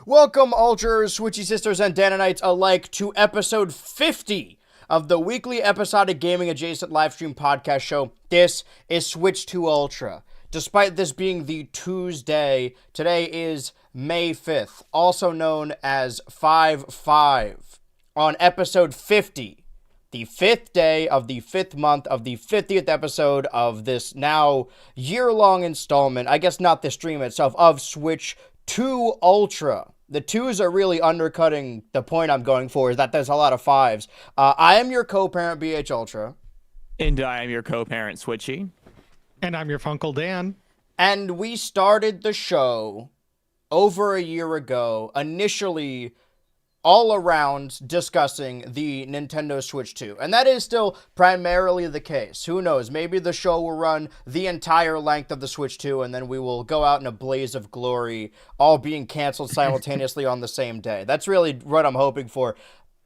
Welcome, Ultras, Switchy Sisters, and Danonites alike to episode 50 of the weekly episodic gaming adjacent livestream podcast show. This is Switch to Ultra. Despite this being the Tuesday, today is May 5th, also known as 5-5. On episode 50, the 5th day of the 5th month of the 50th episode of this now year-long installment, I guess not the stream itself, of Switch 2 Ultra. The 2s are really undercutting the point I'm going for, is that there's a lot of 5s. I am your co-parent, BHultra. And I am your co-parent, Switchy. And I'm your Funkle Dan. And we started the show over a year ago, initially all around discussing the Nintendo Switch 2. And that is still primarily the case. Who knows? Maybe the show will run the entire length of the Switch 2, and then we will go out in a blaze of glory, all being canceled simultaneously on the same day. That's really what I'm hoping for.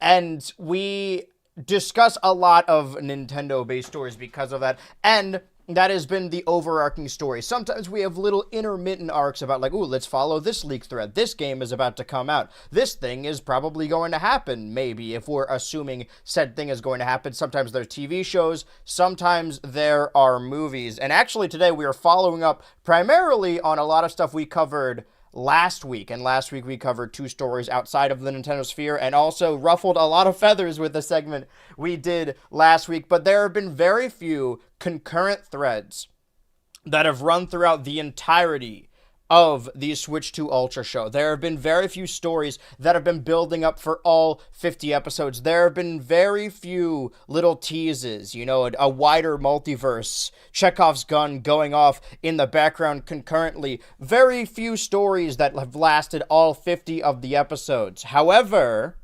And we discuss a lot of Nintendo-based stories because of that. And that has been the overarching story. Sometimes we have little intermittent arcs about like, ooh, let's follow this leak thread. This game is about to come out. This thing is probably going to happen, maybe, if we're assuming said thing is going to happen. Sometimes there's TV shows. Sometimes there are movies. And actually today we are following up primarily on a lot of stuff we covered last week. And last week we covered 2 stories outside of the Nintendo sphere and also ruffled a lot of feathers with the segment we did last week. But there have been very few concurrent threads that have run throughout the entirety of the Switch 2 Ultra show. There have been very few stories that have been building up for all 50 episodes. There have been very few little teases, a wider multiverse, Chekhov's gun going off in the background concurrently. Very few stories that have lasted all 50 of the episodes. However,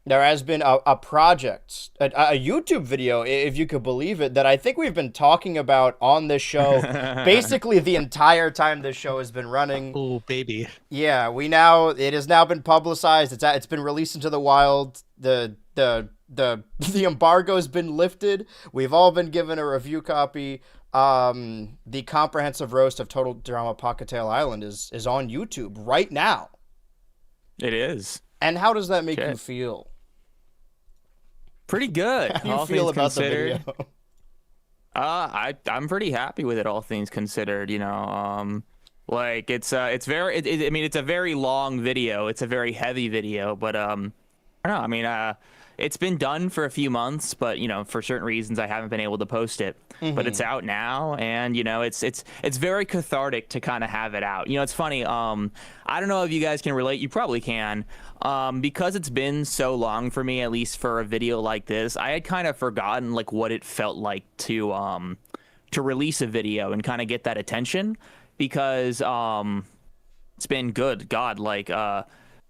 there has been a project, a YouTube video, if you could believe it, that I think we've been talking about on this show basically the entire time this show has been running. Oh, baby. Yeah, it has now been publicized. It's been released into the wild. The embargo's been lifted. We've all been given a review copy. The comprehensive roast of Total Drama Pockettail Island is on YouTube right now. It is. And how does that make you feel? Pretty good. How do you feel about the video? I'm pretty happy with it, all things considered. Like it's a very long video. It's a very heavy video, but I don't know. I mean, it's been done for a few months, but for certain reasons I haven't been able to post it. Mm-hmm. But it's out now, and it's very cathartic to kind of have it out. It's funny. I don't know if you guys can relate. You probably can. Because it's been so long for me, at least for a video like this, I had kind of forgotten like what it felt like to release a video and kind of get that attention, because it's been good. God, like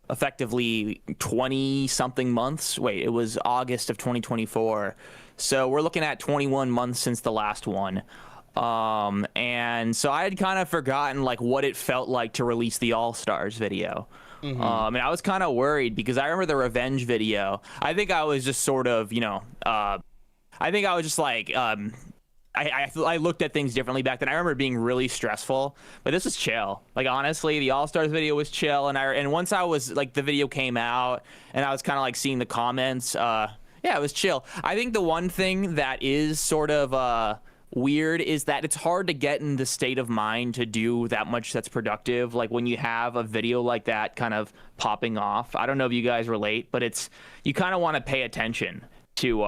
effectively 20 something months. Wait, it was August of 2024. So we're looking at 21 months since the last one. And so I had kind of forgotten like what it felt like to release the All-Stars video. Mm-hmm. And I was kind of worried because I remember the Revenge video. I think I was just sort of, I think I was just like, I looked at things differently back then. I remember it being really stressful, but this was chill. Like, honestly, the All-Stars video was chill. And once I was like, the video came out and I was kind of like seeing the comments, yeah, it was chill. I think the one thing that is sort of weird is that it's hard to get in the state of mind to do that much that's productive. Like when you have a video like that kind of popping off. I don't know if you guys relate, but you kind of want to pay attention to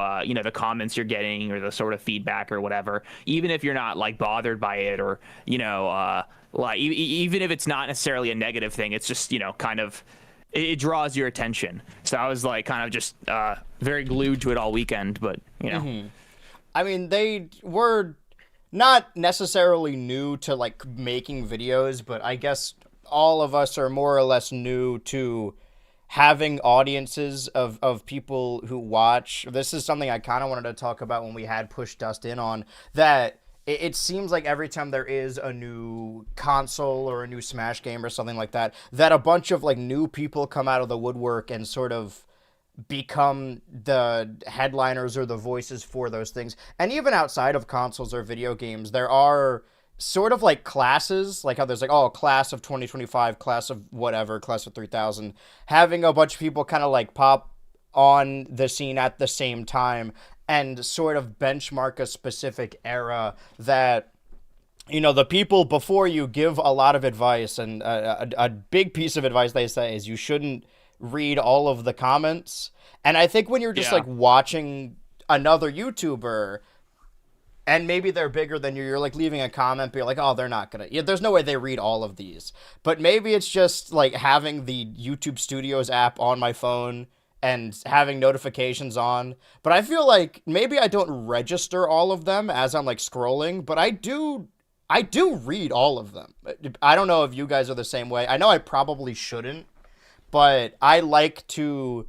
the comments you're getting or the sort of feedback or whatever, even if you're not like bothered by it, or like even if it's not necessarily a negative thing. It's just kind of it draws your attention. So I was like kind of just very glued to it all weekend. But Mm-hmm. I mean, they were not necessarily new to like making videos, but I guess all of us are more or less new to having audiences of people who watch. This is something I kind of wanted to talk about when we had Push Dust in on, that it seems like every time there is a new console or a new Smash game or something like that, that a bunch of like new people come out of the woodwork and sort of become the headliners or the voices for those things. And even outside of consoles or video games, there are sort of like classes, like how there's like, oh, class of 2025, class of whatever, class of 3000, having a bunch of people kind of like pop on the scene at the same time and sort of benchmark a specific era that, the people before you give a lot of advice. And a big piece of advice they say is you shouldn't read all of the comments. And I think when you're just like watching another YouTuber and maybe they're bigger than you, you're like leaving a comment, but you're like, oh, they're not gonna. Yeah, there's no way they read all of these. But maybe it's just like having the YouTube Studios app on my phone and having notifications on. But I feel like maybe I don't register all of them as I'm like scrolling, but I do read all of them. I don't know if you guys are the same way. I know I probably shouldn't, but I like to,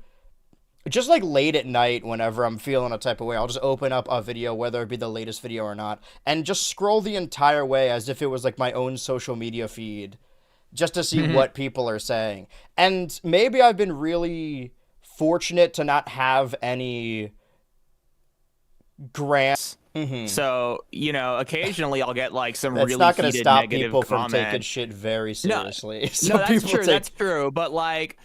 just like late at night whenever I'm feeling a type of way, I'll just open up a video, whether it be the latest video or not, and just scroll the entire way as if it was like my own social media feed, just to see what people are saying. And maybe I've been really fortunate to not have any grants. So, occasionally I'll get like some That's really not going to heated stop negative people from comment. taking shit very seriously. No, that's true. That's true. But like,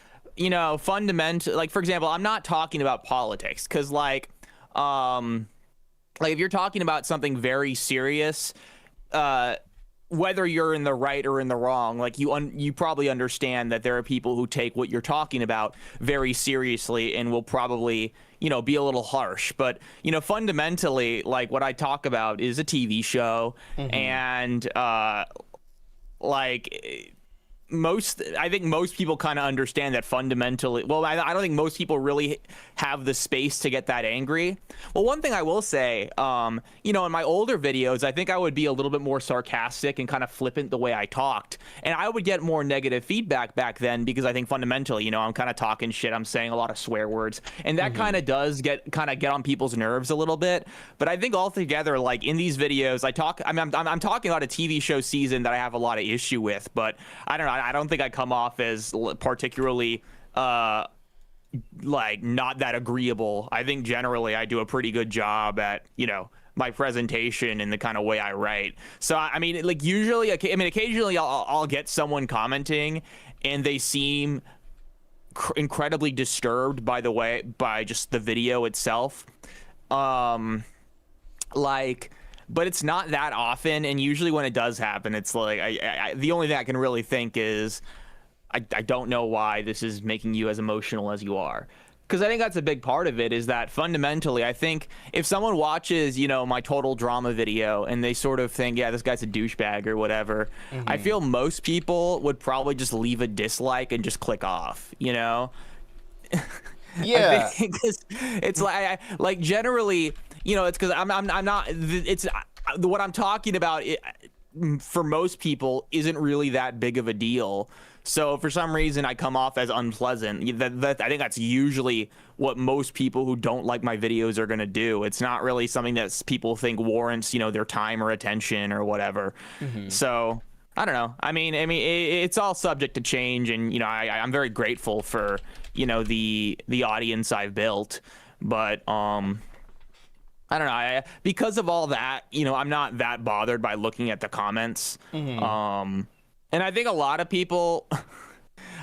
fundamental, like, for example, I'm not talking about politics because like if you're talking about something very serious, whether you're in the right or in the wrong, like you probably understand that there are people who take what you're talking about very seriously and will probably, be a little harsh. But, fundamentally, like what I talk about is a TV show and I think most people kind of understand that fundamentally. Well, I don't think most people really have the space to get that angry. Well, one thing I will say, in my older videos, I think I would be a little bit more sarcastic and kind of flippant the way I talked. And I would get more negative feedback back then because I think fundamentally, I'm kind of talking shit. I'm saying a lot of swear words. And that kind of does get on people's nerves a little bit. But I think altogether, like in these videos, I'm talking about a TV show season that I have a lot of issue with. But I don't know. I don't think I come off as particularly like not that agreeable. I think generally I do a pretty good job at, my presentation and the kind of way I write. So, I mean, like usually, occasionally I'll get someone commenting and they seem incredibly disturbed by just the video itself. But it's not that often, and usually when it does happen, it's like the only thing I can really think is I don't know why this is making you as emotional as you are. Because I think that's a big part of it, is that fundamentally, I think if someone watches, my total drama video and they sort of think, yeah, this guy's a douchebag or whatever, I feel most people would probably just leave a dislike and just click off, Yeah. It's like generally, it's because I'm not. It's what I'm talking about. For most people, isn't really that big of a deal. So for some reason, I come off as unpleasant. I think that's usually what most people who don't like my videos are going to do. It's not really something that people think warrants, their time or attention or whatever. So I don't know. I mean, it's all subject to change, and I'm very grateful for the audience I've built, but I don't know. Because of all that, I'm not that bothered by looking at the comments. And I think a lot of people,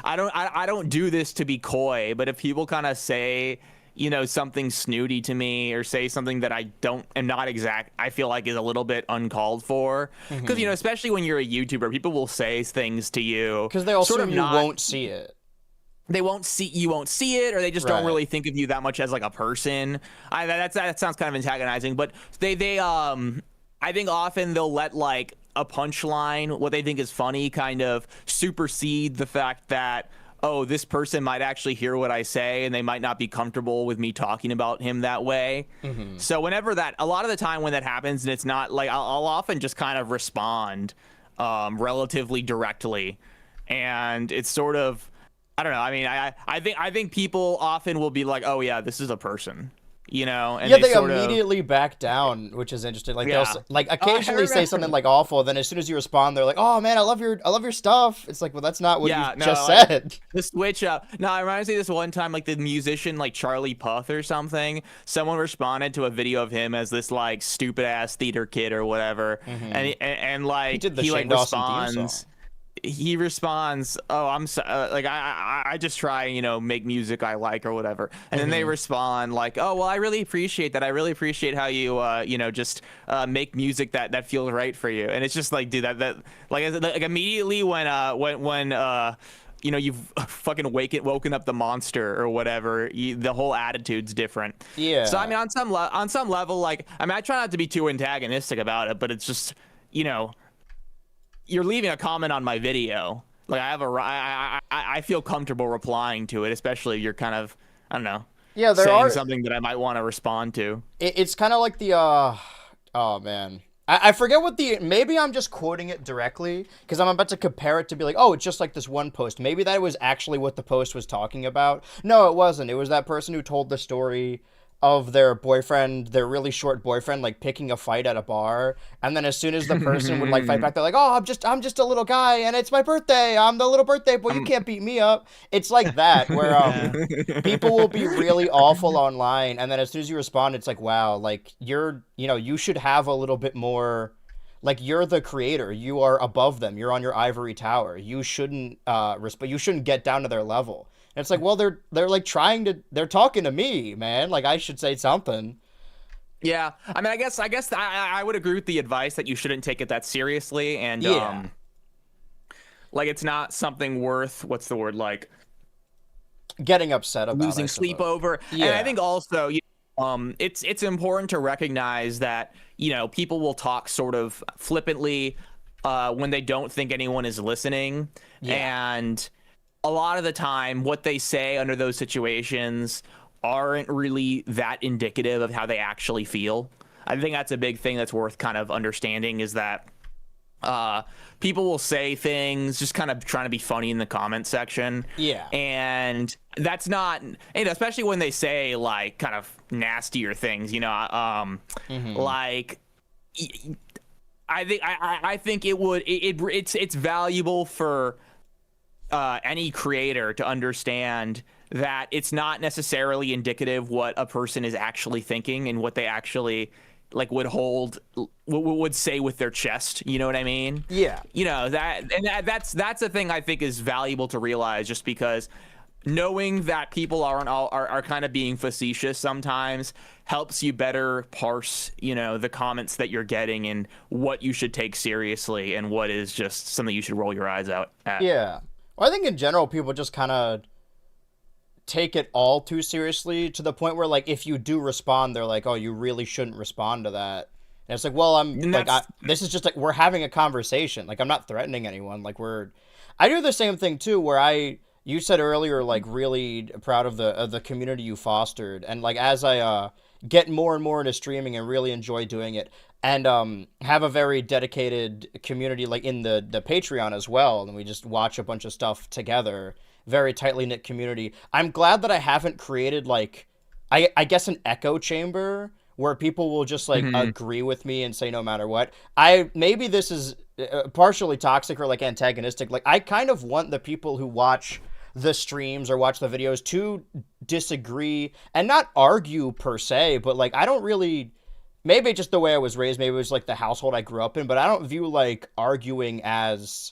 I don't do this to be coy, but if people kind of say, something snooty to me or say something that I feel like is a little bit uncalled for. Because, especially when you're a YouTuber, people will say things to you. Because they also won't see it. You won't see it, or they just don't really think of you that much as like a person. That sounds kind of antagonizing, but they I think often they'll let like a punchline, what they think is funny, kind of supersede the fact that, oh, this person might actually hear what I say and they might not be comfortable with me talking about him that way. So whenever a lot of the time when that happens, and it's not like, I'll often just kind of respond relatively directly, and it's sort of, I don't know. I mean, I think people often will be like, "Oh yeah, this is a person," And they immediately back down, which is interesting. Like they'll occasionally say something like awful, then as soon as you respond, they're like, "Oh man, I love your stuff." It's like, well, that's not what you just said. The switch up. No, it reminds me of this one time, like the musician, like Charlie Puth or something. Someone responded to a video of him as this like stupid ass theater kid or whatever, and like he did the he Shane like Dawson theme responds. song. He responds, "Oh, I'm so, like I just try, make music I like or whatever." And then they respond like, "Oh, well, I really appreciate that. I really appreciate how you just make music that feels right for you." And it's just like, dude, that like immediately when you've fucking woken up the monster or whatever. The whole attitude's different. Yeah. So I mean, on some level, like, I mean, I try not to be too antagonistic about it, but it's just, you're leaving a comment on my video. Like, I feel comfortable replying to it, especially if you're kind of, I don't know, saying something that I might want to respond to. It's kind of like the oh man, I forget what maybe I'm just quoting it directly because I'm about to compare it to be like, oh, it's just like this one post. Maybe that was actually what the post was talking about. No, it wasn't. It was that person who told the story of their boyfriend, their really short boyfriend, like picking a fight at a bar, and then as soon as the person would like fight back, they're like, "Oh, I'm just a little guy, and it's my birthday. I'm the little birthday boy. You can't beat me up." It's like that where people will be really awful online, and then as soon as you respond, it's like, "Wow, like you should have a little bit more." Like, you're the creator. You are above them. You're on your ivory tower. You shouldn't you shouldn't get down to their level. And it's like, well, they're like they're talking to me, man. Like, I should say something. Yeah, I mean, I guess I would agree with the advice that you shouldn't take it that seriously, and like, it's not something worth, what's the word, like, getting upset about, losing sleep over. Yeah. And I think also, it's important to recognize that people will talk sort of flippantly when they don't think anyone is listening, and a lot of the time what they say under those situations aren't really that indicative of how they actually feel. I think that's a big thing that's worth kind of understanding, is that people will say things just kind of trying to be funny in the comment section. Yeah. And that's not, especially when they say like kind of nastier things, like, I think it's valuable for any creator to understand that it's not necessarily indicative what a person is actually thinking and what they actually like would say with their chest. You know what I mean? Yeah. That's the thing I think is valuable to realize, just because knowing that people are kind of being facetious sometimes helps you better parse, the comments that you're getting and what you should take seriously and what is just something you should roll your eyes out at. Yeah. Well, I think in general, people just kind of take it all too seriously, to the point where, like, if you do respond, they're like, oh, you really shouldn't respond to that. And it's like, well, this is just like, we're having a conversation. Like, I'm not threatening anyone. Like, I do the same thing too, where you said earlier, like, really proud of the community you fostered. And like, as I get more and more into streaming and really enjoy doing it, and have a very dedicated community, like in the Patreon as well, and we just watch a bunch of stuff together, very tightly knit community. I'm glad that I haven't created, like, I guess an echo chamber where people will just like agree with me and say no matter what. Maybe this is partially toxic or like antagonistic. Like, I kind of want the people who watch the streams or watch the videos to disagree and not argue per se, but like, I don't really, maybe just the way I was raised, maybe it was like the household I grew up in, but I don't view like arguing as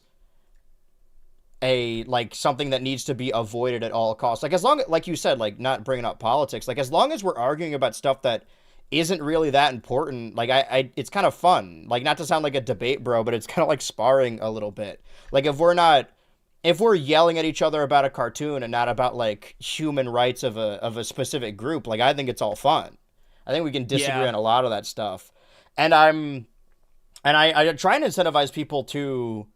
like something that needs to be avoided at all costs. Like, as long as, like you said, like, not bringing up politics, like, as long as we're arguing about stuff that isn't really that important, like, it's kind of fun. Like, not to sound like a debate bro, but it's kind of like sparring a little bit. Like, if we're yelling at each other about a cartoon and not about like human rights of a specific group, like, I think it's all fun. I think we can disagree on a lot of that stuff. And I try and incentivize people to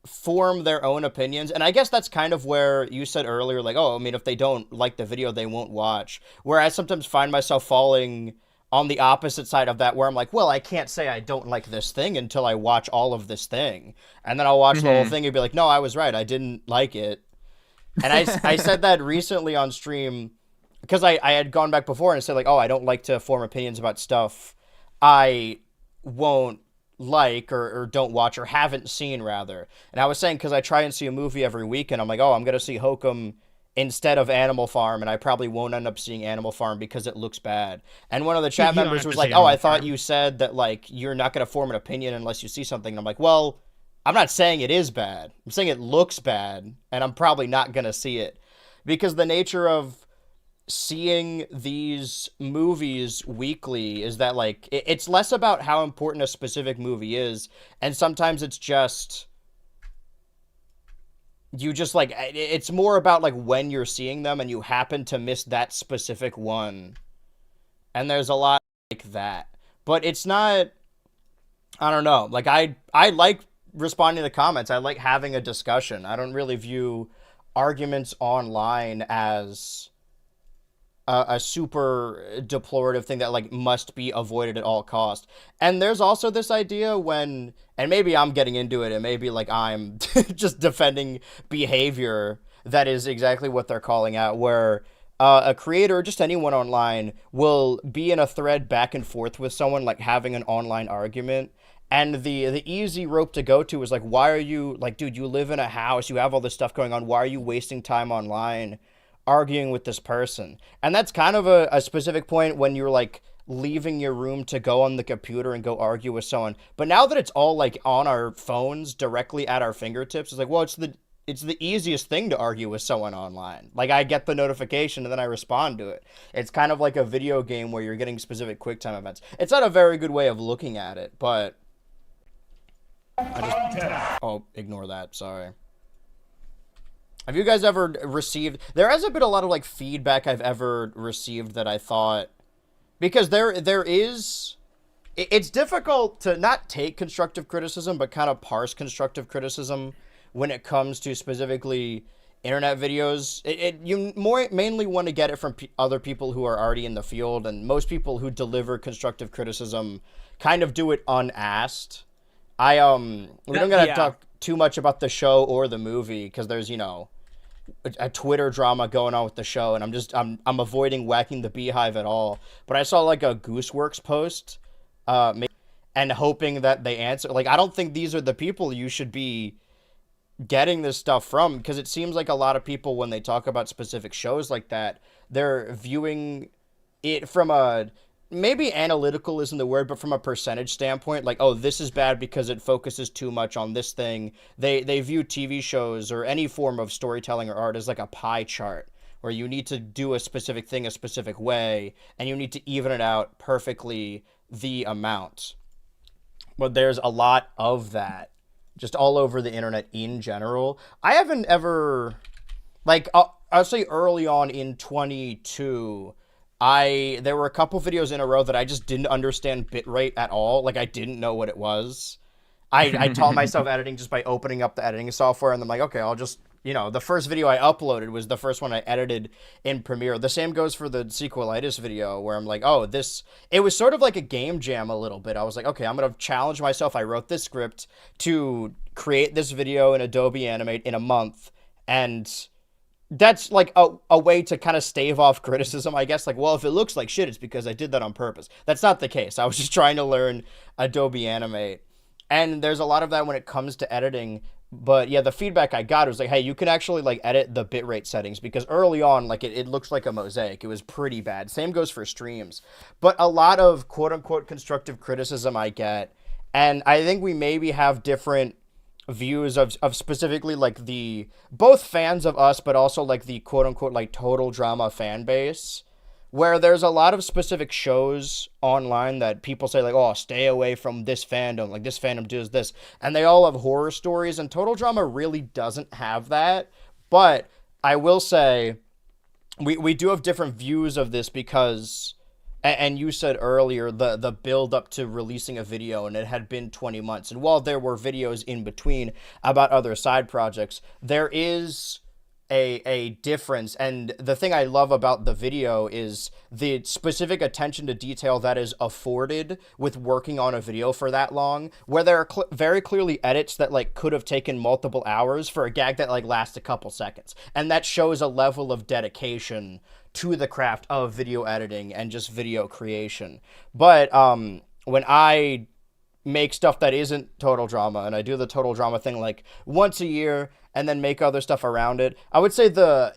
form their own opinions. And I guess that's kind of where you said earlier, like, oh, I mean, if they don't like the video, they won't watch. Where I sometimes find myself falling on the opposite side of that, where I'm like, well, I can't say I don't like this thing until I watch all of this thing. And then I'll watch the whole thing and be like, no, I was right. I didn't like it. And I said that recently on stream, because I had gone back before and said, like, oh, I don't like to form opinions about stuff I won't like or don't watch or haven't seen, rather. And I was saying, because I try and see a movie every week, and I'm like, oh, I'm going to see Hokum instead of Animal Farm, and I probably won't end up seeing Animal Farm because it looks bad. And one of the chat members was like, oh, I thought you said that, like, you're not going to form an opinion unless you see something. And I'm like, well, I'm not saying it is bad. I'm saying it looks bad, and I'm probably not going to see it. Because the nature of seeing these movies weekly is that, like, it's less about how important a specific movie is, and sometimes it's just you just like it's more about like when you're seeing them and you happen to miss that specific one. And there's a lot like that. But it's not, I don't know. Like I like responding to comments. I like having a discussion. I don't really view arguments online as a super deplorative thing that like must be avoided at all cost. And there's also this idea when, and maybe I'm getting into it and maybe like I'm just defending behavior that is exactly what they're calling out, where a creator, just anyone online, will be in a thread back and forth with someone, like having an online argument. And the easy rope to go to is like, why are you, like, dude, you live in a house, you have all this stuff going on, why are you wasting time online arguing with this person? And that's kind of a specific point when you're like leaving your room to go on the computer and go argue with someone. But now that it's all like on our phones directly at our fingertips, it's like, well, it's the easiest thing to argue with someone online. Like, I get the notification and then I respond to it. It's kind of like a video game where you're getting specific QuickTime events. It's not a very good way of looking at it, but oh, ignore that. Sorry. Have you guys ever received... There hasn't been a lot of, like, feedback I've ever received that I thought... Because there is... It's difficult to not take constructive criticism, but kind of parse constructive criticism when it comes to specifically internet videos. You mainly want to get it from other people who are already in the field, and most people who deliver constructive criticism kind of do it unasked. We don't gotta talk too much about the show or the movie, because there's, you know, a Twitter drama going on with the show, and I'm avoiding whacking the beehive at all. But I saw like a Gooseworks post, and hoping that they answer. Like, I don't think these are the people you should be getting this stuff from, because it seems like a lot of people, when they talk about specific shows like that, they're viewing it from a, maybe analytical isn't the word, but from a percentage standpoint, like, oh, this is bad because it focuses too much on this thing. They view TV shows or any form of storytelling or art as like a pie chart, where you need to do a specific thing a specific way, and you need to even it out perfectly the amount. But there's a lot of that just all over the internet in general. I haven't ever, like, I'll say early on in 22, there were a couple videos in a row that I just didn't understand bitrate at all. Like, I didn't know what it was. I taught myself editing just by opening up the editing software, and I'm like, okay, I'll just, you know, the first video I uploaded was the first one I edited in Premiere. The same goes for the sequelitis video, where I'm like, oh, it was sort of like a game jam a little bit. I was like, okay, I'm going to challenge myself. I wrote this script to create this video in Adobe Animate in a month, and that's like a way to kind of stave off criticism, I guess. Like, well, if it looks like shit, it's because I did that on purpose. That's not the case. I was just trying to learn Adobe Animate. And there's a lot of that when it comes to editing. But yeah, the feedback I got was like, hey, you can actually like edit the bitrate settings, because early on, like, it looks like a mosaic. It was pretty bad. Same goes for streams. But a lot of quote unquote constructive criticism I get, and I think we maybe have different views of specifically like the both fans of us, but also like the quote unquote like total drama fan base, where there's a lot of specific shows online that people say like, oh, stay away from this fandom, like this fandom does this, and they all have horror stories, and total drama really doesn't have that. But I will say we do have different views of this, because, and you said earlier, the build up to releasing a video, and it had been 20 months. And while there were videos in between about other side projects, there is a difference. And the thing I love about the video is the specific attention to detail that is afforded with working on a video for that long, where there are very clearly edits that like could have taken multiple hours for a gag that like lasts a couple seconds. And that shows a level of dedication to the craft of video editing and just video creation. But when I make stuff that isn't total drama, and I do the total drama thing like once a year and then make other stuff around it, I would say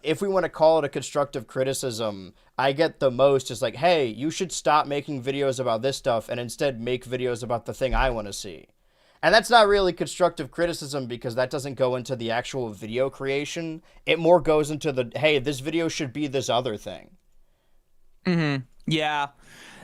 if we want to call it a constructive criticism, I get the most is like, hey, you should stop making videos about this stuff and instead make videos about the thing I want to see. And that's not really constructive criticism, because that doesn't go into the actual video creation. It more goes into the, hey, this video should be this other thing. Yeah.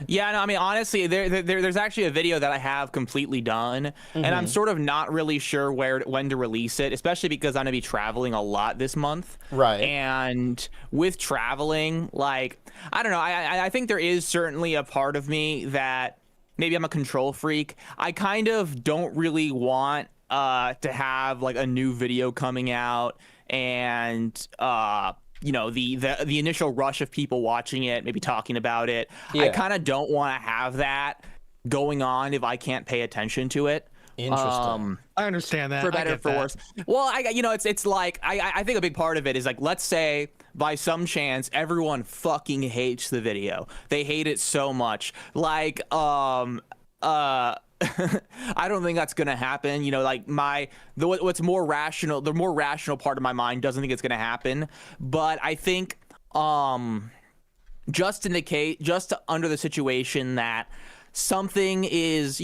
Yeah, no, I mean, honestly, there's actually a video that I have completely done, and I'm sort of not really sure when to release it, especially because I'm gonna be traveling a lot this month. Right. And with traveling, like, I don't know, I think there is certainly a part of me that maybe I'm a control freak. I kind of don't really want to have like a new video coming out and the initial rush of people watching it, maybe talking about it. I Yeah. kind of don't want to have that going on if I can't pay attention to it. Interesting. I understand that. For I better or get for that. worse. Well, it's like I think a big part of it is like, let's say by some chance everyone fucking hates the video. They hate it so much. Like I don't think that's gonna happen. Like what's more rational, the more rational part of my mind doesn't think it's gonna happen. But I think just under the situation that something is,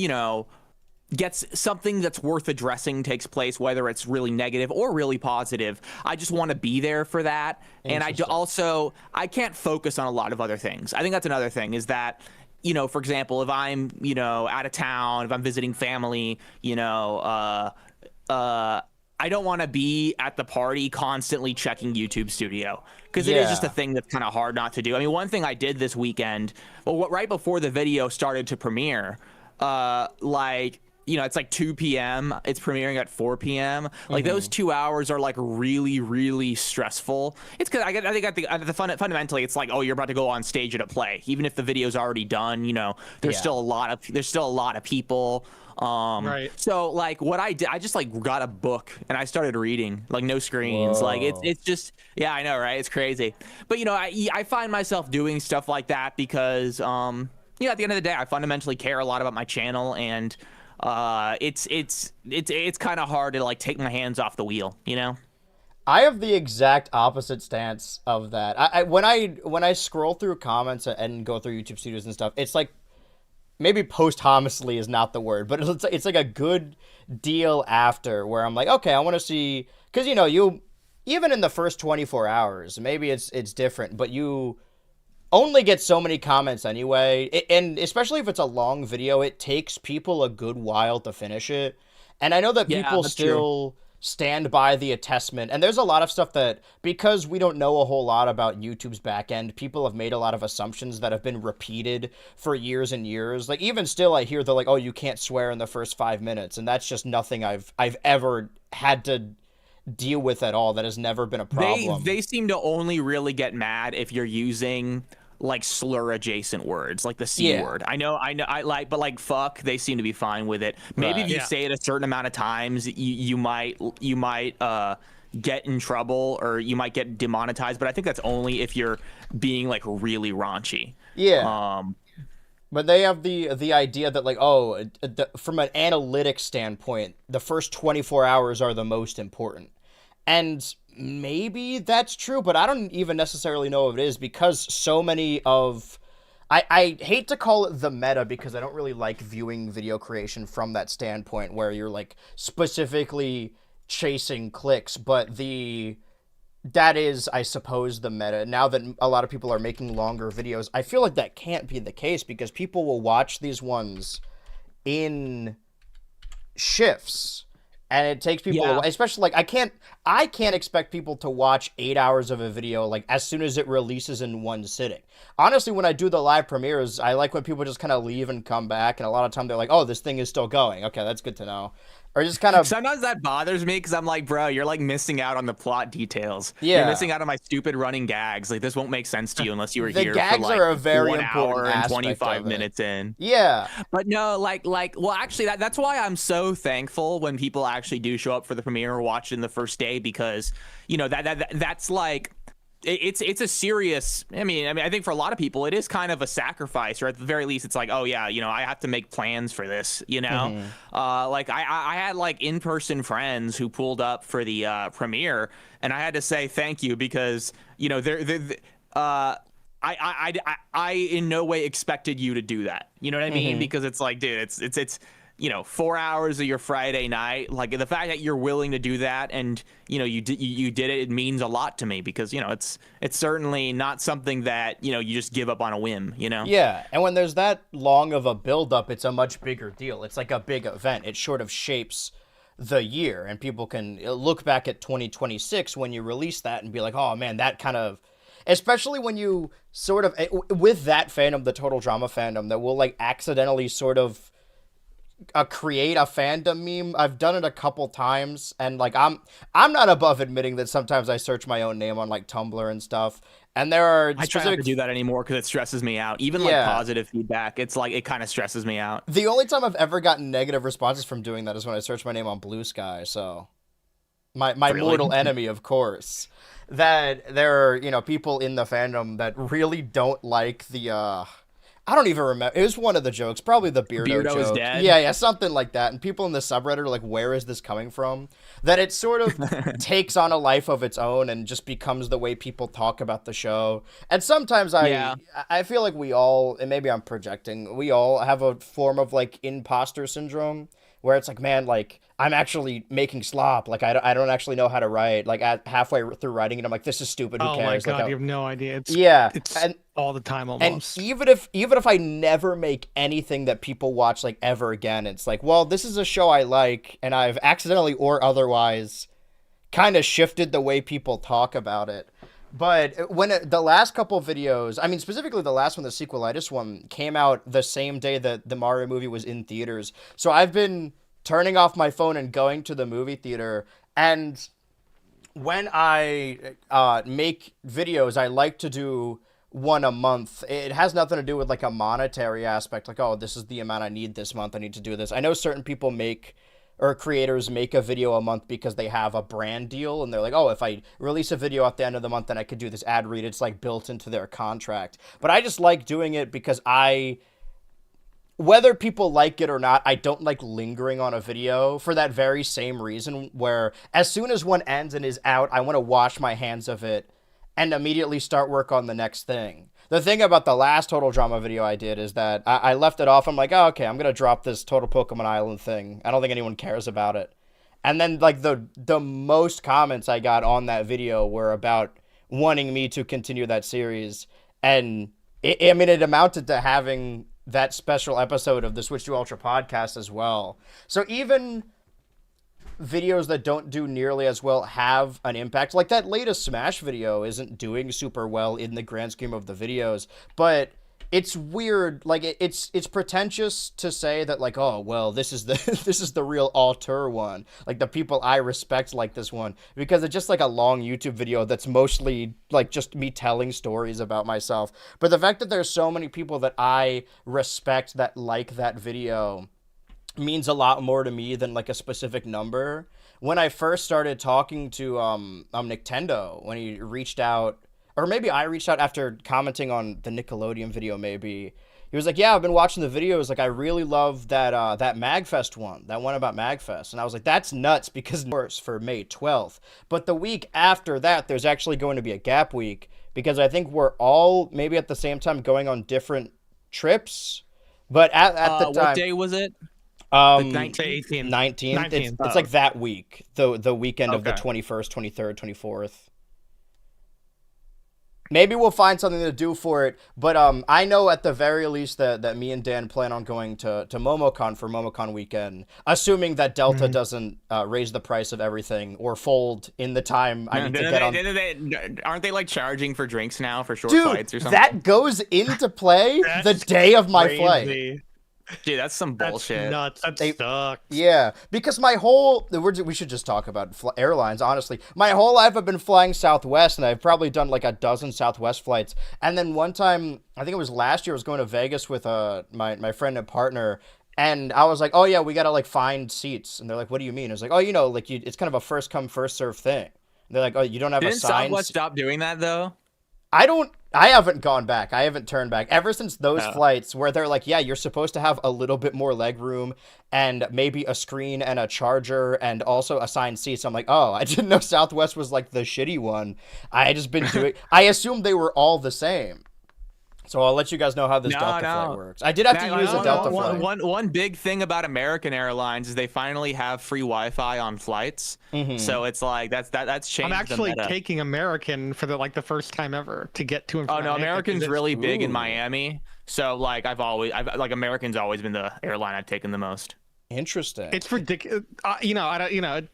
gets something that's worth addressing takes place, whether it's really negative or really positive. I just want to be there for that. And I can't focus on a lot of other things. I think that's another thing, is that, for example, if I'm, out of town, if I'm visiting family, I don't want to be at the party constantly checking YouTube Studio, because it is just a thing that's kind of hard not to do. I mean, one thing I did this weekend, right before the video started to premiere, it's like 2 p.m. It's premiering at 4 p.m. Like those 2 hours are like really, really stressful. It's because fundamentally it's like, oh, you're about to go on stage at a play, even if the video's already done. There's still a lot of people. Right. So like what I did, I just like got a book and I started reading, like no screens. Whoa. Like it's just, yeah, I know, right? It's crazy. But I find myself doing stuff like that because at the end of the day, I fundamentally care a lot about my channel, and it's kind of hard to like take my hands off the wheel, I have the exact opposite stance of that. When I scroll through comments and go through YouTube Studios and stuff, it's like, maybe posthumously is not the word, but it's like a good deal after, where I'm like, okay, I want to see, because you even in the first 24 hours, maybe it's different, but you only get so many comments anyway, and especially if it's a long video, it takes people a good while to finish it. And I know that people still stand by the attestment, and there's a lot of stuff that, because we don't know a whole lot about YouTube's back end, people have made a lot of assumptions that have been repeated for years and years. Like, even still, I hear they're like, oh, you can't swear in the first 5 minutes, and that's just nothing I've ever had to deal with at all. That has never been a problem. They seem to only really get mad if you're using like slur adjacent words, like the C word. I know, but like fuck, they seem to be fine with it. Maybe if you say it a certain amount of times, you might get in trouble, or you might get demonetized. But I think that's only if you're being like really raunchy. Yeah. But they have the idea that, like, from an analytics standpoint, the first 24 hours are the most important. And maybe that's true, but I don't even necessarily know if it is, because so many of... I hate to call it the meta, because I don't really like viewing video creation from that standpoint, where you're, like, specifically chasing clicks, but that is, I suppose, the meta. Now that a lot of people are making longer videos, I feel like that can't be the case, because people will watch these ones in shifts, and it takes people, especially, like, I can't expect people to watch 8 hours of a video, like, as soon as it releases in one sitting. Honestly, when I do the live premieres, I like when people just kind of leave and come back, and a lot of time they're like, oh, this thing is still going. Okay, that's good to know. Or just kind of... Sometimes that bothers me, because I'm like, bro, you're like missing out on the plot details. Yeah. You're missing out on my stupid running gags. Like, this won't make sense to you unless you were The here gags for like are a very 1 hour important and aspect 25 of it. minutes in. Yeah. But no, well, actually, that's why I'm so thankful when people actually do show up for the premiere or watch it in the first day, because that's like... It's a serious... I mean, I think for a lot of people, it is kind of a sacrifice, or at the very least, it's like, oh yeah, I have to make plans for this, Like I had like in-person friends who pulled up for the premiere, and I had to say thank you, because I in no way expected you to do that. You know what I mean? Because it's like, dude, it's 4 hours of your Friday night. Like the fact that you're willing to do that, and you did it. It means a lot to me because it's certainly not something that you just give up on a whim. Yeah, and when there's that long of a build-up, it's a much bigger deal. It's like a big event. It sort of shapes the year, and people can look back at 2026 when you release that and be like, oh man, that kind of, especially when you sort of, with that fandom, the Total Drama fandom, that will like accidentally sort of create a fandom meme. I've done it a couple times, and like I'm not above admitting that sometimes I search my own name on like Tumblr and stuff, and there are I try not to do that anymore because it stresses me out. Even like positive feedback, it's like it kind of stresses me out. The only time I've ever gotten negative responses from doing that is when I search my name on Blue Sky. So my really? Mortal enemy, of course. That there are people in the fandom that really don't like the I don't even remember. It was one of the jokes, probably the Beardo joke. Is dead. Yeah, something like that. And people in the subreddit are like, where is this coming from? That it sort of takes on a life of its own and just becomes the way people talk about the show. And sometimes I feel like we all, and maybe I'm projecting, we all have a form of like imposter syndrome where it's like, man, like I'm actually making slop. Like I don't actually know how to write. Like halfway through writing it, I'm like, this is stupid. Who cares? Oh my god, like, you have no idea. It's and all the time almost. And even if I never make anything that people watch like ever again, it's like, well, this is a show I like, and I've accidentally or otherwise kind of shifted the way people talk about it. But when the last couple videos, I mean, specifically the last one, the sequelitis one, came out the same day that the Mario movie was in theaters. So I've been turning off my phone and going to the movie theater. And when I make videos, I like to do one a month. It has nothing to do with like a monetary aspect. Like, oh, this is the amount I need this month. I need to do this. I know certain people creators make a video a month because they have a brand deal and they're like, oh, if I release a video at the end of the month, then I could do this ad read. It's like built into their contract. But I just like doing it because whether people like it or not, I don't like lingering on a video for that very same reason, where as soon as one ends and is out, I want to wash my hands of it and immediately start work on the next thing. The thing about the last Total Drama video I did is that I left it off. I'm like, oh, okay, I'm going to drop this Total Pokemon Island thing. I don't think anyone cares about it. And then like the most comments I got on that video were about wanting me to continue that series. And it amounted to having that special episode of the Switch to Ultra podcast as well. So even videos that don't do nearly as well have an impact. Like that latest Smash video isn't doing super well in the grand scheme of the videos, but it's weird. Like it's pretentious to say that like, oh, well, this is the real auteur one. Like the people I respect like this one, because it's just like a long YouTube video that's mostly like just me telling stories about myself. But the fact that there's so many people that I respect that like that video means a lot more to me than like a specific number. When I first started talking to Nintendo, when he reached out, or maybe I reached out after commenting on the Nickelodeon video, maybe he was like, yeah, I've been watching the videos, like I really love that that MagFest one, that one about MagFest. And I was like, that's nuts, because it's for May 12th, but the week after that there's actually going to be a gap week, because I think we're all maybe at the same time going on different trips. But at the time, what day was it? The 19th. 19th. It's like that week, the weekend of the 21st, 23rd, 24th. Maybe we'll find something to do for it, but I know at the very least that me and Dan plan on going to MomoCon for MomoCon weekend, assuming that Delta doesn't raise the price of everything or fold in the time I need to get on. Aren't they like charging for drinks now for short Dude, flights or something? That goes into play the day of my flight. Dude, that's some bullshit. That's nuts. That sucks. Yeah, because we should just talk about airlines, honestly. My whole life I've been flying Southwest, and I've probably done like a dozen Southwest flights. And then one time, I think it was last year, I was going to Vegas with my friend and partner, and I was like, oh yeah, we gotta like find seats. And they're like, what do you mean? I was like, oh, like it's kind of a first come, first serve thing. And they're like, oh, you don't have Didn't assigned... Southwest stop doing that though? I haven't gone back. I haven't turned back. Ever since those flights where they're like, yeah, you're supposed to have a little bit more leg room and maybe a screen and a charger and also assigned seats. I'm like, oh, I didn't know Southwest was like the shitty one. I just been doing... I assumed they were all the same. So I'll let you guys know how this Delta flight works. I did have to use a Delta flight. One big thing about American Airlines is they finally have free Wi-Fi on flights. So it's like that's changed. I'm actually taking American for the first time ever to get to. Oh no, American's really big in Miami. So like American's always been the airline I've taken the most. Interesting. It's ridiculous.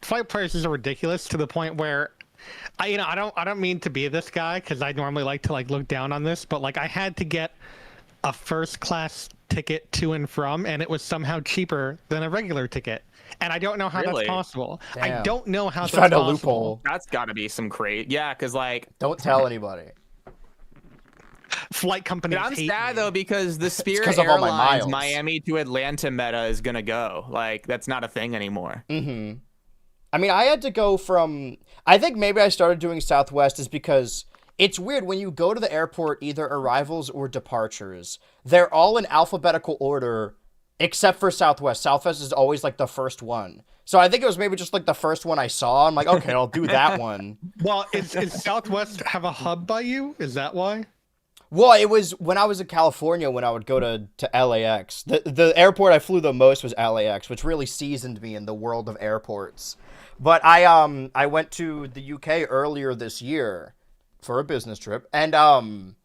Flight prices are ridiculous to the point where I don't mean to be this guy because I normally like to look down on this, but I had to get a first class ticket to and from, and it was somehow cheaper than a regular ticket, and I don't know how that's possible. Damn. I don't know how that's possible. A loophole. That's got to be some crazy. Yeah, because don't tell anybody. Flight companies. I'm sad though because the Spirit of all my Airlines miles. Miami to Atlanta meta is gonna go. That's not a thing anymore. I mean, I had to go from. I think maybe I started doing Southwest is because it's weird when you go to the airport, either arrivals or departures. They're all in alphabetical order, except for Southwest. Southwest is always the first one. So I think it was maybe just the first one I saw. I'm like, okay, I'll do that one. Well, is Southwest have a hub by you? Is that why? Well, it was when I was in California when I would go to LAX. The airport I flew the most was LAX, which really seasoned me in the world of airports. But I went to the UK earlier this year for a business trip, and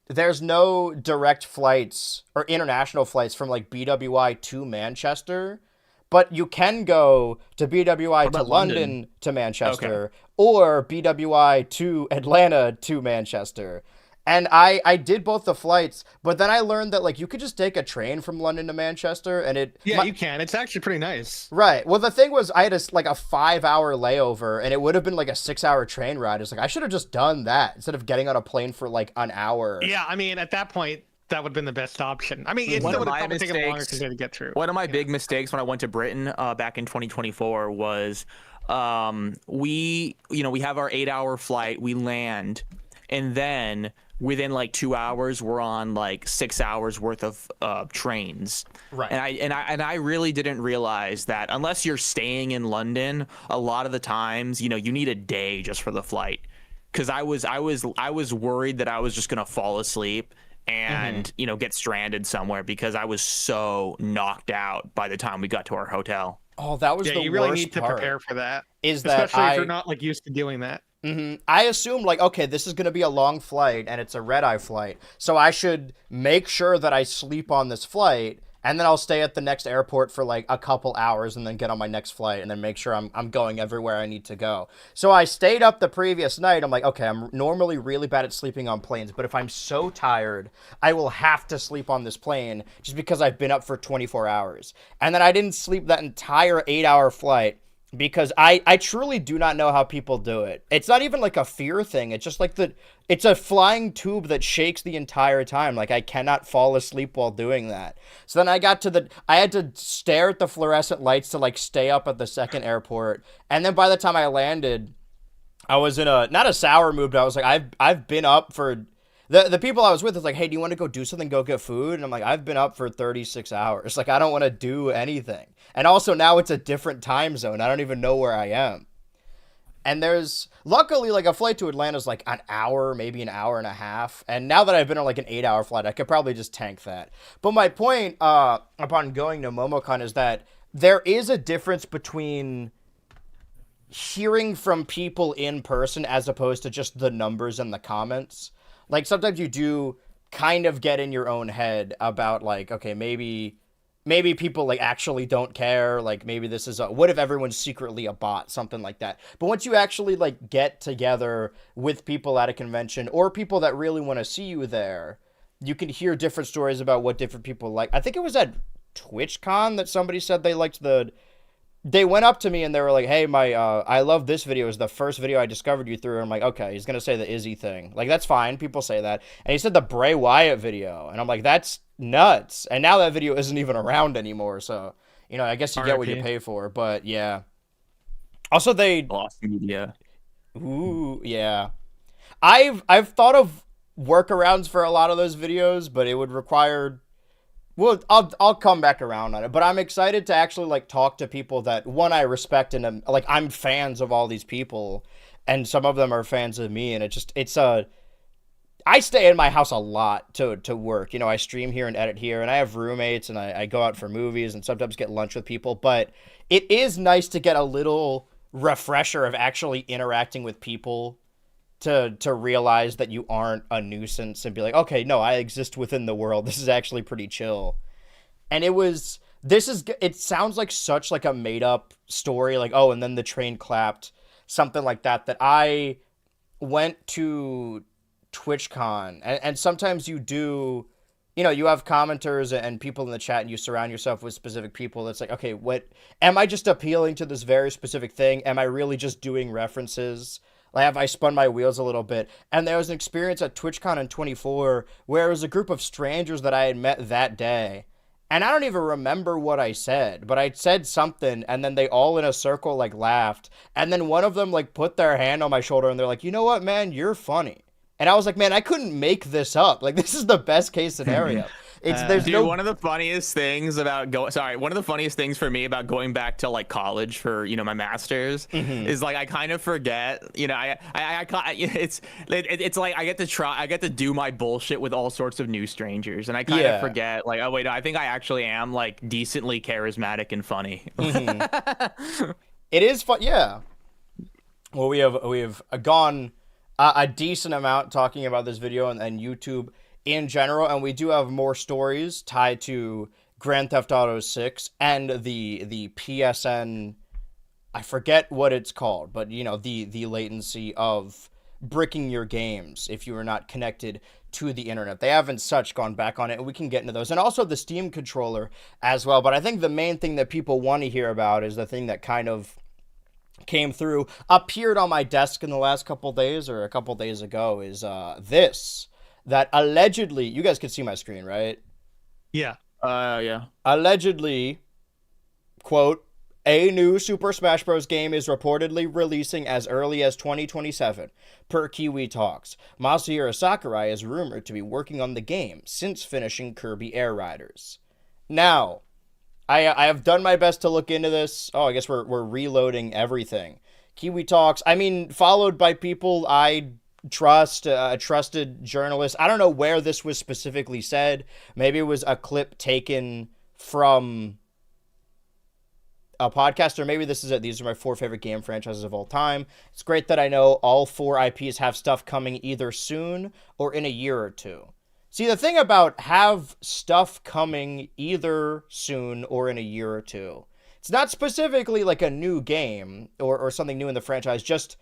there's no direct flights or international flights from BWI to Manchester, but you can go to BWI to London to Manchester or BWI to Atlanta to Manchester. And I did both the flights, but then I learned that you could just take a train from London to Manchester, and you can. It's actually pretty nice. Right. Well, the thing was, I had a 5-hour layover, and it would have been a 6-hour train ride. It's I should have just done that instead of getting on a plane for an hour. Yeah, I mean, at that point, that would have been the best option. I mean, it still would have probably taken longer to get through. One of my big mistakes when I went to Britain back in 2024 was we have our 8-hour flight, we land, and then within 2 hours we're on 6 hours worth of trains. Right. And I really didn't realize that unless you're staying in London, a lot of the times, you need a day just for the flight. Cause I was worried that I was just gonna fall asleep and get stranded somewhere because I was so knocked out by the time we got to our hotel. Oh, that was the worst part. You really need to prepare for that. Especially if you're not used to doing that. I assumed okay, this is going to be a long flight and it's a red-eye flight, so I should make sure that I sleep on this flight, and then I'll stay at the next airport for a couple hours and then get on my next flight and then make sure I'm going everywhere I need to go. So I stayed up the previous night. I'm okay, I'm normally really bad at sleeping on planes, but if I'm so tired, I will have to sleep on this plane just because I've been up for 24 hours. And then I didn't sleep that entire 8-hour flight. Because I truly do not know how people do it. It's not even a fear thing. It's just it's a flying tube that shakes the entire time. I cannot fall asleep while doing that. So then I had to stare at the fluorescent lights to stay up at the second airport. And then by the time I landed, I was in not a sour mood, but I was I've been up for the people I was with is hey, do you want to go do something, go get food? And I'm I've been up for 36 hours. I don't want to do anything. And also now it's a different time zone. I don't even know where I am. And there's luckily a flight to Atlanta is an hour, maybe an hour and a half. And now that I've been on an 8-hour flight, I could probably just tank that. But my point upon going to MomoCon is that there is a difference between hearing from people in person as opposed to just the numbers and the comments. Sometimes you do kind of get in your own head about okay, maybe people actually don't care. Maybe this is what if everyone's secretly a bot, something like that. But once you actually get together with people at a convention or people that really want to see you there, you can hear different stories about what different people like. I think it was at TwitchCon that somebody said they went up to me and they were hey, I love this video. It was the first video I discovered you through. I'm okay, he's going to say the Izzy thing. That's fine. People say that. And he said the Bray Wyatt video. And I'm that's nuts. And now that video isn't even around anymore. So, I guess you get what you pay for. But yeah. Also, they lost media. Ooh, yeah. I've thought of workarounds for a lot of those videos, but it would require... Well, I'll come back around on it, but I'm excited to actually talk to people that one I respect and I'm fans of all these people, and some of them are fans of me, and it's I stay in my house a lot to work. You know, I stream here and edit here, and I have roommates, and I go out for movies and sometimes get lunch with people. But it is nice to get a little refresher of actually interacting with people to realize that you aren't a nuisance and be like, okay, no, I exist within the world. This is actually pretty chill. And it sounds like such like a made up story, like, oh, and then the train clapped, something like that I went to TwitchCon, and sometimes you do, you know, you have commenters and people in the chat, and you surround yourself with specific people. That's like, okay, what am I just appealing to this very specific thing? Am I really just doing references? Like, have I spun my wheels a little bit? And there was an experience at TwitchCon in 24 where it was a group of strangers that I had met that day. And I don't even remember what I said, but I said something, and then they all in a circle like laughed. And then one of them like put their hand on my shoulder, and they're like, you know what, man, you're funny. And I was like, man, I couldn't make this up. Like, this is the best case scenario. Dude, one of the funniest things for me about going back to like college for, you know, my master's is like I kind of forget, you know, it's like I get to do my bullshit with all sorts of new strangers, and I kind of forget, like, oh wait, no, I think I actually am like decently charismatic and funny. It is fun, yeah. Well, we have gone a decent amount talking about this video and YouTube in general, and we do have more stories tied to Grand Theft Auto 6 and the PSN, I forget what it's called, but you know, the latency of bricking your games if you are not connected to the internet. They haven't gone back on it, and we can get into those. And also the Steam controller as well. But I think the main thing that people want to hear about is the thing that kind of came through, appeared on my desk in the last couple days, or a couple days ago, is this. That allegedly, you guys can see my screen, right? Yeah. Yeah. Allegedly, quote, a new Super Smash Bros. Game is reportedly releasing as early as 2027, per Kiwi Talks. Masahiro Sakurai is rumored to be working on the game since finishing Kirby Air Riders. Now, I have done my best to look into this. Oh, I guess we're reloading everything. Kiwi Talks, I mean, followed by people I trust, a trusted journalist. I don't know where this was specifically said. Maybe it was a clip taken from a podcast, or maybe this is it. These are my 4 favorite game franchises of all time. It's great that I know all 4 IPs have stuff coming either soon or in a year or two. See, the thing about have stuff coming either soon or in a year or two, it's not specifically like a new game or something new in the franchise, just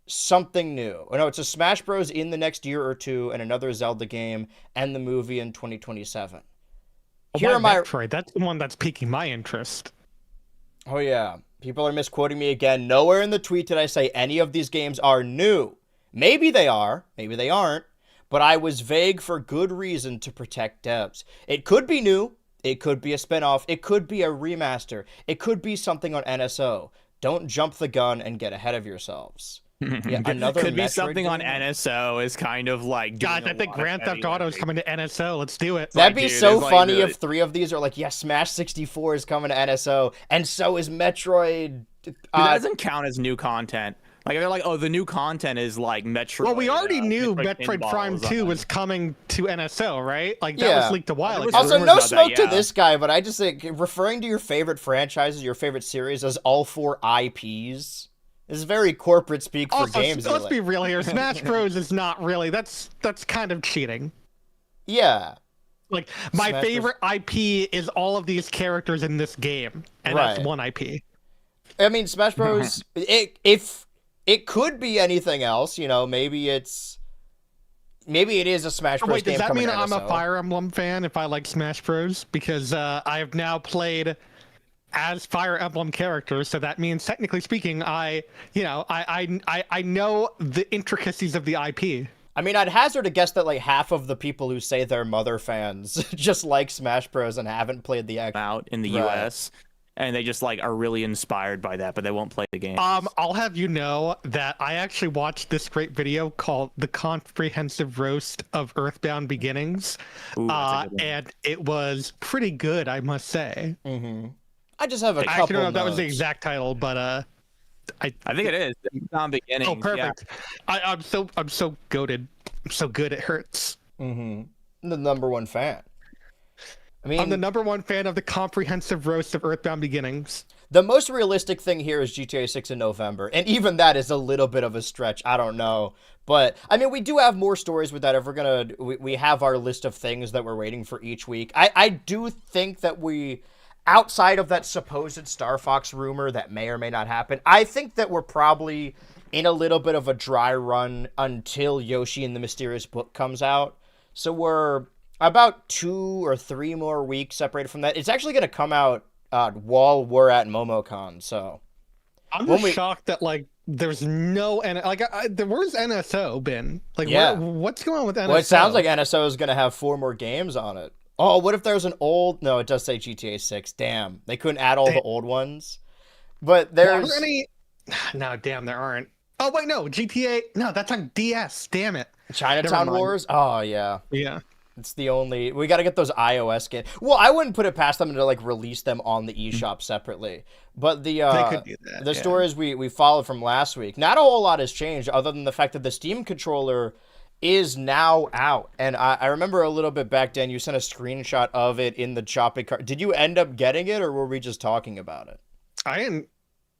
something new. Oh, no, it's a Smash Bros. In the next year or two, and another Zelda game, and the movie in 2027. Here are my Metroid. That's the one that's piquing my interest. Oh yeah, people are misquoting me again. Nowhere in the tweet did I say any of these games are new. Maybe they are, maybe they aren't, but I was vague for good reason to protect devs. It could be new, it could be a spinoff, it could be a remaster, it could be something on NSO. Don't jump the gun and get ahead of yourselves. Yeah, another could be Metroid something game? on NSO is kind of like. God, I think Grand Theft Auto is coming to NSO. Let's do it. That'd be so funny if 3 of these are like, yes, Smash 64 is coming to NSO, and so is Metroid. That doesn't count as new content. Like, they're like, oh, the new content is like Metroid. Well, we already knew Metroid Prime 2 was coming to NSO, right? Like, that was leaked a while ago. Also, no smoke to this guy, but I just think referring to your favorite franchises, your favorite series as all 4 IPs is very corporate speak for games. Let's be real here. Smash Bros. Is not really. That's kind of cheating. Yeah. Like, my favorite IP is all of these characters in this game, and that's one IP. I mean, Smash Bros. If it could be anything else, you know, maybe it is a Smash Bros. Game. Does that mean I'm a Fire Emblem fan if I like Smash Bros? Because I have now played as Fire Emblem characters, so that means, technically speaking, I know the intricacies of the IP. I mean, I'd hazard a guess that like half of the people who say they're Mother fans just like Smash Bros. And haven't played the out in the US, and they just like are really inspired by that, but they won't play the game. I'll have you know that I actually watched this great video called "The Comprehensive Roast of Earthbound Beginnings," and it was pretty good, I must say. Mm-hmm. I just have a couple. I don't know if that was the exact title, but I think it is. Earthbound Beginnings. Oh, perfect! Yeah. I'm so goated. so good it hurts. The number one fan. I I'm the mean, number one fan of the comprehensive roast of Earthbound Beginnings. the most realistic thing here is GTA 6 in November, and even that is a little bit of a stretch. I don't know. But, I mean, we do have more stories with that if we're gonna... We have our list of things that we're waiting for each week. I do think that we... Outside of that supposed Star Fox rumor that may or may not happen, I think that we're probably in a little bit of a dry run until Yoshi and the Mysterious Book comes out. So we're about 2 or 3 more weeks separated from that. It's actually going to come out while we're at MomoCon, so... I'm just shocked that, like, there's no... where's NSO been? Like, Yeah. what's going on with NSO? Well, it sounds like NSO is going to have 4 more games on it. Oh, what if there's an old... No, it does say GTA 6. Damn. They couldn't add all the old ones. But there's... Are there any... No, damn, there aren't. Oh, wait, no. GTA... No, that's on DS. Damn it. Chinatown Wars? Oh, yeah. Yeah. It's the only... We got to get those iOS games. Well, I wouldn't put it past them to, like, release them on the eShop separately. But the They could do that, the yeah. stories we followed from last week, not a whole lot has changed other than the fact that the Steam controller is now out. And I remember a little bit back then, you sent a screenshot of it in the shopping cart. Did you end up getting it, or were we just talking about it? I didn't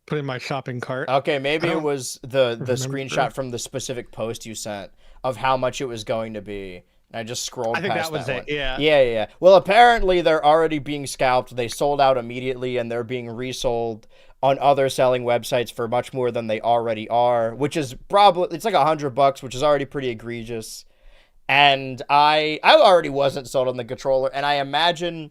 put it in my shopping cart. Okay, maybe it was the remember. screenshot from the specific post you sent of how much it was going to be. I just scrolled I think past that was that it, one. yeah. Yeah. Well, apparently they're already being scalped. They sold out immediately, and they're being resold on other selling websites for much more than they already are, which is probably... It's like $100, which is already pretty egregious. And I already wasn't sold on the controller, and I imagine...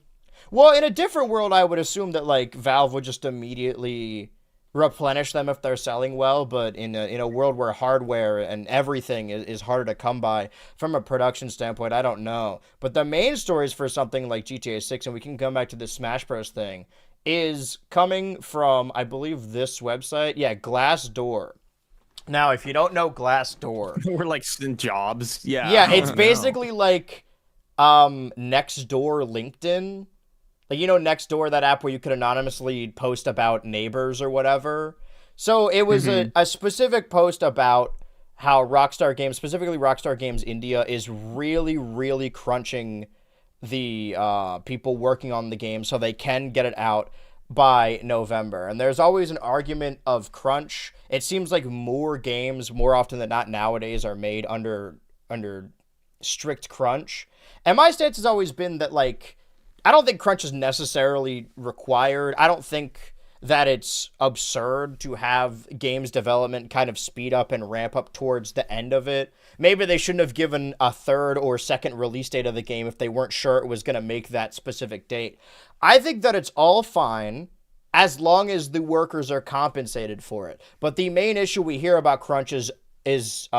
Well, in a different world, I would assume that, like, Valve would just immediately replenish them if they're selling well, but in a world where hardware and everything is harder to come by from a production standpoint, I don't know. But the main stories for something like GTA 6, and we can come back to the Smash Bros. Thing, is coming from, I believe, this website. Yeah, Glassdoor. Now, if you don't know Glassdoor... We're like in jobs. Yeah. Yeah, it's basically like Nextdoor LinkedIn. Like, you know, Nextdoor, that app where you could anonymously post about neighbors or whatever. So it was a specific post about how Rockstar Games, specifically Rockstar Games India, is really, really crunching the people working on the game so they can get it out by November. And there's always an argument of crunch. It seems like more games, more often than not nowadays, are made under strict crunch. And my stance has always been that, like, I don't think crunch is necessarily required. I don't think that it's absurd to have games development kind of speed up and ramp up towards the end of it. Maybe they shouldn't have given a third or second release date of the game if they weren't sure it was going to make that specific date. I think that it's all fine as long as the workers are compensated for it. But the main issue we hear about crunch is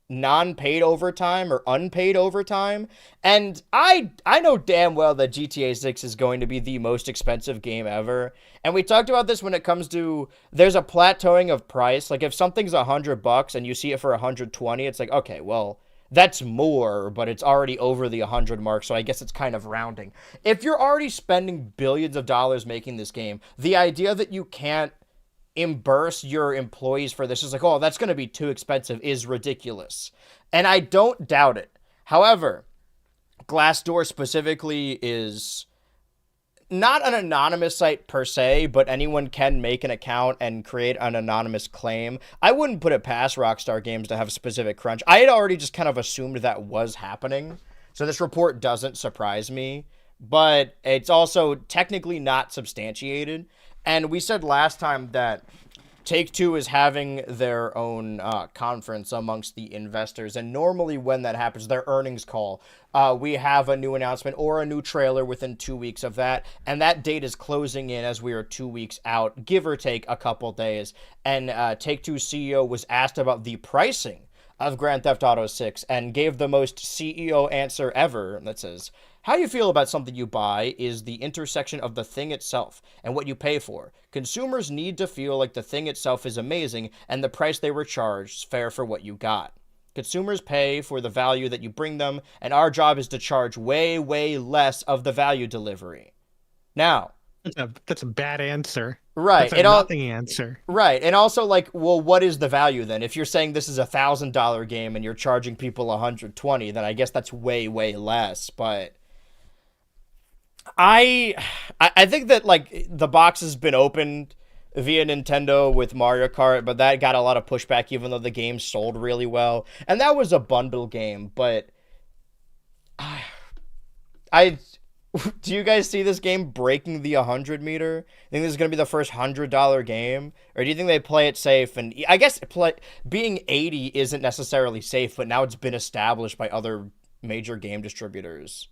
non-paid overtime or unpaid overtime. And I know damn well that GTA 6 is going to be the most expensive game ever. And we talked about this when it comes to, there's a plateauing of price. Like, if something's $100 and you see it for 120, it's like, okay, well, that's more, but it's already over the 100 mark, so I guess it's kind of rounding. If you're already spending billions of dollars making this game, the idea that you can't reimburse your employees for this is like, oh, that's going to be too expensive, is ridiculous. And I don't doubt it. However, Glassdoor specifically is not an anonymous site per se, but anyone can make an account and create an anonymous claim. I wouldn't put it past Rockstar Games to have specific crunch. I had already just kind of assumed that was happening, so this report doesn't surprise me, but it's also technically not substantiated. And we said last time that Take-Two is having their own conference amongst the investors. And normally when that happens, their earnings call, we have a new announcement or a new trailer within 2 weeks of that. And that date is closing in as we are 2 weeks out, give or take a couple days. And Take-Two's CEO was asked about the pricing of Grand Theft Auto 6 and gave the most CEO answer ever that says, "How you feel about something you buy is the intersection of the thing itself and what you pay for. Consumers need to feel like the thing itself is amazing and the price they were charged is fair for what you got. Consumers pay for the value that you bring them, and our job is to charge way, way less of the value delivery." Now, That's a bad answer. Right. That's a nothing answer. Right. And also, like, well, what is the value then? If you're saying this is $1,000 game and you're charging people 120, then I guess that's way, way less. But I think that, like, the box has been opened via Nintendo with Mario Kart, but that got a lot of pushback even though the game sold really well. And that was a bundle game, but I do you guys see this game breaking the 100 meter? Think this is going to be the first $100 game? Or do you think they play it safe? And I guess being 80 isn't necessarily safe, but now it's been established by other major game distributors.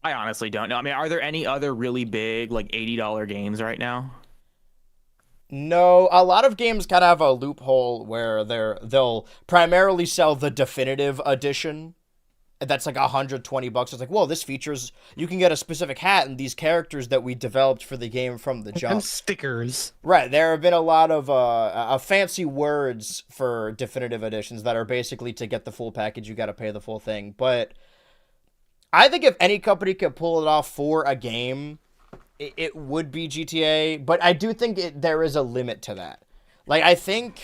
I honestly don't know. I mean, are there any other really big like $80 games right now? No, a lot of games kind of have a loophole where they'll primarily sell the definitive edition. That's like $120. It's like, well, this features you can get a specific hat and these characters that we developed for the game from the jump. And stickers. Right, there have been a lot of fancy words for definitive editions that are basically to get the full package, you got to pay the full thing. But I think if any company could pull it off for a game, it would be GTA. But I do think there is a limit to that. Like, I think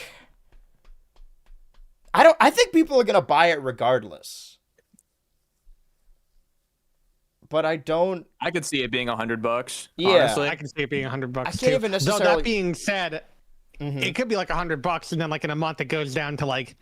people are gonna buy it regardless. But I don't. I could see it being $100. Yeah, honestly. I can see it being $100 I can't too. even necessarily. Though that being said, it could be like $100, and then like in a month it goes down to like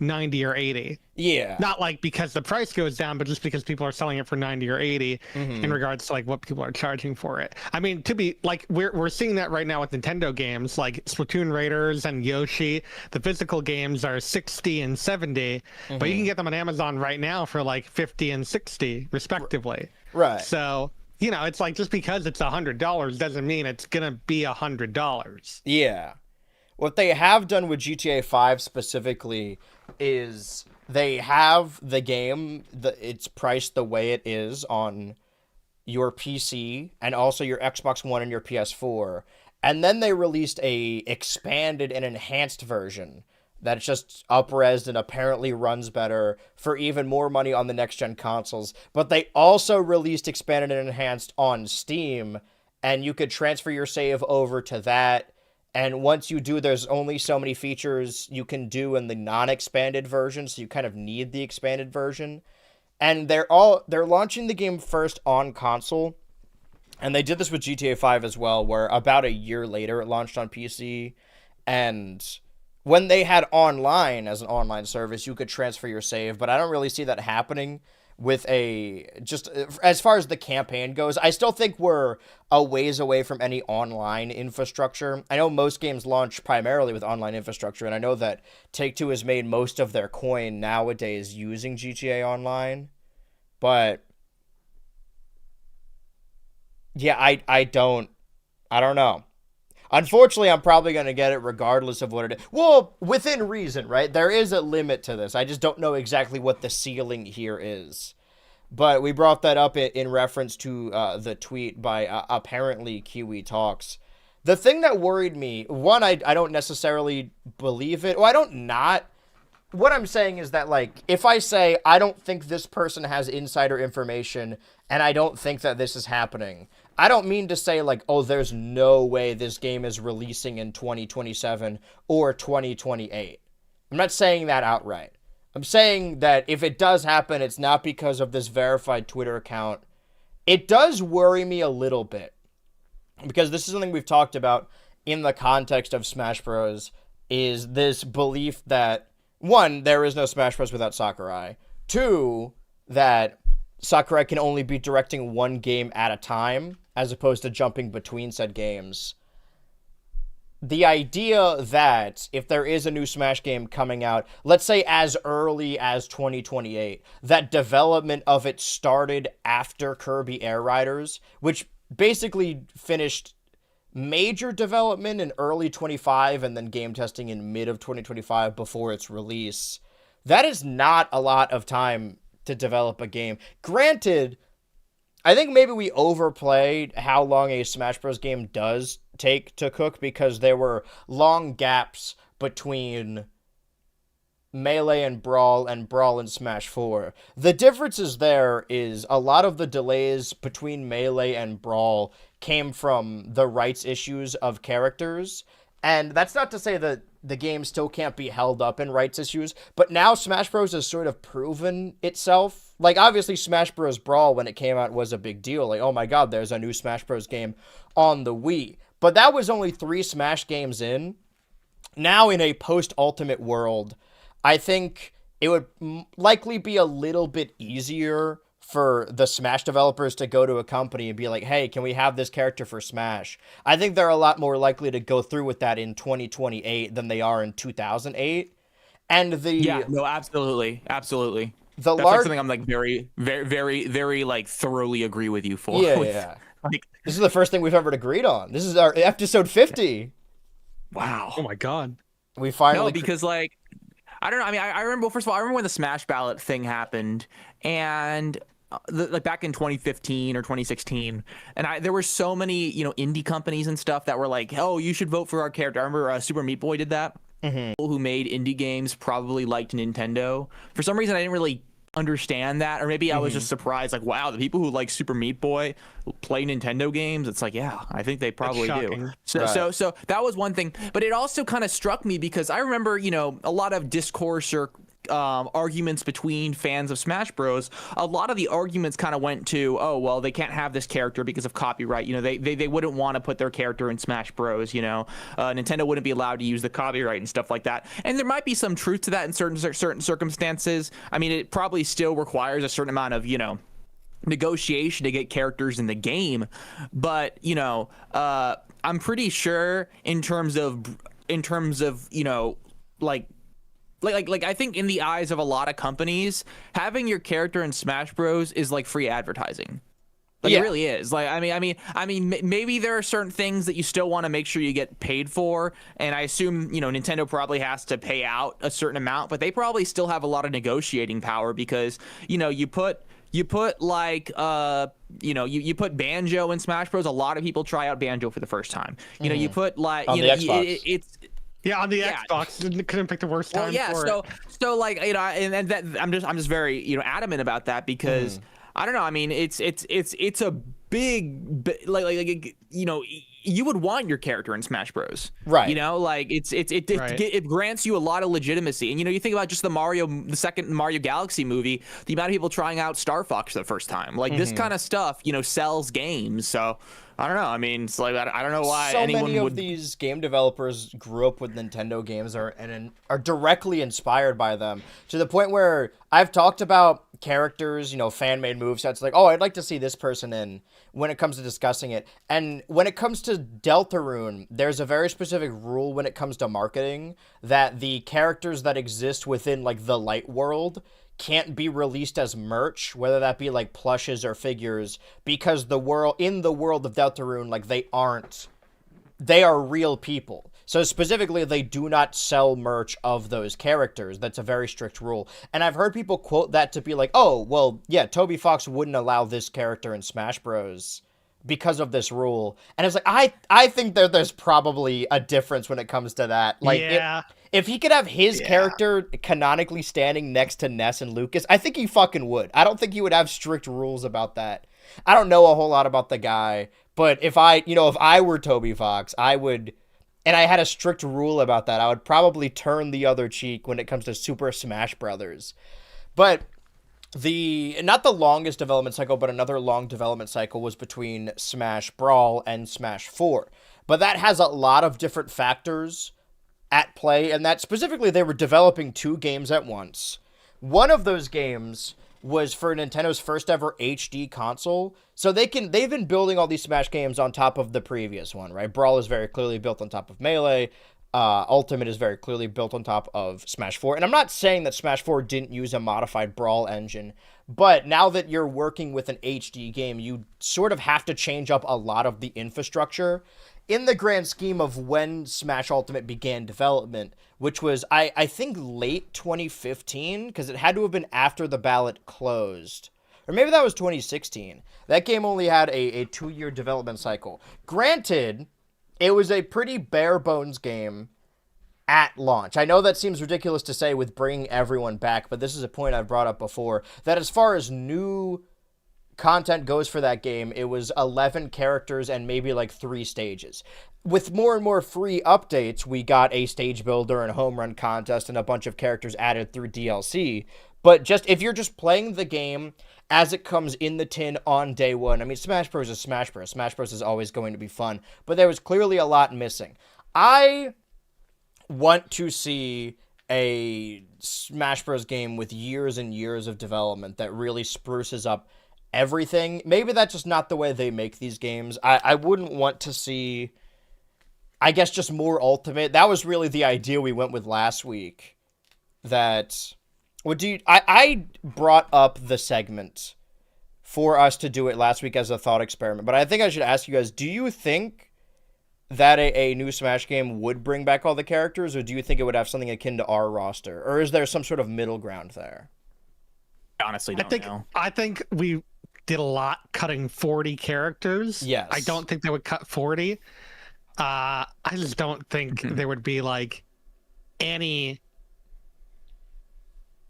90 or 80. Yeah. Not like because the price goes down, but just because people are selling it for 90 or 80 in regards to like what people are charging for it. I mean, to be like we're seeing that right now with Nintendo games like Splatoon Raiders and Yoshi. The physical games are 60 and 70, but you can get them on Amazon right now for like 50 and 60 respectively. Right. So, you know, it's like just because it's $100 doesn't mean it's gonna be $100. Yeah. What they have done with GTA 5 specifically is they have the game, it's priced the way it is on your PC and also your Xbox One and your PS4. And then they released a expanded and enhanced version that's just up-resed and apparently runs better for even more money on the next-gen consoles. But they also released expanded and enhanced on Steam, and you could transfer your save over to that. And once you do, there's only so many features you can do in the non-expanded version, so you kind of need the expanded version. And they're launching the game first on console, and they did this with GTA 5 as well, where about a year later it launched on PC. And when they had online as an online service, you could transfer your save, but I don't really see that happening with just as far as the campaign goes. I still think we're a ways away from any online infrastructure. I know most games launch primarily with online infrastructure, and I know that Take-Two has made most of their coin nowadays using GTA Online, but yeah, I don't know. Unfortunately, I'm probably going to get it regardless of what it is. Well, within reason, right? There is a limit to this. I just don't know exactly what the ceiling here is. But we brought that up in reference to the tweet by apparently Kiwi Talks. The thing that worried me, one, I don't necessarily believe it. Well, I don't not. What I'm saying is that, like, if I say I don't think this person has insider information and I don't think that this is happening, I don't mean to say, like, oh, there's no way this game is releasing in 2027 or 2028. I'm not saying that outright. I'm saying that if it does happen, it's not because of this verified Twitter account. It does worry me a little bit, because this is something we've talked about in the context of Smash Bros. Is this belief that, one, there is no Smash Bros. Without Sakurai. Two, that Sakurai can only be directing one game at a time, as opposed to jumping between said games. The idea that if there is a new Smash game coming out, let's say as early as 2028, that development of it started after Kirby Air Riders, which basically finished major development in early 25 and then game testing in mid of 2025 before its release. That is not a lot of time to develop a game. Granted, I think maybe we overplayed how long a Smash Bros. Game does take to cook, because there were long gaps between Melee and Brawl and Smash 4. The differences there is a lot of the delays between Melee and Brawl came from the rights issues of characters. And that's not to say that the game still can't be held up in rights issues, but now Smash Bros. Has sort of proven itself. Like, obviously, Smash Bros. Brawl, when it came out, was a big deal. Like, oh my god, there's a new Smash Bros. Game on the Wii. But that was only 3 Smash games in. Now, in a post-Ultimate world, I think it would likely be a little bit easier for the Smash developers to go to a company and be like, hey, can we have this character for Smash? I think they're a lot more likely to go through with that in 2028 than they are in 2008. And Yeah, no, absolutely. That's Like something I'm like very, very, very, very like thoroughly agree with you for. Yeah. Like, this is the first thing we've ever agreed on. This is our episode 50. wow. Oh my god. We finally... No, because like, I don't know. I mean, I remember, first of all, I remember when the Smash Ballot thing happened, and like back in 2015 or 2016, and there were so many, indie companies and stuff that were like, oh, you should vote for our character. I remember Super Meat Boy did that. People who made indie games probably liked Nintendo. For some reason, I didn't really understand that, or maybe I was just surprised, like, wow, the people who like Super Meat Boy play Nintendo games. It's like, yeah, I think they probably do. So that was one thing, but it also kind of struck me because I remember, a lot of discourse or arguments between fans of Smash Bros. A lot of the arguments kind of went to, oh, well, they can't have this character because of copyright. They wouldn't want to put their character in Smash Bros. Nintendo wouldn't be allowed to use the copyright and stuff like that. And there might be some truth to that in certain circumstances. I mean, it probably still requires a certain amount of, negotiation to get characters in the game. But, I'm pretty sure in terms of, like I think in the eyes of a lot of companies, having your character in Smash Bros is like free advertising. Like, it really is. Like, I mean, maybe there are certain things that you still want to make sure you get paid for, and I assume Nintendo probably has to pay out a certain amount, but they probably still have a lot of negotiating power because you put like you put Banjo in Smash Bros. A lot of people try out Banjo for the first time. You put like on the Xbox. It's on the Xbox. Couldn't pick the worst time for it. So like and that I'm just very adamant about that because I don't know. I mean, it's a big like you would want your character in Smash Bros. Right. Like it grants you a lot of legitimacy. And you think about just the second Mario Galaxy movie, the amount of people trying out Star Fox for the first time. Like this kind of stuff, sells games. So I don't know. I mean, it's like I don't know why anyone many would. of these game developers grew up with Nintendo games and are directly inspired by them to the point where I've talked about characters, fan-made movesets. Like, oh, I'd like to see this person in when it comes to discussing it. And when it comes to Deltarune, there's a very specific rule when it comes to marketing that the characters that exist within like the light world can't be released as merch, whether that be like plushes or figures, because in the world of Deltarune, like they are real people. So specifically, they do not sell merch of those characters. That's a very strict rule. And I've heard people quote that to be like, oh, well, yeah, Toby Fox wouldn't allow this character in Smash Bros. Because of this rule. And it's like, I think that there's probably a difference when it comes to that. Like, if he could have his character canonically standing next to Ness and Lucas, I think he fucking would. I don't think he would have strict rules about that. I don't know a whole lot about the guy, but if I were Toby Fox, I would, and I had a strict rule about that, I would probably turn the other cheek when it comes to Super Smash Brothers. But not the longest development cycle, but another long development cycle was between Smash Brawl and Smash 4. But that has a lot of different factors at play, and that specifically they were developing 2 games at once. One of those games was for Nintendo's first ever HD console, so they've been building all these Smash games on top of the previous one, right? Brawl is very clearly built on top of Melee. Ultimate is very clearly built on top of Smash 4. And I'm not saying that Smash 4 didn't use a modified Brawl engine, but now that you're working with an HD game, you sort of have to change up a lot of the infrastructure in the grand scheme of when Smash Ultimate began development, which was, I think, late 2015, because it had to have been after the ballot closed. Or maybe that was 2016. That game only had a 2-year development cycle. Granted, it was a pretty bare-bones game, at launch. I know that seems ridiculous to say with bringing everyone back, but this is a point I've brought up before, that as far as new content goes for that game, it was 11 characters and maybe like 3 stages. With more and more free updates, we got a stage builder and home run contest and a bunch of characters added through DLC. But just if you're just playing the game as it comes in the tin on day one, I mean, Smash Bros. Is Smash Bros. Smash Bros. Is always going to be fun, but there was clearly a lot missing. I want to see a Smash Bros. Game with years and years of development that really spruces up everything. Maybe that's just not the way they make these games. I wouldn't want to see, I guess, just more Ultimate. That was really the idea we went with last week. That I brought up the segment for us to do it last week as a thought experiment, but I think I should ask you guys, do you think that a new Smash game would bring back all the characters, or do you think it would have something akin to our roster, or is there some sort of middle ground there? I honestly don't know. I think we did a lot cutting 40 characters. Yes. I don't think they would cut 40. I just don't think there would be like any,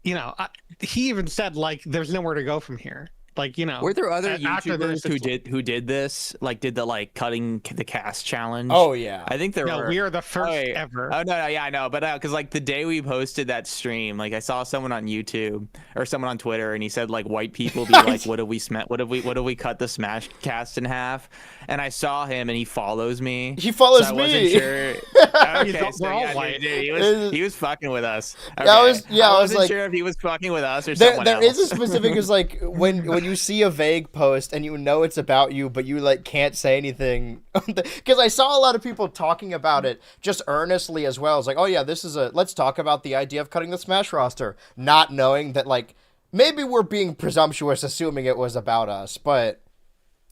he even said like there's nowhere to go from here. Like, were there other after YouTubers who did this, like did the like cutting the cast challenge? Oh yeah, I think there were. We are the first ever. Oh no, yeah, I know, but because like the day we posted that stream, like I saw someone on YouTube or someone on Twitter, and he said like white people be like, what have we cut the Smash cast in half? And I saw him, and he follows me. He follows so me. I wasn't sure. Okay, we're all white. Dude, he was fucking with us. Okay. I wasn't sure if he was fucking with us or someone else. There is a specific, is like when you see a vague post and you know it's about you, but you like can't say anything, because I saw a lot of people talking about it just earnestly as well. It's like, oh yeah, let's talk about the idea of cutting the Smash roster, not knowing that like maybe we're being presumptuous assuming it was about us, but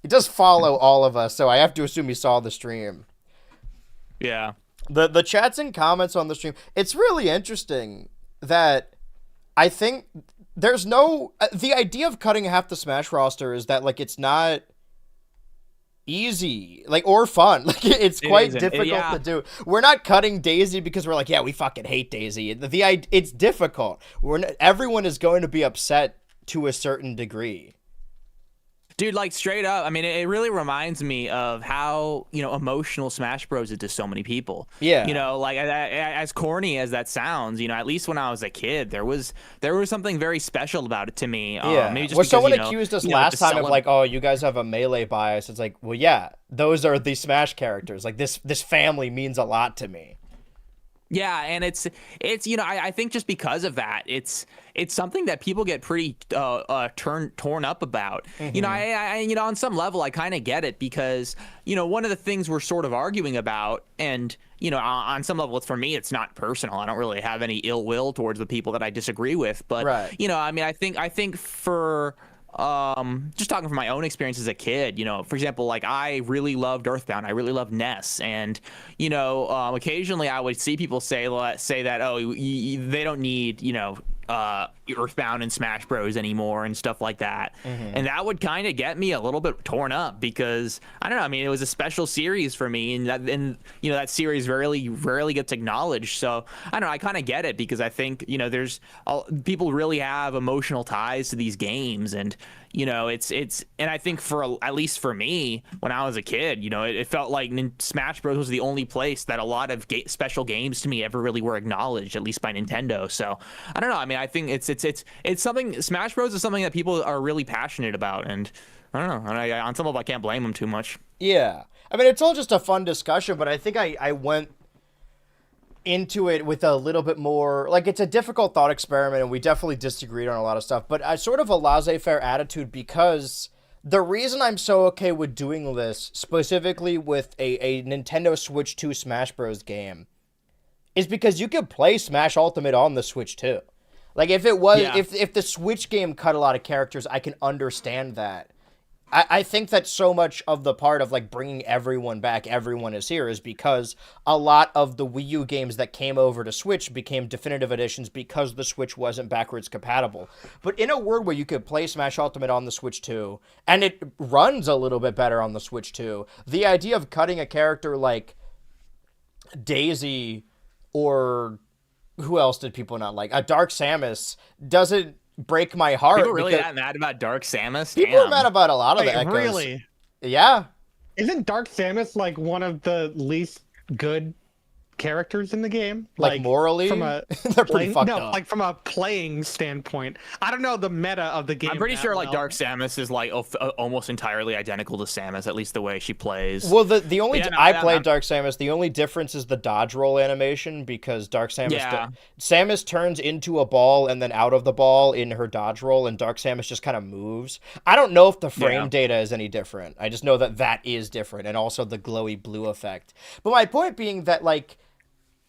it does follow all of us, so I have to assume you saw the stream. Yeah. The chats and comments on the stream, it's really interesting that I think there's no... the idea of cutting half the Smash roster is that, like, it's not easy, like, or fun. Like, it's quite difficult to do. We're not cutting Daisy because we're like, yeah, we fucking hate Daisy. It's difficult. Everyone is going to be upset to a certain degree. Dude, like straight up, I mean, it really reminds me of how, emotional Smash Bros. Is to so many people. Yeah. Like as corny as that sounds, at least when I was a kid, there was something very special about it to me. Yeah. Maybe just well, because, someone accused us last time of like, oh, you guys have a Melee bias. It's like, well, yeah, those are the Smash characters. Like this family means a lot to me. Yeah, and it's I think just because of that, it's something that people get pretty torn up about. Mm-hmm. I on some level I kind of get it, because one of the things we're sort of arguing about, and on some level for me it's not personal. I don't really have any ill will towards the people that I disagree with, but right. I mean I think for just talking from my own experience as a kid, for example, like I really loved Earthbound. I really loved Ness. And, occasionally I would see people say that, oh, they don't need, Earthbound and Smash Bros anymore and stuff like that. Mm-hmm. And that would kind of get me a little bit torn up, because I don't know. I mean, it was a special series for me, and that series rarely gets acknowledged. So I don't know. I kind of get it, because I think there's people really have emotional ties to these games, and it's and I think at least for me, when I was a kid, it felt like Smash Bros was the only place that a lot of special games to me ever really were acknowledged, at least by Nintendo. So I don't know. I mean, I think it's something. Smash Bros is something that people are really passionate about, and I don't know. On some level, I can't blame them too much. Yeah, I mean, it's all just a fun discussion, but I think I went into it with a little bit more, like, it's a difficult thought experiment, and we definitely disagreed on a lot of stuff, but I sort of a laissez-faire attitude, because the reason I'm so okay with doing this, specifically with a Nintendo Switch 2 Smash Bros. Game, is because you could play Smash Ultimate on the Switch too. Like, if it was, if the Switch game cut a lot of characters, I can understand that. I think that so much of the part of, like, bringing everyone back, everyone is here, is because a lot of the Wii U games that came over to Switch became definitive editions because the Switch wasn't backwards compatible. But in a world where you could play Smash Ultimate on the Switch 2, and it runs a little bit better on the Switch 2, the idea of cutting a character like Daisy or who else did people not like? Dark Samus doesn't break my heart. People really that mad about Dark Samus? People are mad about a lot of the Echoes. Really? Yeah. Isn't Dark Samus like one of the least good characters in the game? Like morally? From a they're pretty fucked up. No, like from a playing standpoint. I don't know the meta of the game. I'm pretty sure like well. Dark Samus is like almost entirely identical to Samus, at least the way she plays. Well, the only I played Dark Samus. The only difference is the dodge roll animation, because Dark Samus Samus turns into a ball and then out of the ball in her dodge roll, and Dark Samus just kind of moves. I don't know if the frame data is any different. I just know that is different, and also the glowy blue effect. But my point being that, like,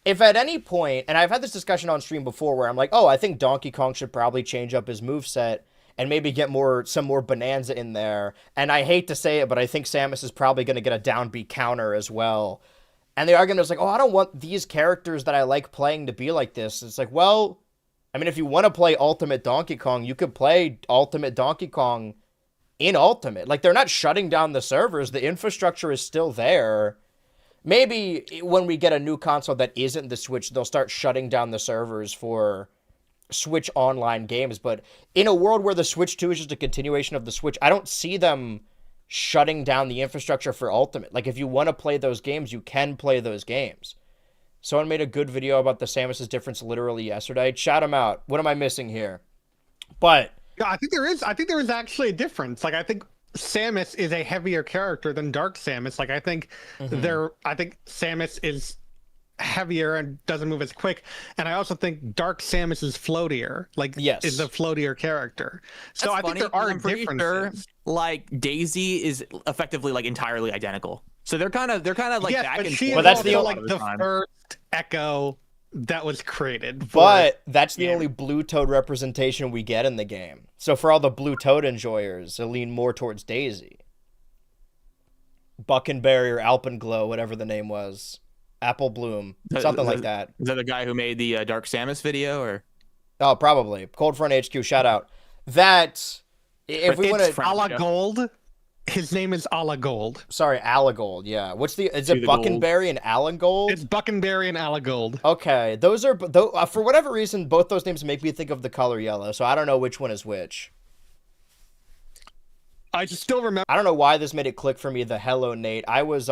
if at any point, and I've had this discussion on stream before where I'm like, oh, I think Donkey Kong should probably change up his moveset and maybe get some more Bonanza in there. And I hate to say it, but I think Samus is probably going to get a down B counter as well. And the argument is like, oh, I don't want these characters that I like playing to be like this. It's like, well, I mean, if you want to play Ultimate Donkey Kong, you could play Ultimate Donkey Kong in Ultimate. Like, they're not shutting down the servers. The infrastructure is still there. Maybe when we get a new console that isn't the Switch, they'll start shutting down the servers for Switch online games. But in a world where the Switch 2 is just a continuation of the Switch, I don't see them shutting down the infrastructure for Ultimate. Like, if you want to play those games, you can play those games. Someone made a good video about the Samus's difference literally yesterday. Shout him out. What am I missing here? But I think there is actually a difference. Like, I think Samus is a heavier character than Dark Samus. Like, I think Samus is heavier and doesn't move as quick, and I also think Dark Samus is floatier. Like, is a floatier character. So That's I funny, think there are I'm pretty differences. sure, like, Daisy is effectively like entirely identical. So they're kind of like yes, back but and she forth. is that's also, the like the first Echo that was created. But that's the only Blue Toad representation we get in the game. So for all the Blue Toad enjoyers, it'll lean more towards Daisy. Buckenberry or Alpenglow, whatever the name was. Apple Bloom, something like that. Is that the guy who made the Dark Samus video, or? Oh, probably. Cold Front HQ, shout out. That, if we want to... Ala Gold. His name is Ala Gold. Sorry, Alagold, yeah. Is it Buckenberry and Alagold? It's Buckenberry and Alagold. Okay, those are... for whatever reason, both those names make me think of the color yellow, so I don't know which one is which. I just still remember... I don't know why this made it click for me, the Hello Nate. I was,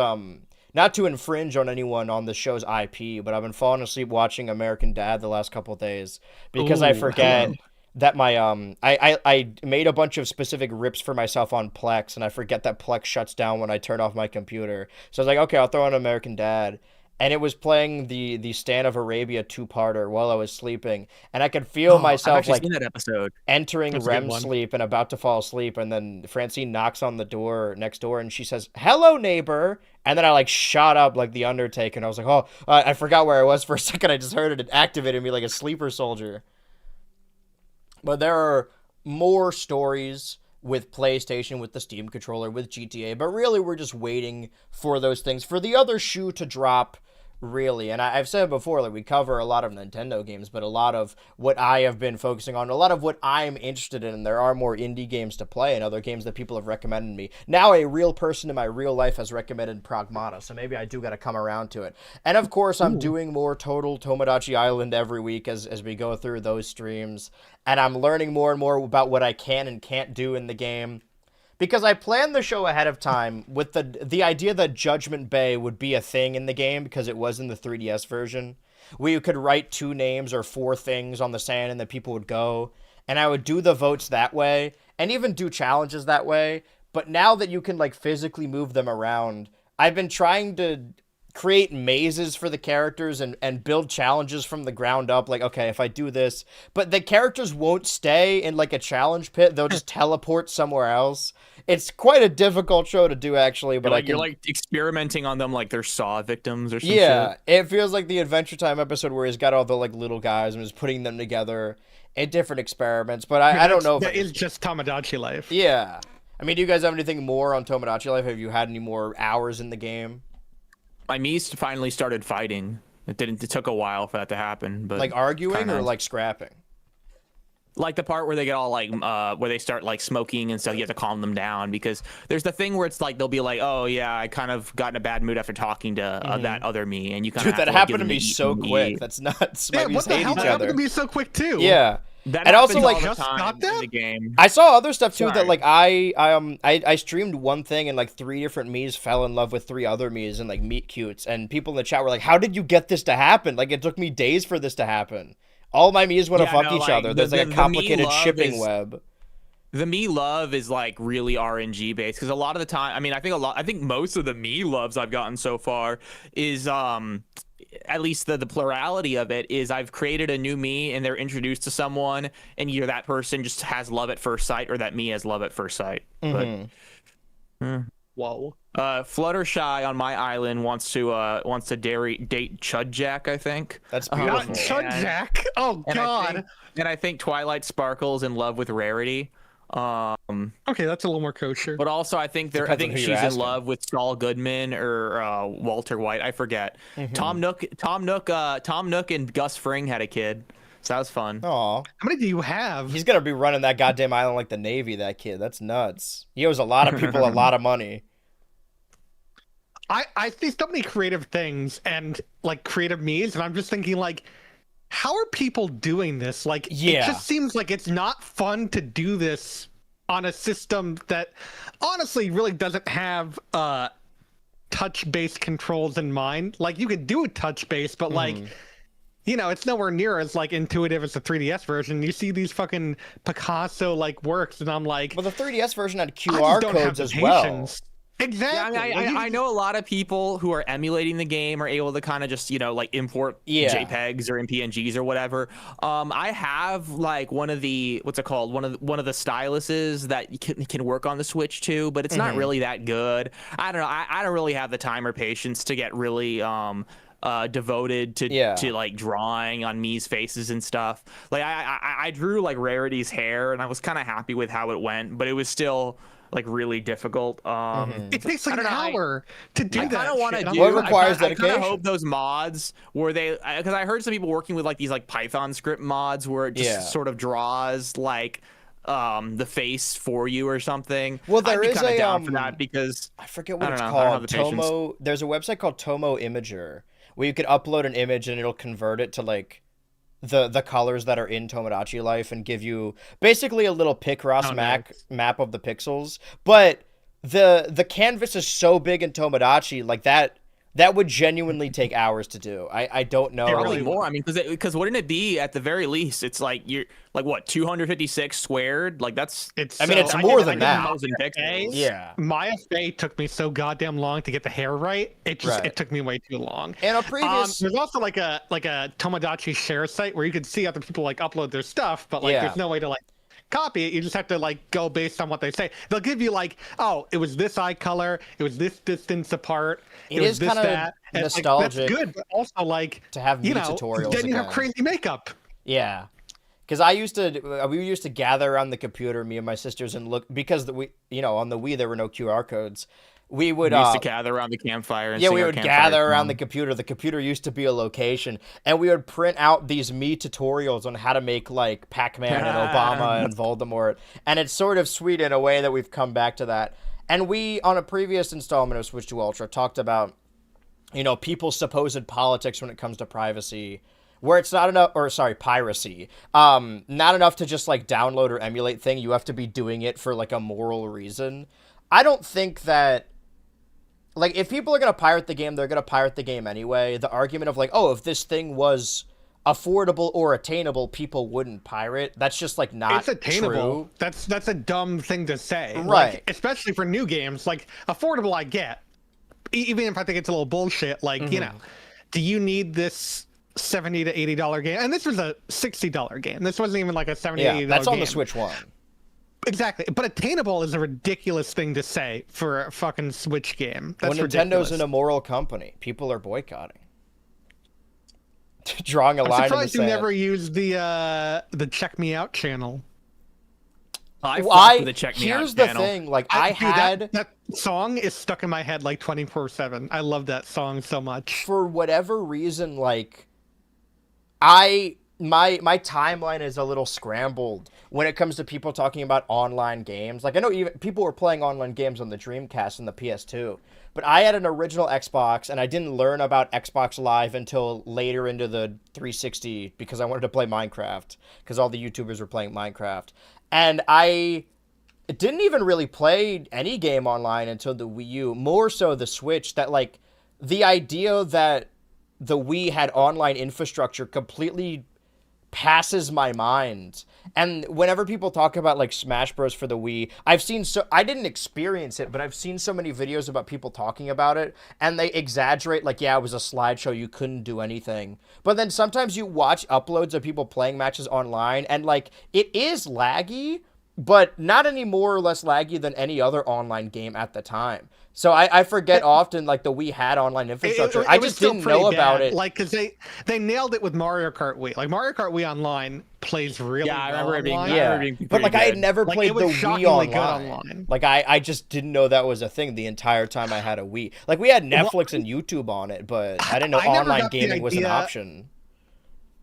not to infringe on anyone on the show's IP, but I've been falling asleep watching American Dad the last couple of days because I forget... that my I made a bunch of specific rips for myself on Plex, and I forget that Plex shuts down when I turn off my computer. So I was like, okay, I'll throw on American Dad. And it was playing the Stand of Arabia 2-parter while I was sleeping. And I could feel myself like that episode. entering REM sleep and about to fall asleep. And then Francine knocks on the door next door and she says, "Hello, neighbor." And then I like shot up like the Undertaker. And I was like, I forgot where I was for a second. I just heard it. It activated me like a sleeper soldier. But there are more stories with PlayStation, with the Steam controller, with GTA. But really, we're just waiting for those things, for the other shoe to drop, really. And I've said before, like, we cover a lot of Nintendo games, but a lot of what I have been focusing on, a lot of what I'm interested in, there are more indie games to play and other games that people have recommended me. Now a real person in my real life has recommended Pragmata, so maybe I do got to come around to it. And of course, I'm doing more Total Tomodachi Island every week as we go through those streams, and I'm learning more and more about what I can and can't do in the game. Because I planned the show ahead of time with the idea that Judgment Bay would be a thing in the game because it was in the 3DS version. Where you could write 2 names or 4 things on the sand and then people would go. And I would do the votes that way and even do challenges that way. But now that you can like physically move them around, I've been trying to create mazes for the characters and build challenges from the ground up. Like, okay, if I do this, but the characters won't stay in like a challenge pit. They'll just teleport somewhere else. It's quite a difficult show to do, actually. But you're like experimenting on them like they're Saw victims or something. Yeah, it feels like the Adventure Time episode where he's got all the like little guys and is putting them together in different experiments. But I don't know if that is just Tomodachi Life. Yeah, I mean, do you guys have anything more on Tomodachi Life? Have you had any more hours in the game? My Mies finally started fighting. It took a while for that to happen, but like arguing or like scrapping. Like the part where they get all like where they start like smoking and stuff. You have to calm them down because there's the thing where it's like they'll be like, oh yeah, I kind of got in a bad mood after talking to that other me, and you kind of Dude, that happened to me so quick. That's nuts. Yeah, My what Mii's the hate hell? each That happened other. to me so quick too. Yeah. That And also, happens like, all the just time got that? in the game. I saw other stuff too that Sorry. like I streamed one thing and like 3 different Mii's fell in love with 3 other Mii's and like meet cutes, and people in the chat were like, how did you get this to happen? Like it took me days for this to happen. All my Mii's want to Yeah, fuck no, each like, other. There's like a the Mii complicated love shipping is- web. The Mii love is like really RNG based because a lot of the time, I mean, I think most of the Mii loves I've gotten so far is at least the plurality of it is I've created a new Mii and they're introduced to someone and either that person just has love at first sight or that Mii has love at first sight. Whoa. Fluttershy on my island wants to date Chud Jack, I think. That's Not beautiful. Chud Jack. Oh And God. I think Twilight Sparkle's in love with Rarity. Okay, that's a little more kosher. But also, I think Depends on she's who you're in asking. love with Saul Goodman or Walter White. I forget. Tom Nook, and Gus Fring had a kid, so that was fun. Aw. How many do you have? He's gonna be running that goddamn island like the Navy, that kid. That's nuts. He owes a lot of people a lot of money. I see so many creative things and like creative Mii's, and I'm just thinking like, how are people doing this? Like, Yeah. it just seems like it's not fun to do this on a system that honestly really doesn't have touch-based controls in mind. Like, you could do a touch-based, but like, you know, it's nowhere near as like intuitive as the 3DS version. You see these fucking Picasso like works, and I'm like, Well, the 3DS version had I QR just don't have codes the as well. patience. Exactly. Yeah, Like, you I know a lot of people who are emulating the game are able to kind of just like import JPEGs or PNGs or whatever. I have like one of the what's it called one of the styluses that you can work on the Switch too, but it's not really that good. I don't know. I don't really have the time or patience to get really devoted to like drawing on Mii's faces and stuff. Like I drew like Rarity's hair and I was kind of happy with how it went, but it was still like really difficult. It takes like an hour to do that. I kind of want to shit. do. Well, it requires I kind dedication. of hope those mods where because I heard some people working with like these like Python script mods where it just sort of draws like the face for you or something. Well, there I'd be is kinda a, down for that because I forget what I it's don't know, I don't have called. the patience. Tomo. There's a website called Tomo Imager where you could upload an image and it'll convert it to like the colors that are in Tomodachi Life and give you basically a little Picross map of the pixels. But the canvas is so big in Tomodachi, like that would genuinely take hours to do. I don't know. Probably more. I mean, because wouldn't it be at the very least? It's like you're like what 256 squared. Like that's. It's I mean, it's so- more I than did that. 1,000 pixels. Yeah. My FA took me so goddamn long to get the hair right. It just Right. it took me way too long. And a previous There's also like a Tomodachi share site where you can see other people like upload their stuff, but like Yeah. there's no way to like copy it. You just have to like go based on what they say. They'll give you like, oh, it was this eye color, it was this distance apart, It was is this, kinda that. And, like, nostalgic that's good, but also like to have you Mii know, tutorials then you have again. crazy makeup. Yeah, because we used to gather around the computer, me and my sisters, and look because on the Wii there were no QR codes. We would We used to gather around the campfire. And yeah, sing we our would campfire gather around song. the computer. The computer used to be a location, and we would print out these Mii tutorials on how to make like Pac-Man and Obama and Voldemort. And it's sort of sweet in a way that we've come back to that. And we, on a previous installment of Switch to Ultra, talked about people's supposed politics when it comes to privacy, where it's not enough, or sorry, piracy. Not enough to just like download or emulate thing. You have to be doing it for like a moral reason. I don't think that. Like, if people are going to pirate the game, they're going to pirate the game anyway. The argument of, like, oh, if this thing was affordable or attainable, people wouldn't pirate. That's just, like, not It's attainable. true. That's a dumb thing to say. Right. Like, especially for new games. Like, affordable I get. Even if I think it's a little bullshit. Like, do you need this $70 to $80 game? And this was a $60 game. This wasn't even like a $70, Yeah, $80 that's on game. the Switch One. Exactly. But attainable is a ridiculous thing to say for a fucking Switch game. That's When Nintendo's ridiculous. an immoral company, people are boycotting. Drawing a I'm line in the surprised you sand. never used the Check Me Out channel. I Well, flocked to the Check Me here's Out the channel. thing, like, Dude, that song is stuck in my head like 24/7. I love that song so much. for whatever reason, like, I my timeline is a little scrambled when it comes to people talking about online games. Like I know even people were playing online games on the Dreamcast and the PS2, but I had an original Xbox and I didn't learn about Xbox Live until later into the 360 because I wanted to play Minecraft because all the YouTubers were playing Minecraft. And I didn't even really play any game online until the Wii U, more so the Switch. That like the idea that the Wii had online infrastructure completely passes my mind. And whenever people talk about like Smash Bros for the Wii, I didn't experience it, but I've seen so many videos about people talking about it, and they exaggerate like, yeah, it was a slideshow, you couldn't do anything. But then sometimes you watch uploads of people playing matches online, and like it is laggy, but not any more or less laggy than any other online game at the time. So I forget often, like, the Wii had online infrastructure. I just didn't know about it. Like, because they nailed it with Mario Kart Wii. Like, Mario Kart Wii Online plays really well. I remember it being, yeah. But, like, I had never played the Wii online. Like, I just didn't know that was a thing the entire time I had a Wii. Like, we had Netflix and YouTube on it, but I didn't know online gaming was an option.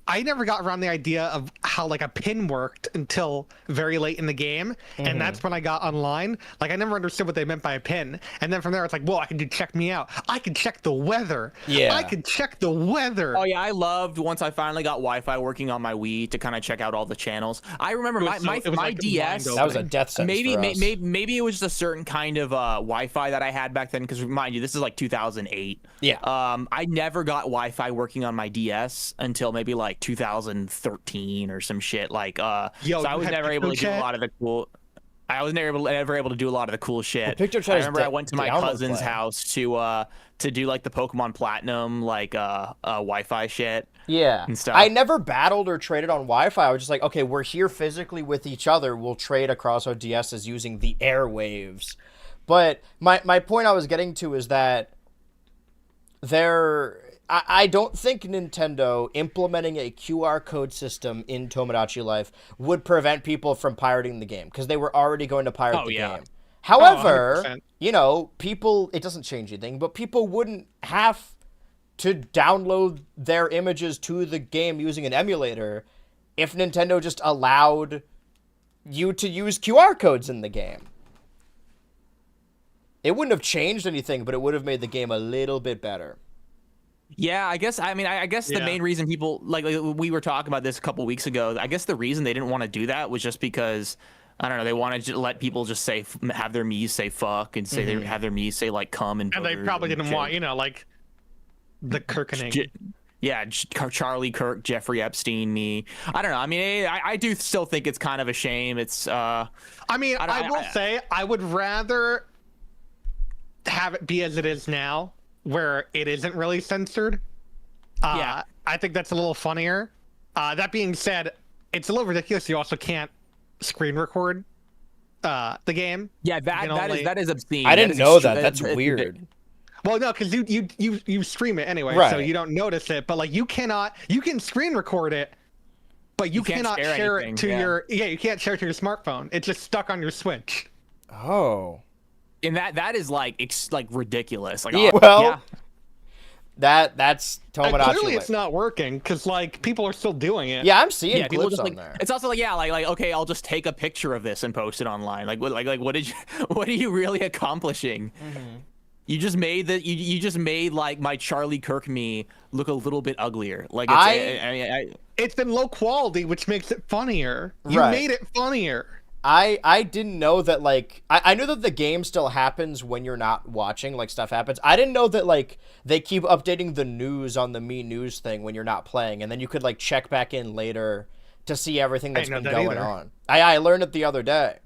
I never got around the idea of how like a pin worked until very late in the game, and that's when I got online. Like I never understood what they meant by a pin, and then from there it's like, whoa, I can do check me out. I can check the weather. Yeah, I can check the weather. Oh yeah, I loved once I finally got Wi-Fi working on my Wii to kind of check out all the channels. I remember my like DS. That was a death sentence for us. Maybe it was just a certain kind of Wi-Fi that I had back then. Because remind you, this is like 2008. Yeah. I never got Wi-Fi working on my DS until maybe like 2013 or some shit. Like so I was never able to do a lot of the cool. I was never able to do a lot of the cool shit. I remember I went to my cousin's house to do like the Pokemon Platinum like Wi-Fi shit. Yeah. And stuff. I never battled or traded on Wi-Fi. I was just like, okay, we're here physically with each other. We'll trade across our DSs using the airwaves. But my point I was getting to is that I don't think Nintendo implementing a QR code system in Tomodachi Life would prevent people from pirating the game because they were already going to pirate the game. However, you know, people, it doesn't change anything, but people wouldn't have to download their images to the game using an emulator if Nintendo just allowed you to use QR codes in the game. It wouldn't have changed anything, but it would have made the game a little bit better. Yeah, I guess. I mean, I guess the main reason people like we were talking about this a couple weeks ago. I guess the reason they didn't want to do that was just because I don't know. They wanted to let people just say have their Mii's say fuck and say they have their Mii's say like come and they probably didn't want like the Kirkening. Charlie Kirk, Jeffrey Epstein, me. I don't know. I mean, I do still think it's kind of a shame. It's. I mean, I will say I would rather have it be as it is now, where it isn't really censored. I think that's a little funnier. That being said, it's a little ridiculous. You also can't screen record the game. Yeah, that is obscene. I didn't know that. That's weird. Well, no, because you stream it anyway, so you don't notice it. But like you can screen record it, but you cannot share it to your you can't share it to your smartphone. It's just stuck on your Switch. Oh. And that is like it's like ridiculous. Like that's Tomodachi. Clearly, it's not working because like people are still doing it. Yeah, I'm seeing clips on like, there. It's also like okay, I'll just take a picture of this and post it online. Like what are you really accomplishing? Mm-hmm. You just made you just made like my Charlie Kirk me look a little bit uglier. Like it's in low quality, which makes it funnier. You made it funnier. I didn't know that, like, I knew that the game still happens when you're not watching, like, stuff happens. I didn't know that, like, they keep updating the news on the Me News thing when you're not playing, and then you could, like, check back in later to see everything that's been going on. I learned it the other day.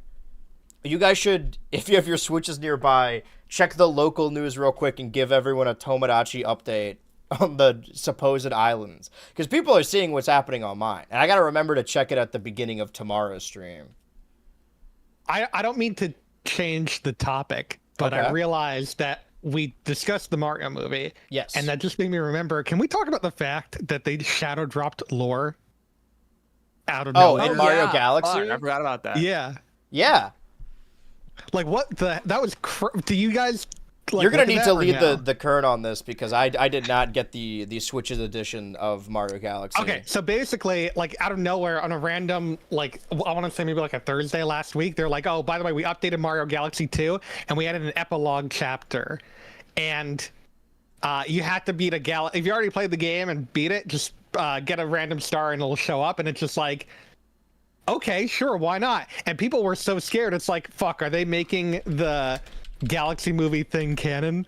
You guys should, if you have your Switches nearby, check the local news real quick and give everyone a Tomodachi update on the supposed islands. Because people are seeing what's happening on mine, and I gotta remember to check it at the beginning of tomorrow's stream. I don't mean to change the topic, but I realized that we discussed the Mario movie. Yes. And that just made me remember, can we talk about the fact that they shadow dropped lore out of nowhere? In Mario Galaxy? I forgot about that. Yeah. Yeah. Like that was do you guys You're gonna look at need that to or lead no? the current on this because I did not get the Switch's edition of Mario Galaxy. Okay, so basically, like out of nowhere, on a random, like I want to say maybe like a Thursday last week, they're like, "Oh, by the way, we updated Mario Galaxy 2, and we added an epilogue chapter, and you had to beat a gal. If you already played the game and beat it, just get a random star and it'll show up, and it's just like." Okay, sure, why not? And people were so scared. It's like, fuck, are they making the Galaxy movie thing canon?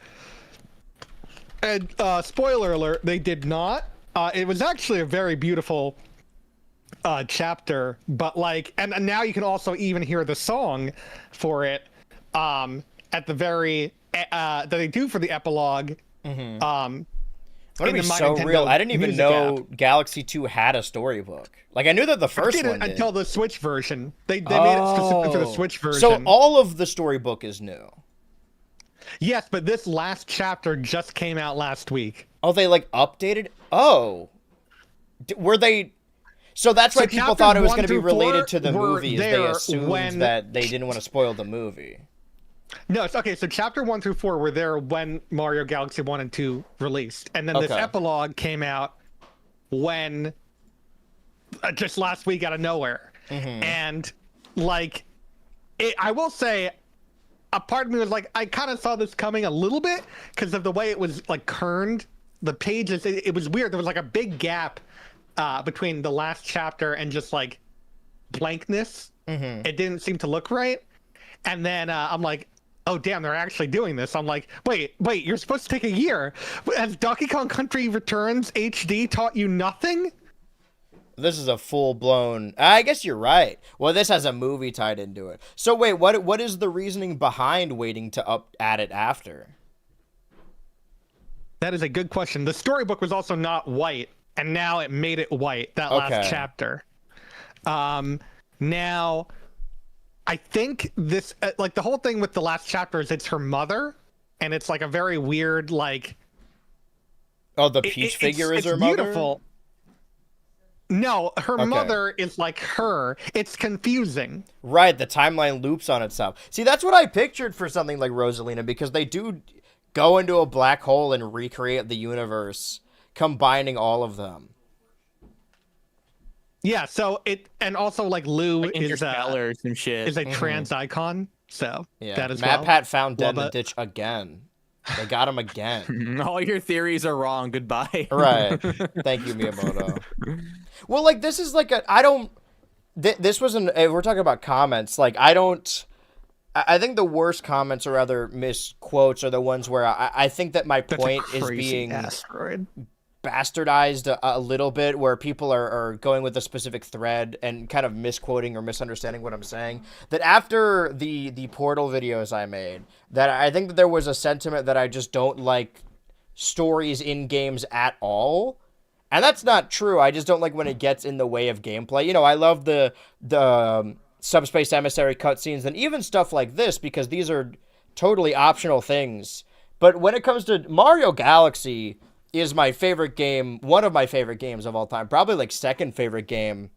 And spoiler alert, they did not. It was actually a very beautiful chapter, but like, and now you can also even hear the song for it at the very that they do for the epilogue. That'd be in the My so Nintendo real. I didn't even Music know app. Galaxy 2 had a storybook. Like, I knew that the first one Didn't did. until the Switch version. They made it specific for the Switch version. So all of the storybook is new. Yes, but this last chapter just came out last week. Oh, they like updated? Oh. Were they... So that's why So people chapters thought it was 1 going to be through 4 related to the were movie, as they there assumed when- that they didn't want to spoil the movie. No, it's okay. So chapter 1 through 4 were there when Mario Galaxy 1 and 2 released, and then this Okay. epilogue came out when just last week out of nowhere. And like, I will say, a part of me was like, I kind of saw this coming a little bit because of the way it was like kerned. The pages, it was weird. There was like a big gap between the last chapter and just like blankness. It didn't seem to look right. And then I'm like, oh damn, they're actually doing this. I'm like, wait, you're supposed to take a year. Has Donkey Kong Country Returns HD taught you nothing? This is a full-blown... I guess you're right. Well, this has a movie tied into it. So wait, what is the reasoning behind waiting to add it after? That is a good question. The storybook was also not white, and now it made it white, that last chapter. Now, I think this, like the whole thing with the last chapter is it's her mother, and it's like a very weird, like... Oh, the Peach figure is it's her mother? Beautiful. No, her mother is like her. It's confusing. Right, the timeline loops on itself. See, that's what I pictured for something like Rosalina, because they do go into a black hole and recreate the universe, combining all of them. Yeah, so it, and also like Lou Like Interstellar or some shit. is a trans icon, so Yeah, that is Matt Pat found dead in the but- ditch again. They got him again. All your theories are wrong. Goodbye. Right. Thank you, Miyamoto. Well, like, this is like I don't... this was we're talking about comments. Like, I think the worst comments or other misquotes are the ones where I think that my point is being asteroid. bastardized a little bit, where people are going with a specific thread and kind of misquoting or misunderstanding what I'm saying. That after the Portal videos I made, that I think that there was a sentiment that I just don't like stories in games at all. And that's not true. I just don't like when it gets in the way of gameplay. You know, I love the Subspace Emissary cutscenes and even stuff like this, because these are totally optional things. But when it comes to Mario Galaxy, is my favorite game, one of my favorite games of all time, probably like second favorite game.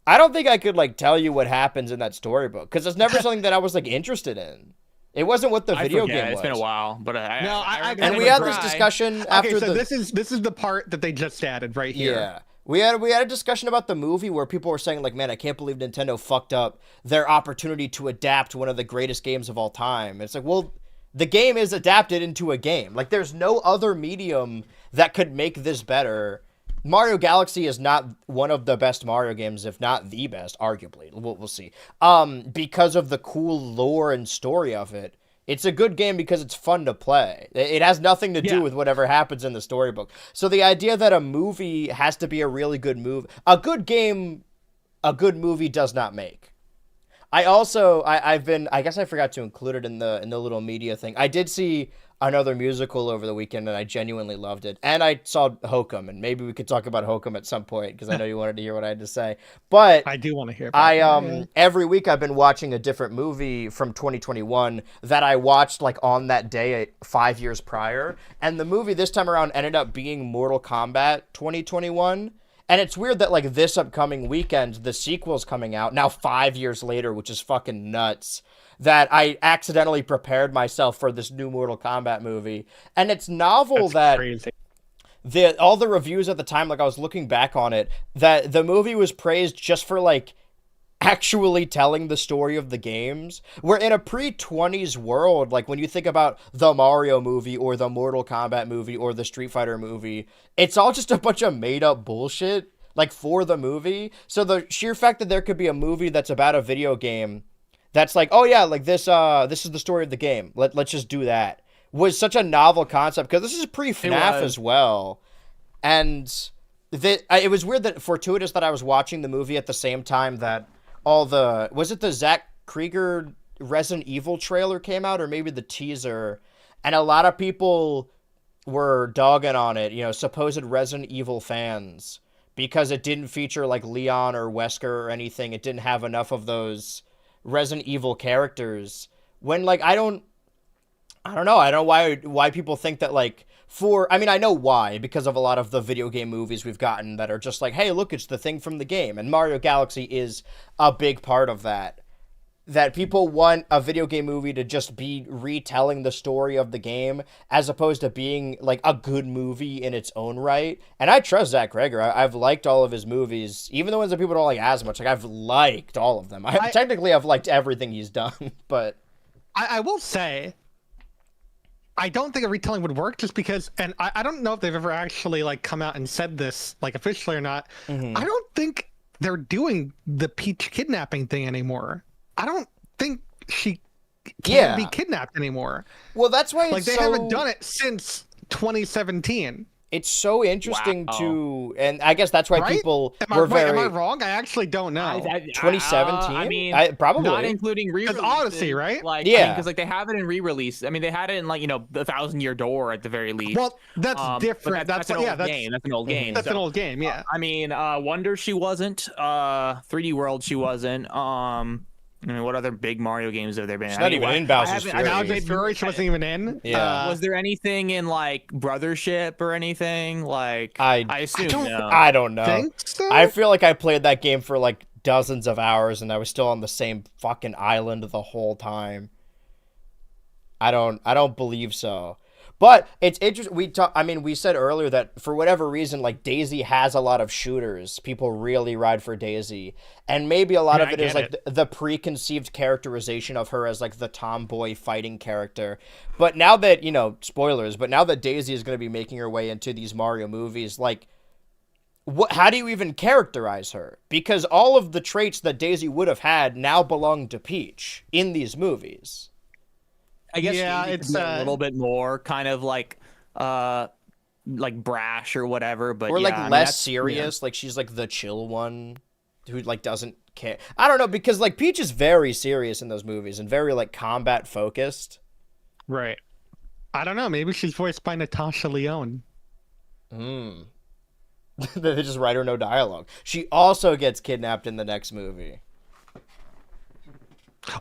I don't think I could like tell you what happens in that storybook, because it's never something that I was like interested in. It wasn't what the video game was. It's been a while, but I And we had this discussion after so this is the part that they just added right here. Yeah. We had a discussion about the movie where people were saying, like, man, I can't believe Nintendo fucked up their opportunity to adapt one of the greatest games of all time. It's like, well, the game is adapted into a game. Like, there's no other medium that could make this better. Mario Galaxy is not one of the best Mario games, if not the best, arguably. We'll see. Because of the cool lore and story of it. It's a good game because it's fun to play. It has nothing to do with whatever happens in the storybook. So the idea that a movie has to be a really good movie, a good game, a good movie does not make. I guess I forgot to include it in the little media thing. I did see another musical over the weekend, and I genuinely loved it. And I saw Hokum, and maybe we could talk about Hokum at some point, because I know you wanted to hear what I had to say. But I do want to hear about that. Every week I've been watching a different movie from 2021 that I watched like on that day 5 years prior. And the movie this time around ended up being Mortal Kombat 2021. And it's weird that like this upcoming weekend, the sequel's coming out now 5 years later, which is fucking nuts. That I accidentally prepared myself for this new Mortal Kombat movie, and it's novel that crazy. all the reviews at the time, like I was looking back on it, that the movie was praised just for like actually telling the story of the games. Where in a pre-20s world, like when you think about the Mario movie or the Mortal Kombat movie or the Street Fighter movie, it's all just a bunch of made up bullshit like for the movie. So the sheer fact that there could be a movie that's about a video game that's like, oh yeah, like this is the story of the game. Let's just do that. Was such a novel concept because this is pre-FNAF as well. And it was weird that fortuitous that I was watching the movie at the same time that was it the Zach Krieger Resident Evil trailer came out, or maybe the teaser, and a lot of people were dogging on it, supposed Resident Evil fans, because it didn't feature like Leon or Wesker or anything. It didn't have enough of those Resident Evil characters. When like I don't know why people think that like I know why, because of a lot of the video game movies we've gotten that are just like, hey, look, it's the thing from the game, and Mario Galaxy is a big part of that. That people want a video game movie to just be retelling the story of the game as opposed to being like a good movie in its own right. And I trust Zach Krieger. I've liked all of his movies, even the ones that people don't like as much. Like I've liked all of them. Technically I've liked everything he's done, but I will say, I don't think a retelling would work just because, and I don't know if they've ever actually like come out and said this like officially or not. I don't think they're doing the Peach kidnapping thing anymore. I don't think she can be kidnapped anymore. Well, that's why like they haven't done it since 2017. It's so interesting and I guess that's why people were very. Am I wrong? I actually don't know. 2017. I mean, probably not including re-release. Odyssey, right? Like, yeah, because like they have it in re-release. I mean, they had it in like the 1,000-Year Door at the very least. Well, that's different. That's an old game. That's an old game. That's an old game. Yeah. I mean, Wonder she wasn't. 3D World she wasn't. I mean, what other big Mario games have there been? She's not even in Bowser's Fury. Bowser's Fury, she wasn't even in. Yeah. Was there anything in like Brothership or anything? Like, I assume no. I don't know. Think so? I feel like I played that game for like dozens of hours and I was still on the same fucking island the whole time. I don't believe so. But it's interesting. We said earlier that for whatever reason, like Daisy has a lot of shooters. People really ride for Daisy, and maybe a lot of it is like the preconceived characterization of her as like the tomboy fighting character. But now that spoilers. But now that Daisy is going to be making her way into these Mario movies, like, how do you even characterize her? Because all of the traits that Daisy would have had now belong to Peach in these movies. I guess it's a little bit more kind of like brash or whatever, but less serious. Like she's like the chill one who like doesn't care. I don't know, because like Peach is very serious in those movies and very like combat focused. Right. I don't know. Maybe she's voiced by Natasha Lyonne. They just write her no dialogue. She also gets kidnapped in the next movie.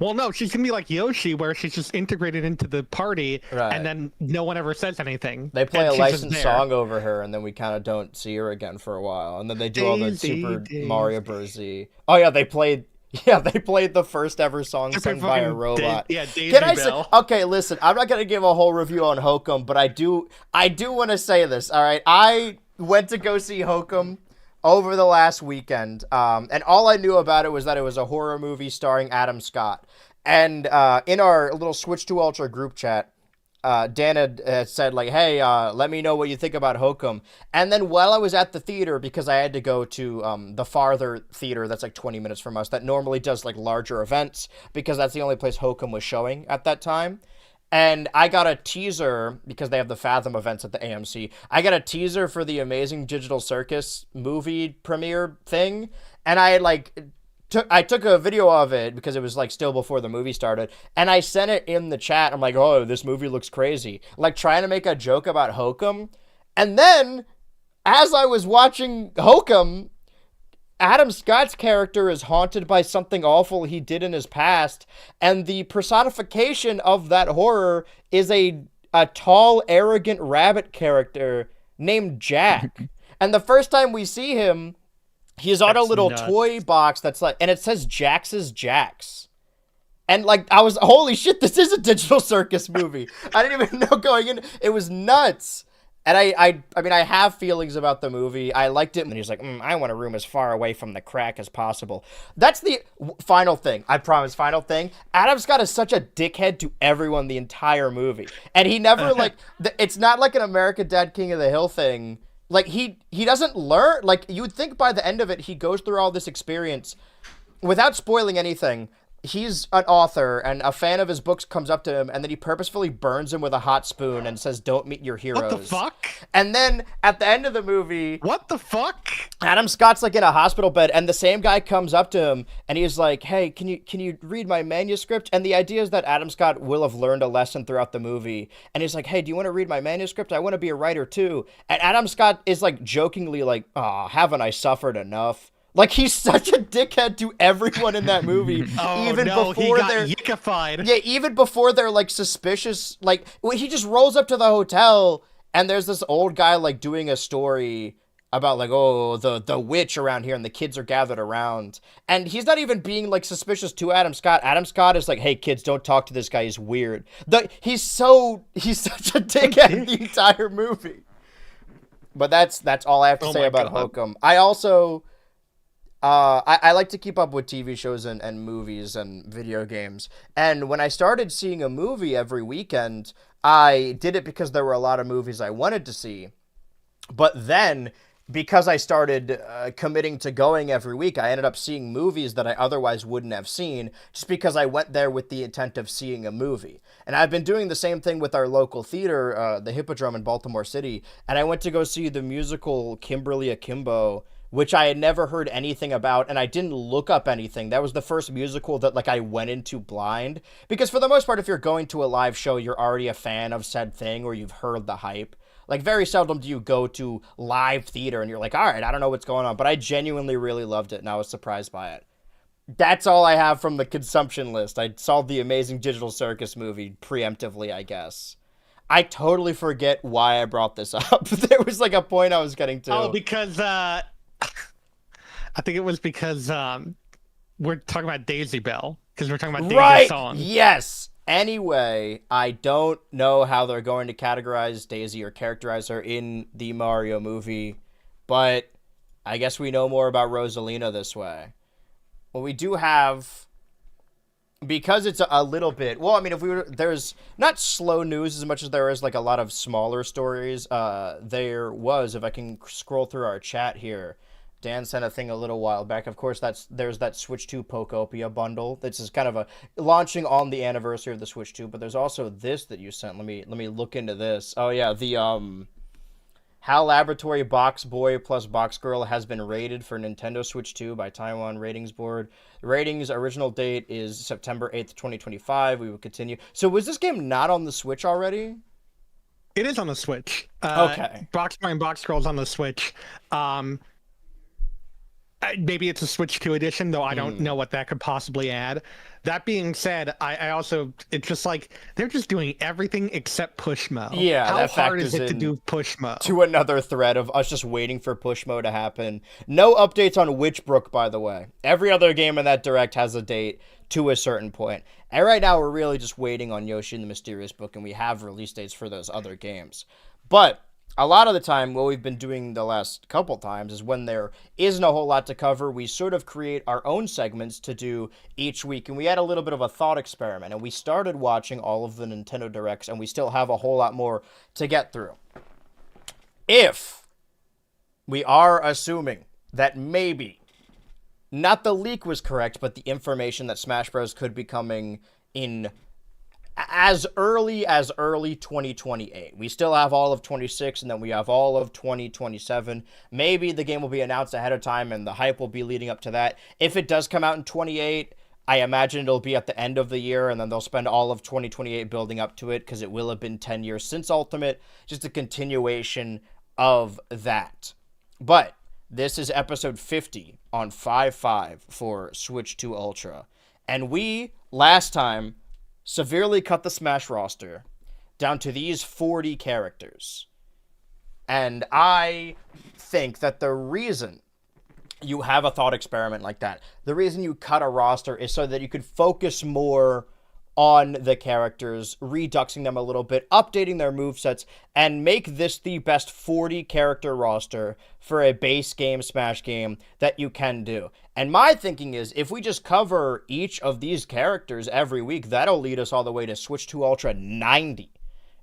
Well, no, she's gonna be like Yoshi, where she's just integrated into the party, and then no one ever says anything. They play a licensed song over her, and then we kind of don't see her again for a while, and then they do all the Super Mario Bros. Z. Oh yeah, they played the first ever song sung by a robot. Daisy Can I Bell. say? Okay, listen, I'm not gonna give a whole review on Hokum, but I do want to say this. All right, I went to go see Hokum over the last weekend, and all I knew about it was that it was a horror movie starring Adam Scott. And in our little Switch to Ultra group chat, Dan had said, like, hey, let me know what you think about Hokum. And then while I was at the theater, because I had to go to the farther theater that's like 20 minutes from us, that normally does like larger events, because that's the only place Hokum was showing at that time. And I got a teaser, because they have the Fathom events at the AMC. I got a teaser for the Amazing Digital Circus movie premiere thing. And I took a video of it because it was like still before the movie started. And I sent it in the chat. I'm like, oh, this movie looks crazy. Like trying to make a joke about Hokum. And then as I was watching Hokum, Adam Scott's character is haunted by something awful he did in his past, and the personification of that horror is a tall, arrogant rabbit character named Jack. And the first time we see him, he's on a little nuts. toy box that's like, and it says Jax's Jax. And like, I was, holy shit, this is a Digital Circus movie. I didn't even know going in. It was nuts. And I mean, I have feelings about the movie. I liked it. And he's like, I want a room as far away from the crack as possible. That's the final thing. I promise, final thing. Adam Scott is such a dickhead to everyone the entire movie. And he never, like, it's not like an American Dad King of the Hill thing. Like, he doesn't learn. Like, you would think by the end of it, he goes through all this experience without spoiling anything. He's an author, and a fan of his books comes up to him, and then he purposefully burns him with a hot spoon and says, "Don't meet your heroes." What the fuck? And then at the end of the movie, What the fuck? Adam Scott's like in a hospital bed, and the same guy comes up to him, and he's like, "Hey, can you read my manuscript?" And the idea is that Adam Scott will have learned a lesson throughout the movie, and he's like, "Hey, do you want to read my manuscript? I want to be a writer too." And Adam Scott is like jokingly like, "Oh, haven't I suffered enough?" Like, he's such a dickhead to everyone in that movie. Even before he got yickified. Yeah, even before they're, like, suspicious. Like, he just rolls up to the hotel, and there's this old guy, like, doing a story about, like, oh, the witch around here, and the kids are gathered around. And he's not even being, like, suspicious to Adam Scott. Adam Scott is like, hey, kids, don't talk to this guy. He's weird. He's such a dickhead in the entire movie. But that's all I have to say about Hokum. I also... I like to keep up with TV shows and movies and video games. And when I started seeing a movie every weekend, I did it because there were a lot of movies I wanted to see. But then, because I started committing to going every week, I ended up seeing movies that I otherwise wouldn't have seen, just because I went there with the intent of seeing a movie. And I've been doing the same thing with our local theater, the Hippodrome in Baltimore City. And I went to go see the musical Kimberly Akimbo, which I had never heard anything about, and I didn't look up anything. That was the first musical that, like, I went into blind. Because for the most part, if you're going to a live show, you're already a fan of said thing, or you've heard the hype. Like, very seldom do you go to live theater and you're like, all right, I don't know what's going on. But I genuinely really loved it, and I was surprised by it. That's all I have from the consumption list. I saw the Amazing Digital Circus movie preemptively, I guess. I totally forget why I brought this up. There was, like, a point I was getting to. Oh, because, I think it was because we're talking about Daisy Bell, because we're talking about Daisy's song. Yes. Anyway, I don't know how they're going to categorize Daisy or characterize her in the Mario movie, but I guess we know more about Rosalina this way. Well, we do have, because it's a little bit, well, I mean, there's not slow news as much as there is, like, a lot of smaller stories. There was, if I can scroll through our chat here, Dan sent a thing a little while back. Of course, there's that Switch 2 Pokopia bundle. This is kind of a launching on the anniversary of the Switch 2, but there's also this that you sent. Let me look into this. Oh yeah, the HAL Laboratory Box Boy plus Box Girl has been rated for Nintendo Switch 2 by Taiwan Ratings Board. The ratings original date is September 8th, 2025. We will continue. So was this game not on the Switch already? It is on the Switch. Okay. Box Boy and Box Girl's on the Switch. Maybe it's a Switch 2 edition, though I don't know what that could possibly add. That being said, I also, it's just like, they're just doing everything except Pushmo. Yeah, How that hard is factors it to in do Pushmo? to another thread of us just waiting for Pushmo to happen. No updates on Witchbrook, by the way. Every other game in that Direct has a date to a certain point. And right now, we're really just waiting on Yoshi and the Mysterious Book, and we have release dates for those other games. But a lot of the time, what we've been doing the last couple times is when there isn't a whole lot to cover, we sort of create our own segments to do each week. And we had a little bit of a thought experiment, and we started watching all of the Nintendo Directs, and we still have a whole lot more to get through. If we are assuming that maybe not the leak was correct, but the information that Smash Bros. Could be coming in as early 2028. We still have all of 26, and then we have all of 2027. Maybe the game will be announced ahead of time, and the hype will be leading up to that. If it does come out in 28, I imagine it'll be at the end of the year, and then they'll spend all of 2028 building up to it, because it will have been 10 years since Ultimate. Just a continuation of that. But this is episode 50 on 5.5 for Switch 2 Ultra. And we, last time, severely cut the Smash roster down to these 40 characters. And I think that the reason you have a thought experiment like that, the reason you cut a roster is so that you could focus more on the characters, reduxing them a little bit, updating their movesets, and make this the best 40 character roster for a base game Smash game that you can do. And my thinking is, if we just cover each of these characters every week, that'll lead us all the way to Switch 2 Ultra 90.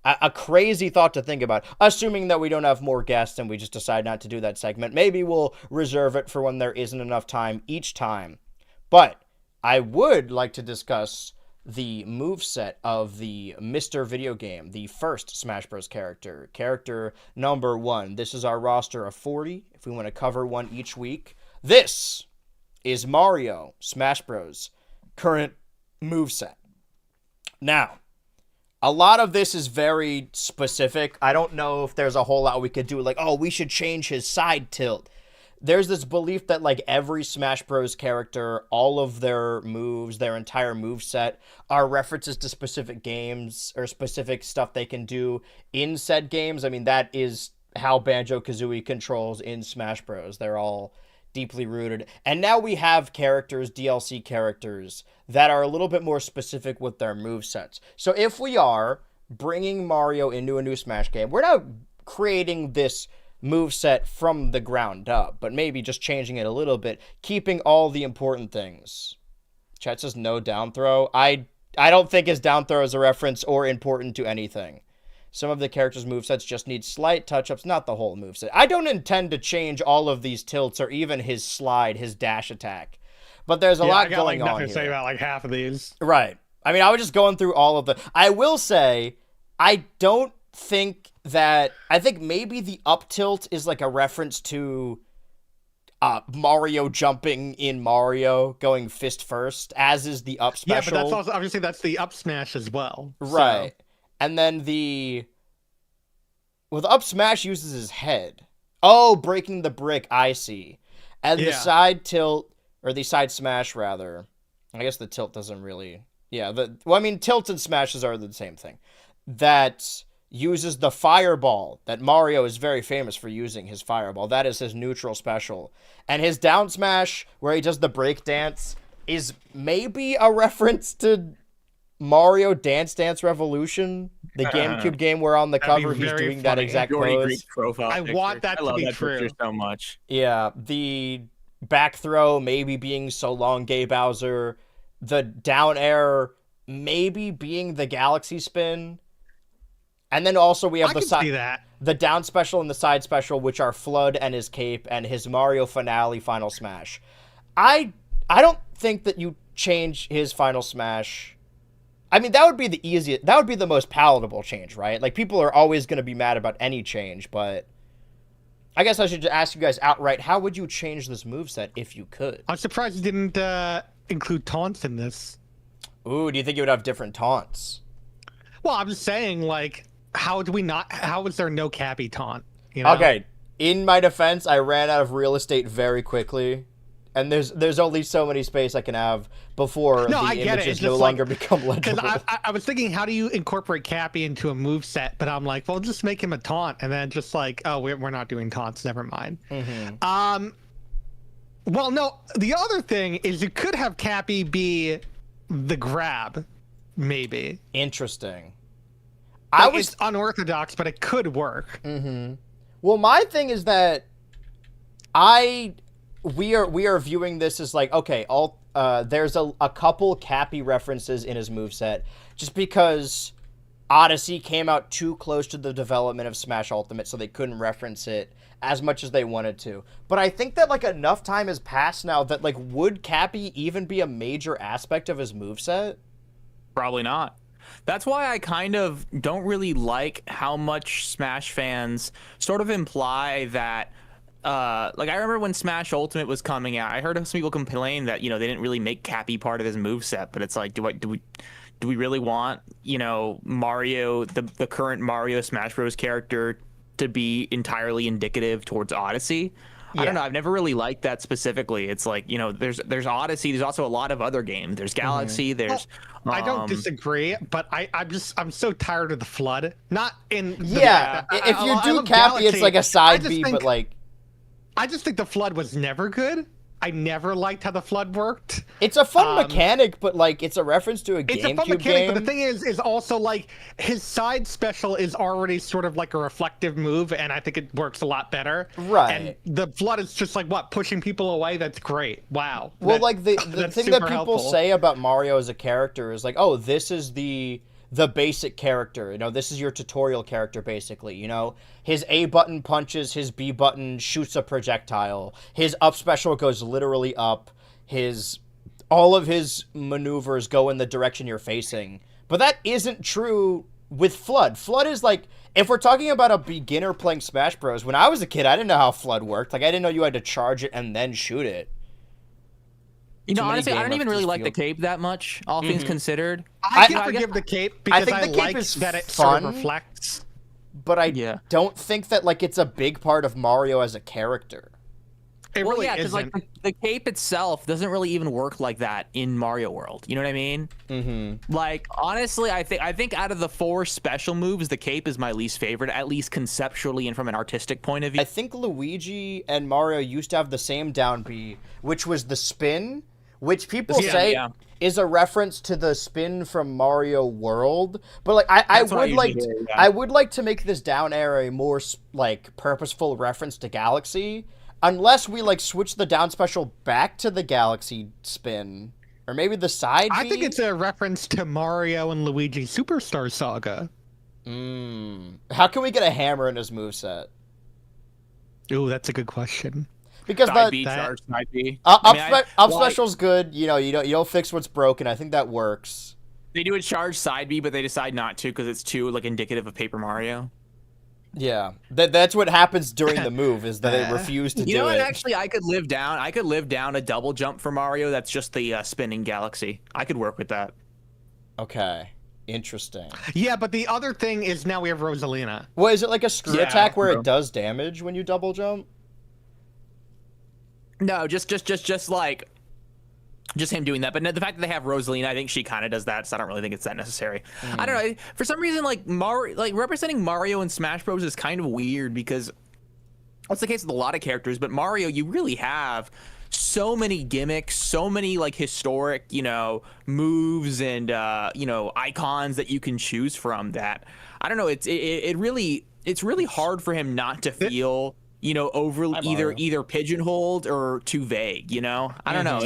A crazy thought to think about, assuming that we don't have more guests and we just decide not to do that segment. Maybe we'll reserve it for when there isn't enough time each time. But I would like to discuss the moveset of the Mr. Video Game, the first Smash Bros. Character number 1. This is our roster of 40, if we want to cover one each week. This is Mario, Smash Bros. Current moveset. Now, a lot of this is very specific. I don't know if there's a whole lot we could do, like, oh, we should change his side tilt. There's this belief that, like, every Smash Bros. Character, all of their moves, their entire moveset are references to specific games or specific stuff they can do in said games. I mean, that is how Banjo-Kazooie controls in Smash Bros. They're all deeply rooted. And now we have characters, DLC characters, that are a little bit more specific with their movesets. So if we are bringing Mario into a new Smash game, we're not creating this moveset from the ground up, but maybe just changing it a little bit, keeping all the important things. Chat says no down throw. I don't think his down throw is a reference or important to anything. Some of the characters' movesets just need slight touch-ups, not the whole moveset. I don't intend to change all of these tilts or even his slide, his dash attack. But there's a lot going on here. I got nothing to say about like half of these. Right. I mean, I was just going through all of the... I will say, I don't think that... I think maybe the up tilt is like a reference to Mario jumping in Mario, going fist first, as is the up special. Yeah, but that's also, obviously, that's the up smash as well. Right. So. And then the up smash uses his head. Oh, breaking the brick, I see. And the side tilt, or the side smash, rather. I guess the tilt doesn't really... Yeah, tilts and smashes are the same thing. That uses the fireball, that Mario is very famous for using his fireball. That is his neutral special. And his down smash, where he does the break dance, is maybe a reference to Mario Dance Dance Revolution, the GameCube game where on the cover he's doing that exact pose. I want that to be true so much. Yeah, the back throw maybe being So Long Gay Bowser, the down air maybe being the galaxy spin, and then also we have the down special and the side special, which are Flood and his cape and his Mario finale final smash. I don't think that you change his final smash. I mean, that would be the easiest, that would be the most palatable change, right? Like, people are always going to be mad about any change, but I guess I should just ask you guys outright, how would you change this moveset if you could? I'm surprised you didn't include taunts in this. Ooh, do you think you would have different taunts? Well, I'm just saying, like, how is there no Cappy taunt? You know? Okay, in my defense, I ran out of real estate very quickly. And there's only so many space I can have before the images no longer become legible. Because I was thinking, how do you incorporate Cappy into a moveset? But I'm like, well, just make him a taunt, and then just like, oh, we're not doing taunts. Never mind. Mm-hmm. Well, no. The other thing is you could have Cappy be the grab, maybe. Interesting. It's unorthodox, but it could work. Mm-hmm. Well, my thing is that we are viewing this as like, okay, there's a couple Cappy references in his moveset just because Odyssey came out too close to the development of Smash Ultimate, so they couldn't reference it as much as they wanted to. But I think that, like, enough time has passed now that, like, would Cappy even be a major aspect of his moveset? Probably not. That's why I kind of don't really like how much Smash fans sort of imply that like, I remember when Smash Ultimate was coming out, I heard some people complain that, they didn't really make Cappy part of his moveset, but it's like, do we really want, Mario, the current Mario Smash Bros. Character to be entirely indicative towards Odyssey? I don't know. I've never really liked that specifically. It's like, you know, there's Odyssey. There's also a lot of other games. There's Galaxy. There's. I don't disagree, but I'm so tired of the flood. Not in. If you do Cappy, it's like a side B, but like. I just think the flood was never good. I never liked how the flood worked. It's a fun mechanic, but like it's a reference to a GameCube game. It's a fun mechanic, but the thing is also like his side special is already sort of like a reflective move, and I think it works a lot better. Right. And the flood is just like pushing people away. That's great. Wow. Well, like the thing that people helpful. say about Mario as a character is like, oh, this is the basic character. You know, this is your tutorial character, basically. You know, his A button punches, his B button shoots a projectile, his up special goes literally up, all of his maneuvers go in the direction you're facing. But that isn't true with Flood. Flood is like, if we're talking about a beginner playing Smash Bros., when I was a kid, I didn't know how Flood worked. Like, I didn't know you had to charge it and then shoot it. You know, honestly, I don't even really like the cape that much, all things considered. I can forgive the cape because I like that it sort of reflects. But I don't think that like it's a big part of Mario as a character. It really isn't. Because like the cape itself doesn't really even work like that in Mario World. You know what I mean? Mm-hmm. Like honestly, I think out of the 4 special moves, the cape is my least favorite, at least conceptually and from an artistic point of view. I think Luigi and Mario used to have the same down B, which was the spin. Which people say is a reference to the spin from Mario World, but like I would like to make this down air a more like purposeful reference to Galaxy, unless we like switch the down special back to the Galaxy spin, or maybe the side B? I think it's a reference to Mario and Luigi Superstar Saga. How can we get a hammer in his moveset? Ooh, that's a good question. Because side B, charge side B. Up special's good. You know, you don't fix what's broken. I think that works. They do a charge side B, but they decide not to because it's too like indicative of Paper Mario. Yeah, that's what happens during the move is that they refuse to do it. You know what? Actually, I could live down a double jump for Mario. That's just the spinning Galaxy. I could work with that. Okay. Interesting. Yeah, but the other thing is now we have Rosalina. Well, is it like a screw attack where it does damage when you double jump? No, just him doing that. But the fact that they have Rosalina, I think she kind of does that, so I don't really think it's that necessary. I don't know. For some reason, like representing Mario in Smash Bros. Is kind of weird because that's the case with a lot of characters. But Mario, you really have so many gimmicks, so many like historic, you know, moves and you know, icons that you can choose from. That I don't know. It's really hard for him not to feel, you know, overly either pigeonholed or too vague, you know? I don't know.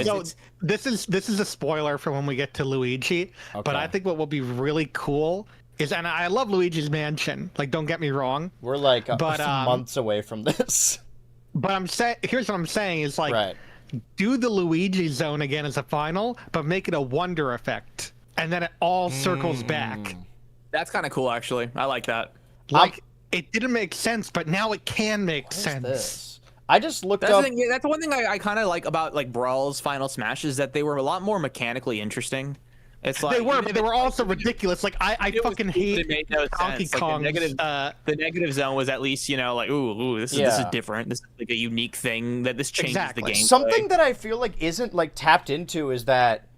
This is a spoiler for when we get to Luigi, but I think what will be really cool is, and I love Luigi's Mansion, like don't get me wrong. We're like months away from this. But here's what I'm saying is like, do the Luigi zone again as a final, but make it a wonder effect, and then it all circles back. That's kind of cool, actually. I like that. Like, it didn't make sense, but now it can make sense. This? I just looked up. That's one thing I kind of like about like Brawl's Final Smash is that they were a lot more mechanically interesting. It's like but they were also ridiculous. Like I fucking hate Donkey Kong. Like the negative zone was at least, you know, like ooh, this is different. This is like a unique thing that this changes the game. Something that I feel like isn't like tapped into is that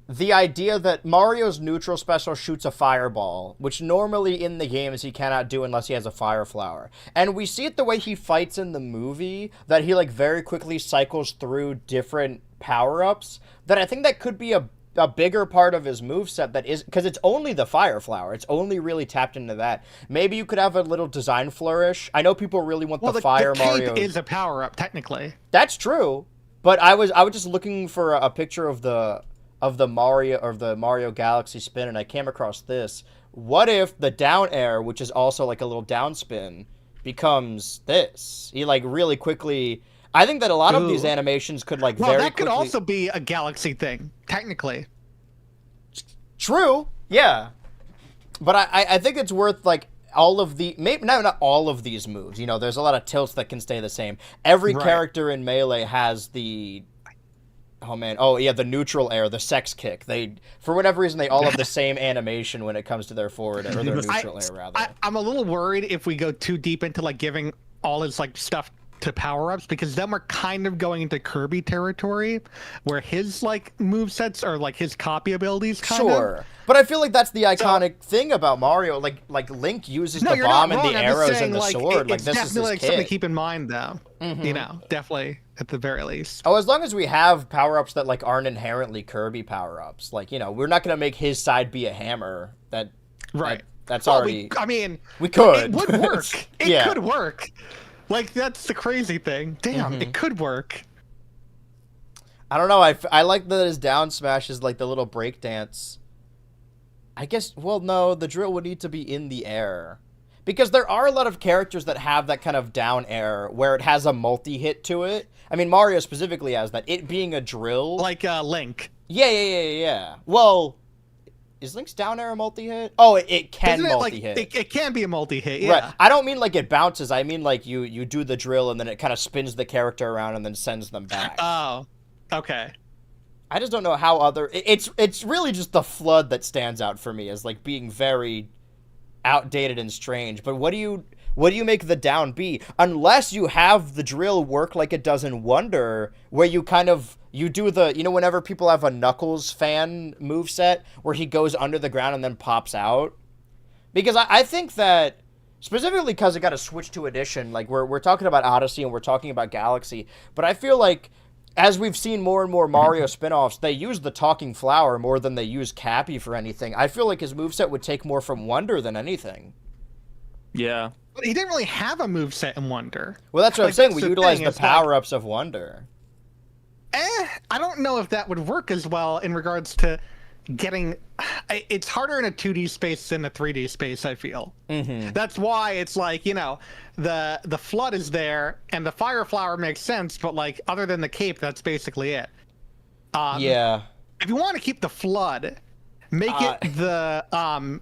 the idea that Mario's neutral special shoots a fireball, which normally in the games he cannot do unless he has a fire flower. And we see it the way he fights in the movie, that he like very quickly cycles through different power-ups, that I think that could be a bigger part of his moveset that is, because it's only the fire flower. It's only really tapped into that. Maybe you could have a little design flourish. I know people really want the fire Mario. Cape is a power-up, technically. That's true. But I was just looking for a picture of the Mario Galaxy spin, and I came across this. What if the down air, which is also like a little down spin, becomes this? He like really quickly. I think that a lot of these animations could like very quickly. That could also be a Galaxy thing, technically. True, yeah, but I think it's worth like all of the maybe not all of these moves. You know, there's a lot of tilts that can stay the same. Every character in Melee has the. The neutral air, the sex kick. They, for whatever reason, they all have the same animation when it comes to their forward or their neutral air, rather. I'm a little worried if we go too deep into like giving all his like stuff to power-ups, because then we're kind of going into Kirby territory where his like movesets are like his copy abilities kind Sure. But I feel like that's the iconic thing about Mario. Like Link uses the bomb and the arrows and the sword. Like, this is his definitely like something to kit. keep in mind, though. You know, definitely at the very least. Oh, as long as we have power-ups that like aren't inherently Kirby power-ups. Like, you know, we're not going to make his side be a hammer. That's already... I mean, we could. It would work. It could work. Like, that's the crazy thing. Damn, it could work. I don't know. I like that his down smash is like the little break dance. I guess, well, no, the drill would need to be in the air. Because there are a lot of characters that have that kind of down air where it has a multi-hit to it. I mean, Mario specifically has that. It being a drill. Like Link. Yeah. Well, is Link's down air a multi-hit? Oh, it can multi-hit. It can be a multi-hit, yeah. Right. I don't mean like it bounces. I mean like you do the drill and then it kind of spins the character around and then sends them back. Oh, okay. I just don't know how other... It's really just the FLUDD that stands out for me as like being very outdated and strange. But what do you make the down B? Unless you have the drill work like it does in Wonder, where you kind of... You do the, you know, whenever people have a Knuckles fan moveset where he goes under the ground and then pops out? Because I think that, specifically because it got a Switch 2 edition, like we're talking about Odyssey and we're talking about Galaxy, but I feel like as we've seen more and more Mario spin-offs, they use the Talking Flower more than they use Cappy for anything. I feel like his moveset would take more from Wonder than anything. Yeah. But he didn't really have a moveset in Wonder. Well, that's what I'm saying. We utilize the thing, power-ups of Wonder. I don't know if that would work as well in regards to getting... It's harder in a 2D space than a 3D space, I feel. That's why it's like, you know, the FLUDD is there and the Fire Flower makes sense, but like other than the cape, that's basically it. Yeah. If you want to keep the FLUDD, make it the...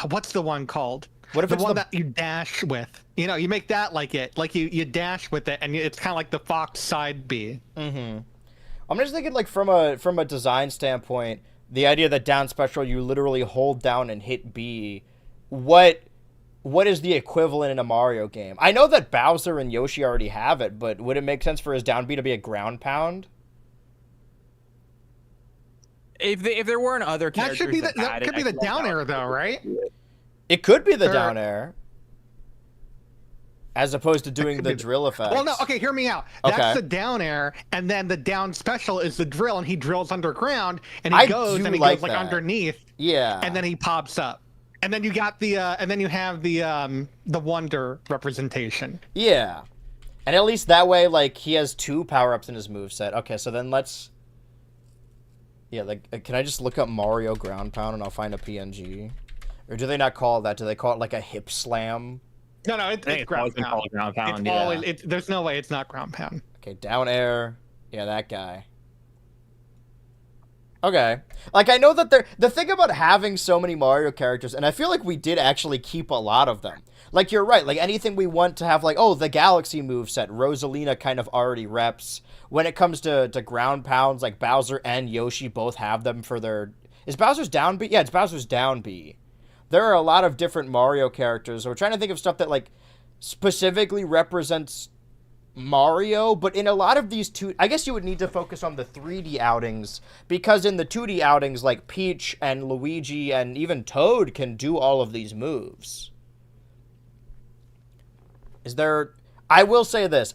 what's the one called? What if the it's one that you dash with? You know, you make that like it. Like you dash with it, and it's kind of like the Fox side B. I'm just thinking, like, from a design standpoint, the idea that down special, you literally hold down and hit B, what is the equivalent in a Mario game? I know that Bowser and Yoshi already have it, but would it make sense for his down B to be a ground pound? If there weren't other characters That could be the down air, though, right? It could be the down air. As opposed to doing the drill effect. Well, no, okay, hear me out. That's the down air, and then the down special is the drill, and he drills underground, and he goes like underneath. Yeah. And then he pops up. And then you got the and then you have the Wonder representation. Yeah. And at least that way, like, he has 2 power-ups in his moveset. Okay, so then let's... Yeah, like, can I just look up Mario Ground Pound and I'll find a PNG? Or do they not call it that? Do they call it, like, a hip slam? No, it's ground pound. There's no way it's not ground pound. Okay, down air. Yeah, that guy. Okay. Like, I know that the thing about having so many Mario characters, and I feel like we did actually keep a lot of them. Like, you're right. Like, anything we want to have, like, oh, the Galaxy moveset, Rosalina kind of already reps. When it comes to ground pounds, like, Bowser and Yoshi both have them for their... Is Bowser's down B? Yeah, it's Bowser's down B. There are a lot of different Mario characters. We're trying to think of stuff that, like, specifically represents Mario, but in a lot of these I guess you would need to focus on the 3D outings, because in the 2D outings, like, Peach and Luigi and even Toad can do all of these moves. I will say this,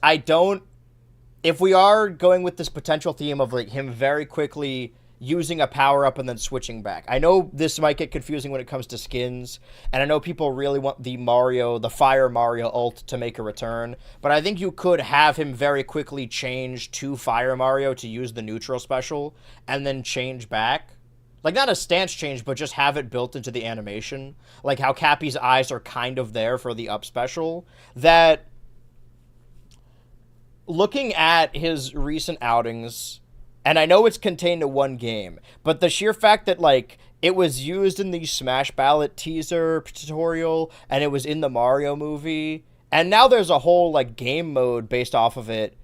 if we are going with this potential theme of, like, him very quickly using a power-up and then switching back. I know this might get confusing when it comes to skins, and I know people really want the Fire Mario ult to make a return, but I think you could have him very quickly change to Fire Mario to use the neutral special, and then change back. Like, not a stance change, but just have it built into the animation. Like how Cappy's eyes are kind of there for the up special. That, looking at his recent outings... And I know it's contained to one game, but the sheer fact that, like, it was used in the Smash Ballot teaser tutorial, and it was in the Mario movie, and now there's a whole, like, game mode based off of it.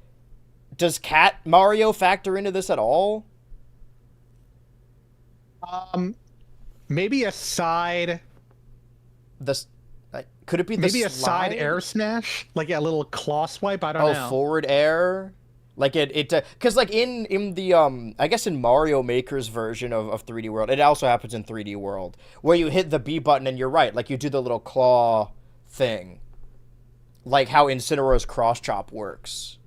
Does Cat Mario factor into this at all? Maybe a side... Could it be the Maybe a slide? side air smash, like a little claw swipe. I don't know. Forward air. Like because like in the I guess in Mario Maker's version of 3D World, it also happens in 3D World where you hit the B button and you're right, like you do the little claw thing, like how Incineroar's cross chop works.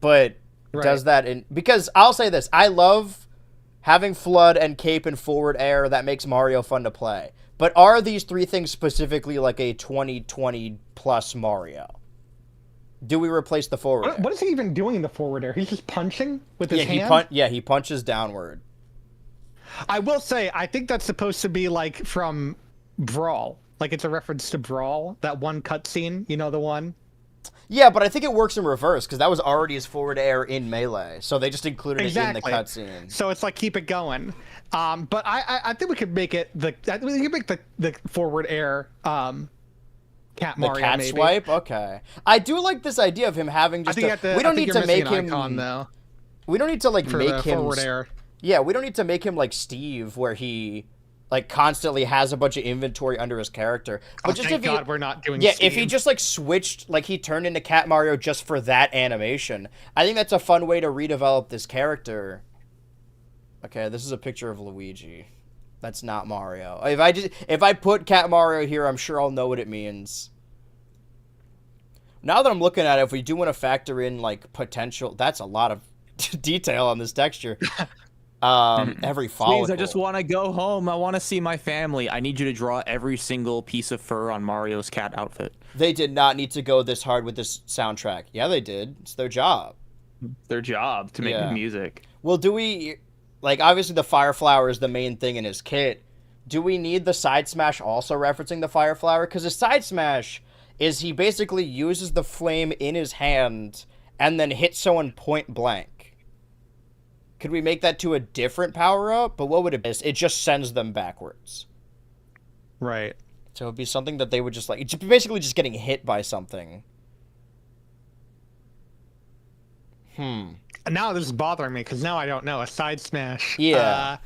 But does that because I'll say this, I love having Flood and Cape and forward air. That makes Mario fun to play. But are these three things specifically like a 2020 plus Mario? Do we replace the forward air? What is he even doing in the forward air? He's just punching with his hand? He punches downward. I will say, I think that's supposed to be like from Brawl. Like it's a reference to Brawl, that one cutscene, you know, the one? Yeah, but I think it works in reverse because that was already his forward air in Melee, so they just included it in the cutscene. So it's like keep it going. But I think we could make it we could make the forward air Cat Mario. The cat maybe. swipe. Okay, I do like this idea of him having just. We don't need to make him. Icon, though, we don't need to like for make him forward air. Yeah, we don't need to make him like Steve, where he like constantly has a bunch of inventory under his character. But just thank if God we're not doing. Yeah, Steve. if he just like switched, like he turned into Cat Mario just for that animation, I think that's a fun way to redevelop this character. Okay, this is a picture of Luigi. That's not Mario. If I put Cat Mario here, I'm sure I'll know what it means. Now that I'm looking at it, if we do want to factor in like potential, that's a lot of detail on this texture. Every follicle. Please, I just want to go home. I want to see my family. I need you to draw every single piece of fur on Mario's cat outfit. They did not need to go this hard with this soundtrack. Yeah, they did. It's their job. Their job to make good music. Well, do we, like, obviously the Fire Flower is the main thing in his kit. Do we need the side smash also referencing the Fire Flower? Because his side smash is he basically uses the flame in his hand and then hits someone point blank. Could we make that to a different power-up? But what would it be? It just sends them backwards. Right. So it would be something that they would just, like... It's basically just getting hit by something. Now this is bothering me, because now I don't know. A side smash. Yeah.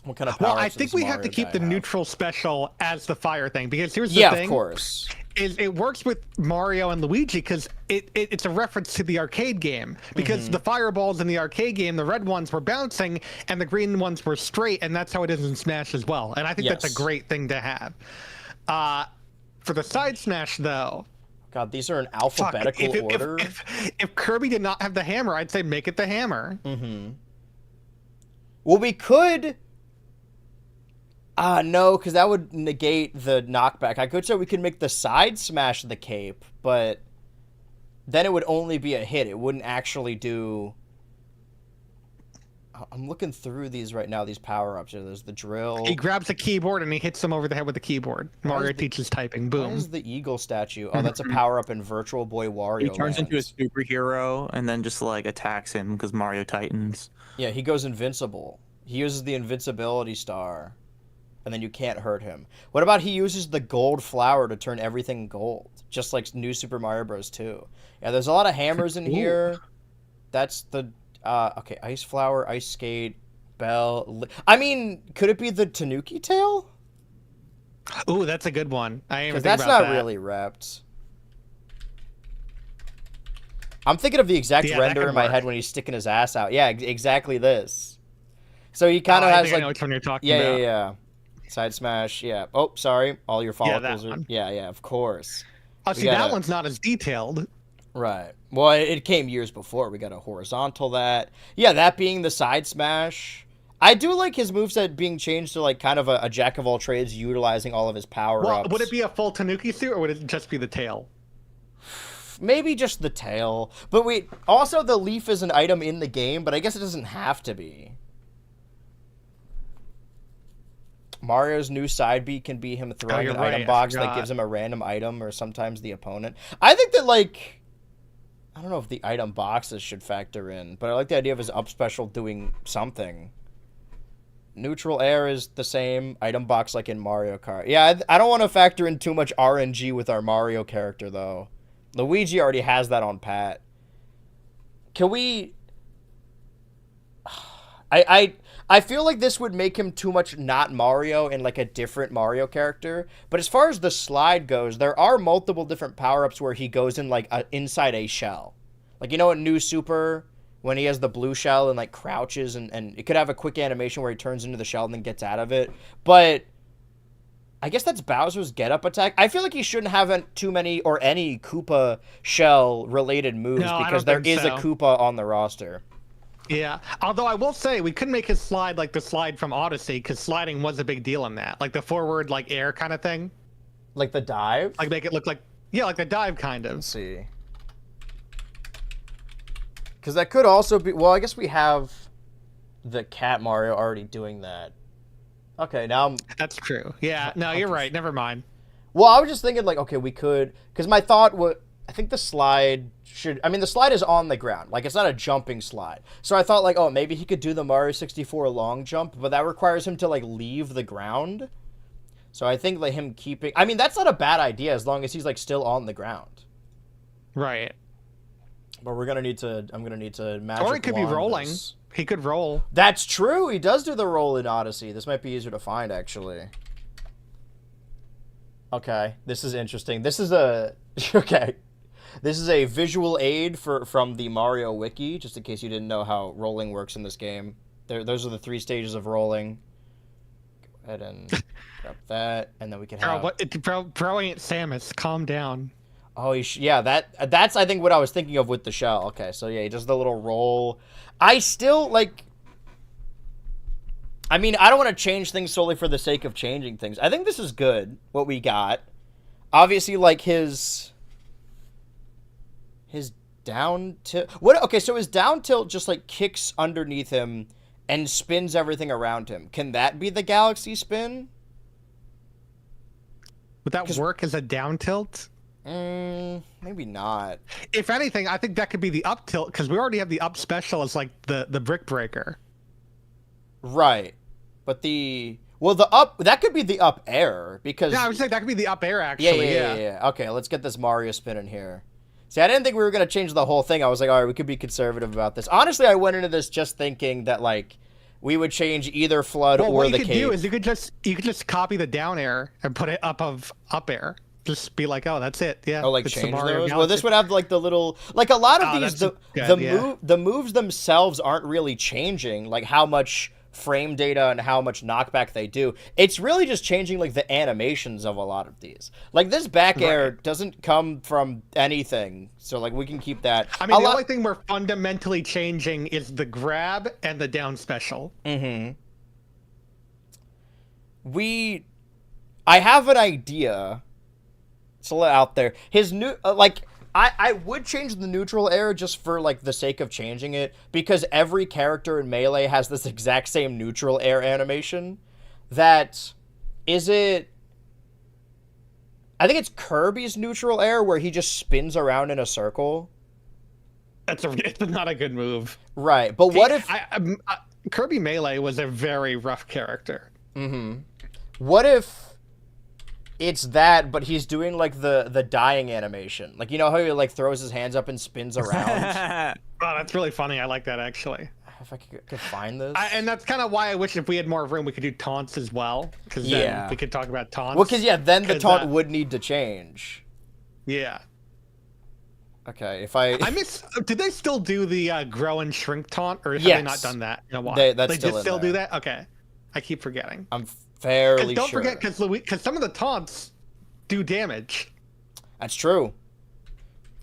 What kind of power-ups I think we have to keep the neutral special as the fire thing, because here's the thing. Yeah, of course. It works with Mario and Luigi because it's a reference to the arcade game. Because the fireballs in the arcade game, the red ones were bouncing and the green ones were straight, and that's how it is in Smash as well. And I think that's a great thing to have. For the side smash, though... God, these are in alphabetical order. If Kirby did not have the hammer, I'd say make it the hammer. Well, we could... no, because that would negate the knockback. I could say we could make the side smash the cape, but then it would only be a hit. It wouldn't actually do... I'm looking through these right now, these power-ups. There's the drill. He grabs a keyboard and he hits him over the head with the keyboard. Mario teaches typing. Boom. What is the eagle statue? Oh, that's a power-up in Virtual Boy Wario He turns Land. into a superhero and then just, like, attacks him because Mario Titans. Yeah, he goes invincible. He uses the invincibility star. And then you can't hurt him. What about he uses the gold flower to turn everything gold? Just like New Super Mario Bros. 2. Yeah, there's a lot of hammers in here. That's the... okay, Ice Flower, Ice Skate, Bell... I mean, could it be the Tanuki tail? Ooh, that's a good one. I ain't even Because think that's about not that. really repped. I'm thinking of the exact render in my head when he's sticking his ass out. Yeah, exactly this. So he kind of has like... I know which one you're talking about. Yeah. Side smash, yeah. Oh, sorry. All your follicles that are... one. Yeah, of course. Oh, see, that one's not as detailed. Right. Well, it came years before. We got a horizontal that. Yeah, that being the side smash. I do like his moveset being changed to like kind of a jack of all trades, utilizing all of his power-ups. Well, would it be a full Tanuki suit, or would it just be the tail? Maybe just the tail. But wait, also the leaf is an item in the game, but I guess it doesn't have to be. Mario's new side beat can be him throwing an item box that gives him a random item or sometimes the opponent. I think that, like... I don't know if the item boxes should factor in, but I like the idea of his up special doing something. Neutral air is the same. Item box like in Mario Kart. Yeah, I don't want to factor in too much RNG with our Mario character, though. Luigi already has that on pat. Can we... I feel like this would make him too much not Mario and like a different Mario character. But as far as the slide goes, there are multiple different power-ups where he goes in like inside a shell. Like, you know, in New Super, when he has the blue shell and like crouches and it could have a quick animation where he turns into the shell and then gets out of it. But I guess that's Bowser's get-up attack. I feel like he shouldn't have too many or any Koopa shell-related moves because there is a Koopa on the roster. Yeah, although I will say we couldn't make his slide like the slide from Odyssey because sliding was a big deal in that, like the forward like air kind of thing. Like the dive? Like make it look like, yeah, like the dive kind of. Let's see. Because that could also be, well, I guess we have the Cat Mario already doing that. Okay, now I'm... That's true. Yeah, no, you're right. Never mind. Well, I was just thinking like, okay, we could, because my thought was, I think the slide should, I mean, the slide is on the ground. Like, it's not a jumping slide. So I thought, like, oh, maybe he could do the Mario 64 long jump, but that requires him to, like, leave the ground. So I think, like, him keeping... I mean, that's not a bad idea as long as he's, like, still on the ground. Right. But we're going to need to... I'm going to need to magic Or he could be rolling. this. He could roll. That's true! He does do the roll in Odyssey. This might be easier to find, actually. Okay. This is interesting. This is a... Okay. This is a visual aid from the Mario Wiki, just in case you didn't know how rolling works in this game. Those are the 3 stages of rolling. Go ahead and grab that, and then we can have... Bro ain't Samus. Calm down. Oh, yeah, that's, I think, what I was thinking of with the shell. Okay, so yeah, he does the little roll. I still, like... I mean, I don't want to change things solely for the sake of changing things. I think this is good, what we got. Obviously, like, his down tilt... What? Okay, so his down tilt just, like, kicks underneath him and spins everything around him. Can that be the galaxy spin? Would that work as a down tilt? Maybe not. If anything, I think that could be the up tilt, because we already have the up special as, like, the brick breaker. Right. But the... Well, the up... That could be the up air, because... Yeah, I would say that could be the up air, actually, yeah. Okay, let's get this Mario spin in here. See, I didn't think we were going to change the whole thing. I was like, all right, we could be conservative about this. Honestly, I went into this just thinking that, like, we would change either FLUDD or the cape. What you could do is you could just copy the down air and put it up of up air. Just be like, oh, that's it. Yeah. Oh, like change those? Galaxy. Well, this would have, like, the little... Like, a lot of these, the moves themselves aren't really changing, like, how much frame data and how much knockback they do. It's really just changing, like, the animations of a lot of these. Like, this back air doesn't come from anything, so, like, we can keep that. I mean, the only thing we're fundamentally changing is the grab and the down special. Mm-hmm. I have an idea... So out there, his new I would change the neutral air just for like the sake of changing it, because every character in Melee has this exact same neutral air animation. That is it. I think it's Kirby's neutral air where he just spins around in a circle. It's not a good move, right? But what if Kirby Melee was a very rough character? Mm-hmm. What if it's that, but he's doing, like, the dying animation. Like, you know how he, like, throws his hands up and spins around? Oh, that's really funny. I like that, actually. If I could find this. And that's kind of why I wish if we had more room, we could do taunts as well. Because then we could talk about taunts. Well, because, yeah, then the taunt would need to change. Yeah. Okay, if I miss... Did they still do the grow and shrink taunt? Or have they not done that in a while? They still do that? Okay. I keep forgetting. I'm fairly sure. Don't forget, because some of the taunts do damage. That's true.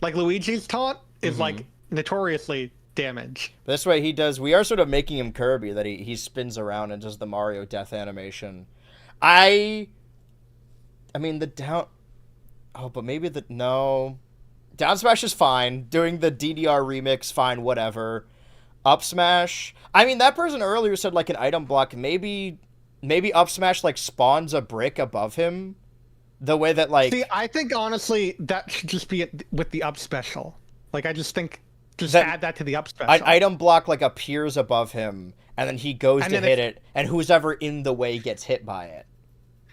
Like Luigi's taunt is like notoriously damage. This way he does. We are sort of making him Kirby, that he spins around and does the Mario death animation. I mean the down. Oh, but maybe no. Down smash is fine. Doing the DDR remix, fine, whatever. Up smash. I mean, that person earlier said like an item block. Maybe up smash like spawns a brick above him. The way that like... See, I think honestly that should just be with the up special. Like I just think add that to the up special. An item block like appears above him, and then he goes to hit it, and who's ever in the way gets hit by it.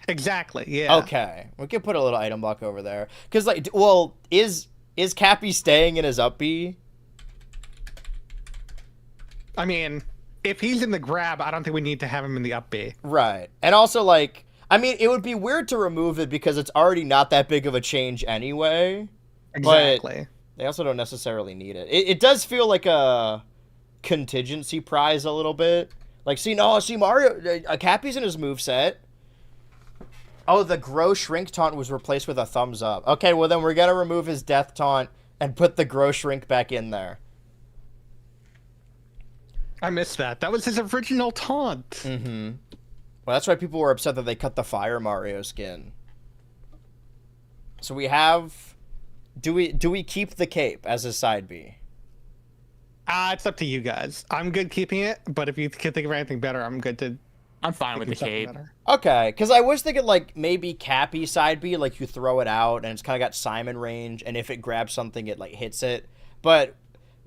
Exactly. Yeah. Okay, we can put a little item block over there. Because like, well, is Cappy staying in his up B? I mean, if he's in the grab, I don't think we need to have him in the up B. Right. And also, like, I mean, it would be weird to remove it because it's already not that big of a change anyway. Exactly. But they also don't necessarily need it. It does feel like a contingency prize a little bit. Like, see Mario, Cappy's in his moveset. Oh, the grow shrink taunt was replaced with a thumbs up. Okay, well then we're gonna remove his death taunt and put the grow shrink back in there. I missed that. That was his original taunt. Mm-hmm. Well, that's why people were upset that they cut the Fire Mario skin. So we have... Do we keep the cape as a side B? It's up to you guys. I'm good keeping it, but if you can think of anything better, I'm good to... I'm fine with the cape. Better. Okay, because I was thinking, like, maybe Cappy side B, like, you throw it out, and it's kind of got Simon range, and if it grabs something, it, like, hits it. But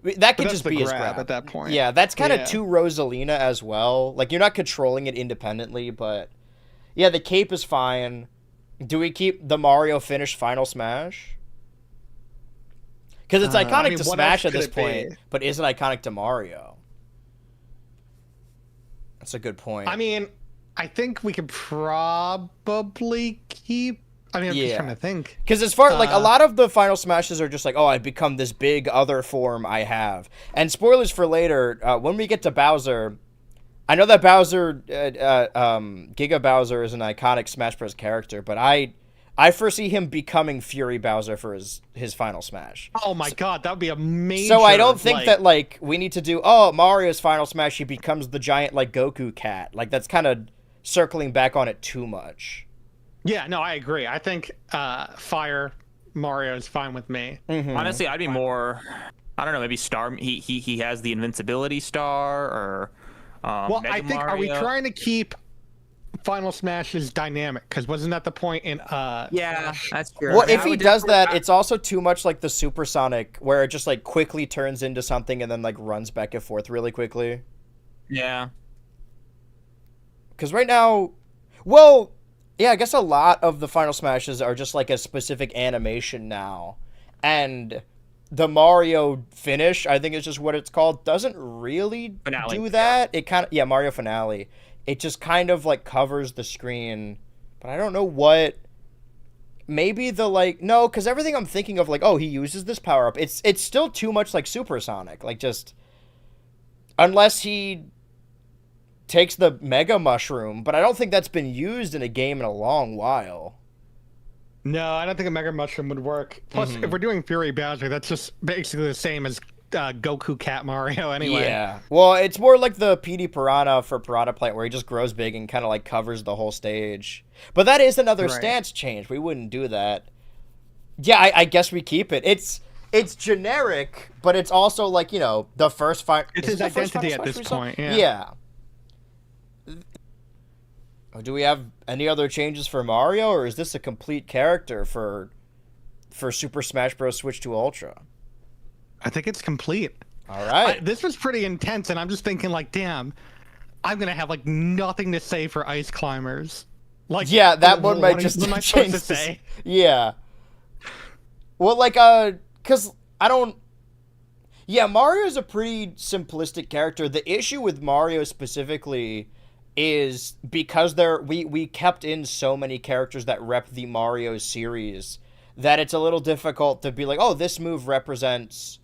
that could just be his grab. At that point. Yeah, that's kind of too Rosalina as well. Like, you're not controlling it independently, but... Yeah, the cape is fine. Do we keep the Mario finish Final Smash? Because it's iconic to Smash at this point, but is it iconic to Mario? That's a good point. I mean, I think we could probably keep... I mean, I'm just trying to think. Because as far, like, a lot of the Final Smashes are just like, oh, I've become this big other form I have. And spoilers for later, when we get to Bowser... I know that Bowser, Giga Bowser is an iconic Smash Bros. Character, but I foresee him becoming Fury Bowser for his final Smash. Oh my god, that would be amazing. So I don't think that, like, we need to do, oh, Mario's final Smash, he becomes the giant, like, Goku cat. Like, that's kind of circling back on it too much. Yeah, no, I agree. I think Fire Mario is fine with me. Mm-hmm. Honestly, I'd be more, I don't know, maybe Star, he has the Invincibility Star, or well, Mega I think, Mario. are we trying to keep Final Smashes dynamic? Because wasn't that the point in yeah, Smash? that's true. Well, if he does that, it's also too much like the Supersonic, where it just like quickly turns into something and then like runs back and forth really quickly. Yeah. Because right now, well, yeah, I guess a lot of the Final Smashes are just like a specific animation now, and the Mario finish, I think is just what it's called, doesn't really do that. It kind of, Mario Finale. It just kind of, like, covers the screen. But I don't know what... Maybe the, like... No, because everything I'm thinking of, like, oh, he uses this power-up. It's still too much like Supersonic. Like, just... Unless he takes the Mega Mushroom. But I don't think that's been used in a game in a long while. No, I don't think a Mega Mushroom would work. Plus, if we're doing Fury Bowser, that's just basically the same as Goku Cat Mario anyway. Yeah. Well, it's more like the PD Piranha for Piranha Plant, where he just grows big and kind of like covers the whole stage. But that is another stance change. We wouldn't do that. Yeah, I guess we keep it. It's generic, but it's also like, you know, the first fight. It's his identity at this point. Yeah. Do we have any other changes for Mario, or is this a complete character for Super Smash Bros. Switch to Ultra? I think it's complete. All right. This was pretty intense, and I'm just thinking, like, damn, I'm gonna have like nothing to say for Ice Climbers. Like, yeah, that one might just what am I change supposed to say? Yeah. Well, like, cause I don't. Yeah, Mario's a pretty simplistic character. The issue with Mario specifically is because we kept in so many characters that rep the Mario series that it's a little difficult to be like, oh, this move represents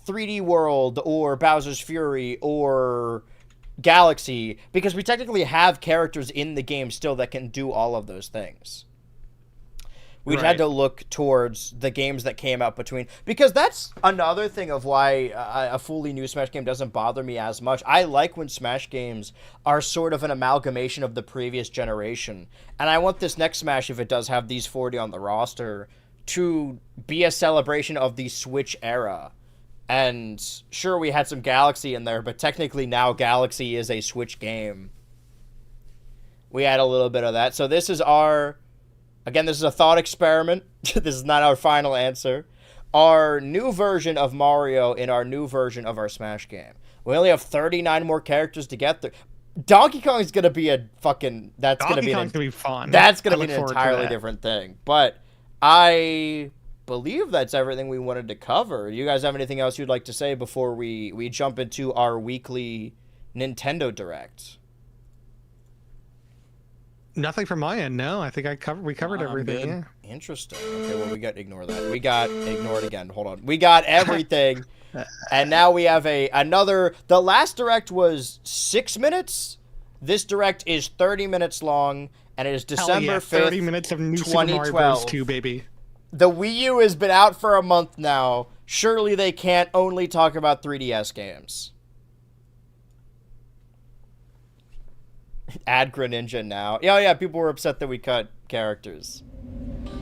3D World or Bowser's Fury or Galaxy, because we technically have characters in the game still that can do all of those things. We'd had to look towards the games that came out between, because that's another thing of why a fully new Smash game doesn't bother me as much. I like when Smash games are sort of an amalgamation of the previous generation, and I want this next Smash, if it does have these 40 on the roster, to be a celebration of the Switch era. And sure, we had some Galaxy in there, but technically now Galaxy is a Switch game. We had a little bit of that. So this is our... Again, this is a thought experiment. This is not our final answer. Our new version of Mario in our new version of our Smash game. We only have 39 more characters to get there. Donkey Kong is going to be a fucking... That's going to be fun. That's going to be an entirely different thing. But I believe that's everything we wanted to cover. You guys have anything else you'd like to say before we jump into our weekly Nintendo Direct. Nothing from my end. No, I think we covered everything. good. Yeah. Interesting. Okay, well, ignore that. Ignore it again. Hold on. We got everything. And now we have another. The last Direct was 6 minutes. This Direct is 30 minutes long, and it is December 5th, 30 minutes of new Super Mario Bros. 2, baby. The Wii U has been out for a month now. Surely they can't only talk about 3DS games. Add Greninja now. Yeah, people were upset that we cut characters.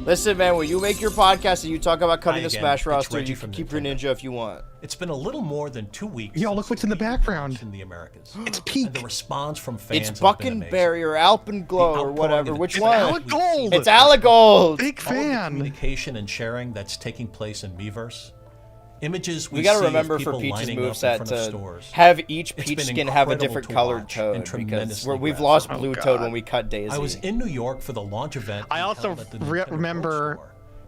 Listen, man, when you make your podcast and you talk about cutting the Smash roster, you can keep Greninja if you want. It's been a little more than 2 weeks. Yo, look what's in the background. In the Americas. It's Peak. And the response from fans It's Buckenberry or Alpenglow or whatever. Which one? Alagold. It's Alagold. Big All of the fan. communication and sharing that's taking place in Miiverse. Images we gotta see remember of for people Peach's lining up in moveset front of to stores. have each It's Peach been skin have a incredible different to colored watch Toad and because tremendously we've graphic. lost Oh, Blue God. Toad when we cut Daisy. I was in New York for the launch event. I also held at the Nintendo remember World Store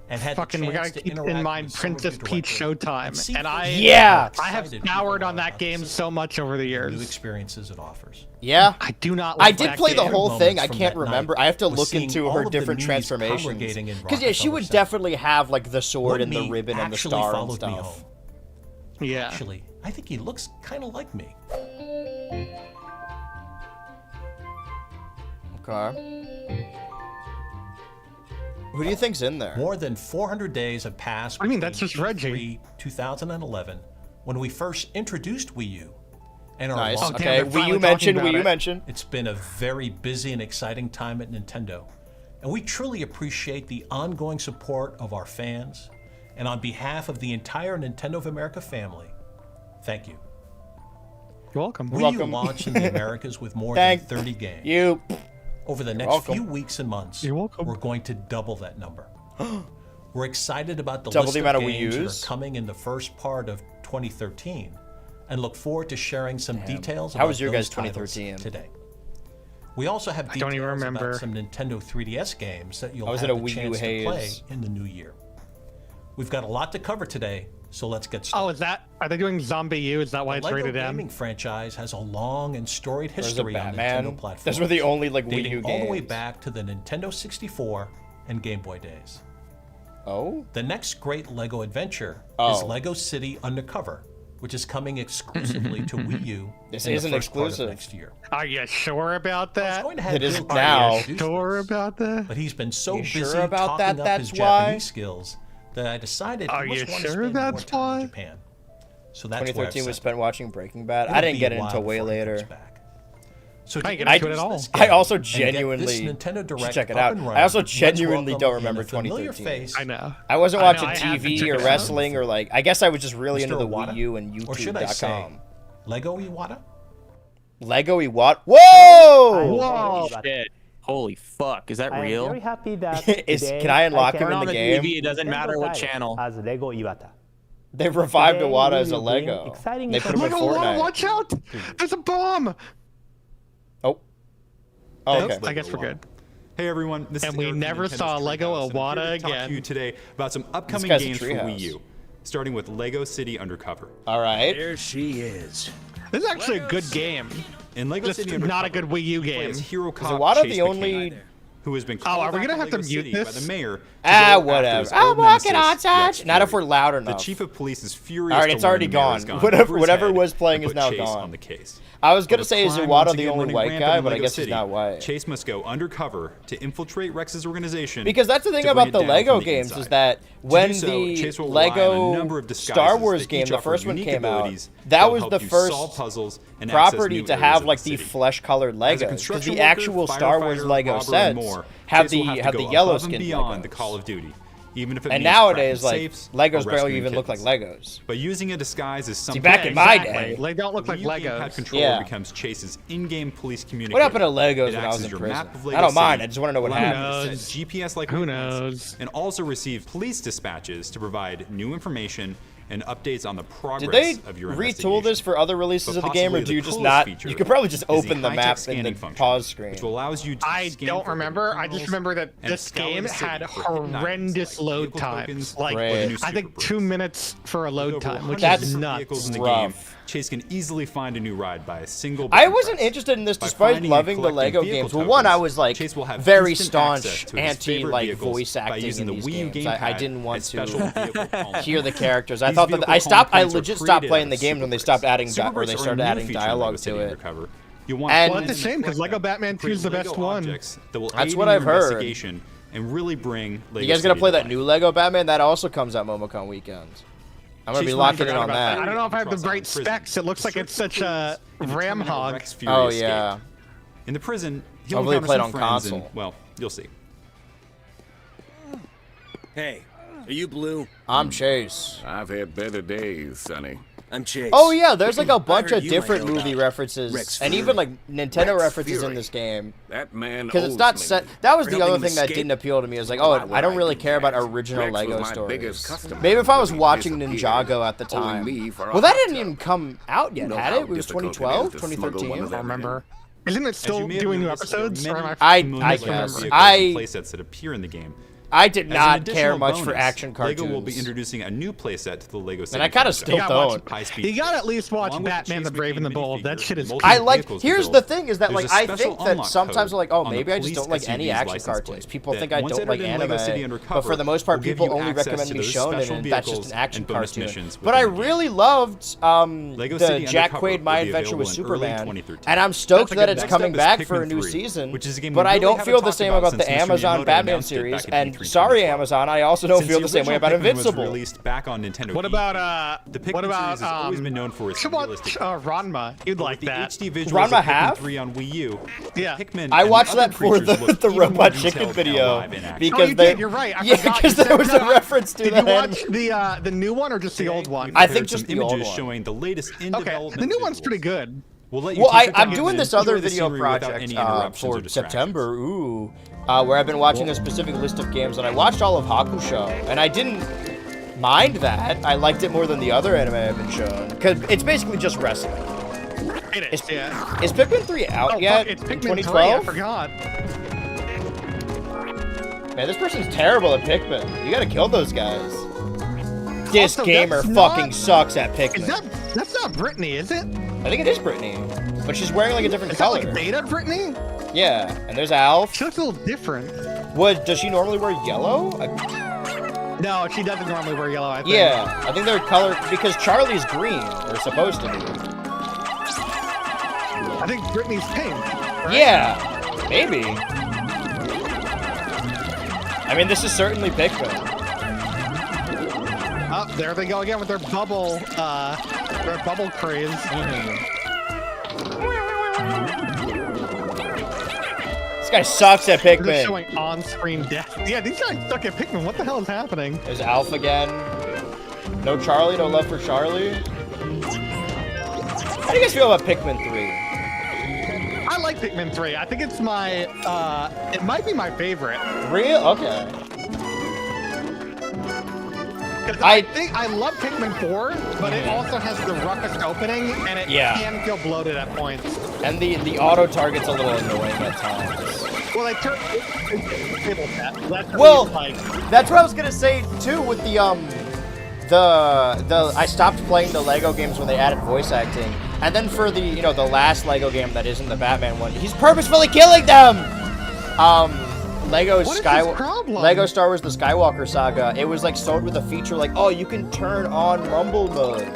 and had the Fucking, we chance gotta to keep interact in mind with some of Princess your Peach directors Showtime, see and I Yeah. I have excited soured people on are that about game the so much over the new years. experiences it offers. Yeah. I do not. I Like did that play the game. whole thing. I Moments from can't that remember. night I have to was look seeing into all her of the different news transformations. congregating in Because yeah, she Rockefeller would Center. definitely have like the sword and the One ribbon and the actually star and followed me stuff. home. Yeah. Actually, I think he looks kind of like me. Okay. Who do you think's in there? More than 400 days have passed. I mean, that's between just Reggie. E3 2011, when we first introduced Wii U. And our Nice. launch. Oh, damn, Okay. they're Wii finally U mentioned. talking Wii U about it. mentioned. It's been a very busy and exciting time at Nintendo, and we truly appreciate the ongoing support of our fans. And on behalf of the entire Nintendo of America family, thank you. You're welcome. Wii U welcome. launched in the Americas with more Thank than 30 games. You. Over the next welcome. few weeks and months, You're welcome. we're going to double that number. We're excited about the Double list the of amount of Wii games that Us? are coming in the first part of 2013, and look forward to sharing some details How about was your those guys' titles 2013? today. We also have I don't details even remember. about some Nintendo 3DS games that you'll I was have in a the Wii U chance to play haze. in the new year. We've got a lot to cover today, so let's get started. Oh, is that? Are they doing Zombie U? Is that why it's The LEGO rated M? gaming franchise has a long and storied There's a history on Batman. Nintendo platforms. Those were the only like Wii dating U all the way games. back to the Nintendo 64 and Game Boy days. Oh. The next great LEGO adventure is Oh. LEGO City Undercover, which is coming exclusively to Wii U This in the isn't first part of exclusive. next year. Are you sure about I was that? going to have It is Bill now. introduce this, Sure about that? but he's been so You busy sure about talking that? up That's his why? Japanese skills that I decided Are he must you want to sure spend more that's time why? in Japan. So that's where I've 2013 was sent spent watching Breaking Bad. him. I It'll didn't be get a it while until way before he comes later. back. So I to ain't get into it at all. introduce this I game also and get genuinely this Nintendo should Direct check it up out. and I running, also let's genuinely welcome don't in remember a familiar 2013. face. I know. I wasn't I know, watching I have to TV check or it out. wrestling or like. I guess I was just really into Mr. the Iwata? Wii U and Or should I say, YouTube.com. Lego Iwata? Lego Iwata. Whoa! Whoa! Shit. Holy fuck. Is that I am real? very happy that Is- today can I unlock him can in Turn on the the game? TV. It doesn't matter what channel. As Lego Iwata. They revived Today, Iwata we as a will bring Lego. exciting They put him in Lego Water, Fortnite. watch out! There's a bomb! Oh. Oh, okay. I guess we're good. Hey everyone, this And is we Eric from never Nintendo's saw Lego Treehouse, and I'm here Iwata to talk again. to you today about some upcoming guy's a games for Treehouse. Wii U, starting with Lego City Undercover. All right. There she is. This is actually a good game. In Lego Just City not a Undercover, good Wii U you play game. as hero Is cop Iwata Chase the only? McCain, who has been Oh, are called we back gonna have to Lego mute City by this? the mayor to Ah, go after whatever. his I'm old walking nemesis, outside. Rex Not if Fury. we're loud The enough. chief of police is furious. All right, to it's learn already the mayor gone. is gone Whatever- over his whatever head was playing and is put now Chase gone. on the case. I was But gonna with say, is crime Iwata once the again only running white rampant guy? in But I Lego guess he's City, not white. Chase must go undercover to infiltrate Rex's organization. Because that's the thing to bring about it the down Lego from the games inside. is that To when do so, the Chase will rely on a number Lego of disguises Star Wars that game, each the offer first one unique came out, abilities that will was help the you first solve puzzles and access property new to areas have of like the the city. flesh-colored As a Legos. Because construction the worker, actual Star Wars firefighter, Lego robber, and sets more, have Chase will the to have go the yellow above and skin beyond Legos. the Call of Duty, even if it And means nowadays, cracking like safes Legos or barely rescuing even look like kittens. Legos. But using a disguise is something. back in my Exactly. day, They don't look The like Wii U gamepad Legos. controller Yeah. becomes Chase's in-game police communicator. What happened to Legos It when I acts was as in your prison? map of I Lego don't mind. City, I just want to know what allowing you to happened. set GPS-like Who waypoints, knows? and also receive police dispatches to provide new information and updates on the progress Did they of your retool this for other releases But of the game, or possibly do you the just coolest not? feature You could probably just is the open the high-tech map in scanning the function, pause screen. which allows you to I scan don't for remember. I just criminals remember that and this scour the game city had for hidden items horrendous like load vehicle times. tokens Like, Great. or the new I think super 2 boots. minutes for a With load over time, which 100 is different nuts. vehicles in the Rough. game, Chase can easily find a new ride by a single I button wasn't press. interested in this By despite finding and loving the collecting Lego vehicle games. Well, one, I tokens, was like Chase will have very instant access staunch to his favorite anti vehicles voice by acting using in the these Wii U games. I gamepad didn't want and special vehicle calm to hear the characters. I These thought that vehicle I calm points are legit stopped created playing out the of game when they super stopped bricks. adding Super or bricks they are a started new adding feature in dialogue Lego City to it. Undercover. You'll want And- to Well, it's a shame, 'cause Lego Batman 2 is the create best Lego one. objects that will That's aid what in I've your heard. investigation and really bring Lego You guys gonna City play to that life. new Lego Batman? That also comes out MomoCon weekend. I'm gonna Chase be Ryan locking in forgot on about that. I don't know if I have the Cross out right in prison. specs. It looks like it's such a In the ram Terminator hog. Rex Fury Oh escape. yeah. In the prison, he'll Hopefully encounter played some on friends console. and, well, you'll see. Hey, are you Blue? I'm Chase. I've had better days, Sonny. I'm Chase. Oh yeah, there's like a bunch heard of you might different know movie about references Rex and Fury. even like Nintendo Rex references in Fury. this game. That man Because it's owes not me. set. That was For the helping other him thing that escape? didn't appeal to me. It was like, Why oh, would I don't I really do care about that? original Rex was Lego my stories. biggest customer Maybe if I was until he watching disappeared, Ninjago at the owing time. me for a Well, that hot didn't tub. even come out yet, You know had how it? It was difficult it is 2012, to smuggle one 2013. of them in. Remember? Isn't it still As you may have doing new noticed, there are episodes? Or many am I familiar guess. Lego vehicles I- and playsets that appear in the game. I did As an not care additional much for bonus, action cartoons. Lego will be introducing a new playset to the Lego City And I kind of franchise. still You gotta watch don't. High-speed You gotta at least watch Along with Batman Chase the Brave and the McCain Bold. That minifigure, shit is multiple I like. vehicles to Here's build. the thing: is that There's like a I special think that unlock sometimes code like, oh, on the maybe I just police don't like any SUV's action license cartoons. plate People that think I once don't like entered in Lego City anime, Undercover but for the most part, will give people you only access recommend to me those Shonen, special and that's just vehicles an action and bonus cartoon. missions But I within the game. really loved Lego the City Jack Undercover Quaid My will be Adventure with available in early Superman, 2013. and I'm stoked That's a that good it's next coming up is back for a Pikmin new 3, season. which is a game But we I really don't haven't feel the talked same about about the since Mr. Amazon Miyamoto Batman announced it series, back in and E3 sorry 2012. Amazon, I also don't Since feel the same way original about Pikmin was Invincible. released back on Nintendo What Wii, about the Pikmin what about series has always been known for its should watch realistic Ranma? You'd But like with that. the HD visuals Ranma of Pikmin half? 3 on Wii U, Yeah. Pikmin I and watched other that for creatures look the even more Robot Chicken detailed and video alive in action. because Oh, you they did. You're right. I yeah forgot. because You there said was a no. reference to Did that. you watch the new one or just the old one? I Prepared think just some the old images one. showing the latest in Okay, development the new one's visuals. pretty good. We'll let you Well, take your I'm time doing and this other enjoy the video scenery without project any interruptions or for distractions. September, where I've been watching a specific list of games, and I watched all of Hakusho, and I didn't mind that. I liked it more than the other anime I've been shown, because it's basically just wrestling. It is. Yeah. Is Pikmin 3 out Oh, yet? fuck, it's in Pikmin 3. I 2012? forgot. Man, this person's terrible at Pikmin. You gotta kill those guys. This Also, gamer that's fucking not- sucks at Pikmin. That's not Brittany, is it? I think it is Brittany, but she's wearing like a different Is that color. like Beta Brittany? Yeah, and there's Alf. She looks a little different. Does she normally wear yellow? No, she doesn't normally wear yellow. I think. Yeah, I think they're color because Charlie's green, or supposed to be. I think Brittany's pink. Right? Yeah, maybe. I mean, this is certainly Pikmin. Oh, there they go again with their bubble craze. This guy sucks at They're just Pikmin. showing on-screen death. Yeah, these guys suck at Pikmin. What the hell is happening? There's Alf again. No Charlie, no love for Charlie. How do you guys feel about Pikmin 3? I like Pikmin 3. I think it's my, it might be my favorite. Real? Okay. 'Cause I- I think I love Pikmin 4, but it also has the roughest opening, and it Yeah. can feel bloated at points. And the auto target's a little annoying at times. Well, they turn table tap. That's what Well, it's like. that's what I was gonna say too with the I stopped playing the Lego games when they added voice acting, and then for the the last Lego game that isn't the Batman one, he's purposefully killing them. Lego What is his problem? Lego Star Wars: The Skywalker Saga. It was like sold with a feature like, oh, you can turn on rumble mode,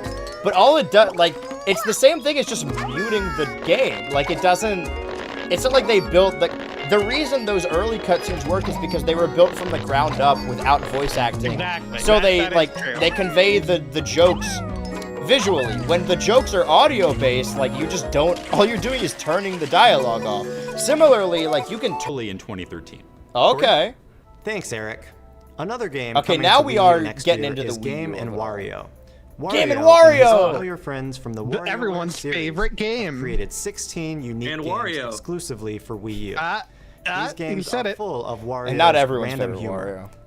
but all it does, like, it's the same thing as just muting the game. Like, it doesn't. It's not like they built the reason those early cutscenes work is because they were built from the ground up without voice acting. Exactly. So That is true. they convey the jokes visually. When the jokes are audio based, like, you just don't. All you're doing is turning the dialogue off. Similarly, like, you can. Totally in 2013. Okay. Thanks, Eric. Another game. Okay, coming now to we Wii U are next getting year into the is Wii U Game of and it all. Wario. Game and can Wario! visit all your friends from the WarioWare Everyone's series. favorite game. Created 16 unique And games Wario. exclusively for Wii U. These You games said are it. full of Wario's And not everyone's random favorite humor. Wario.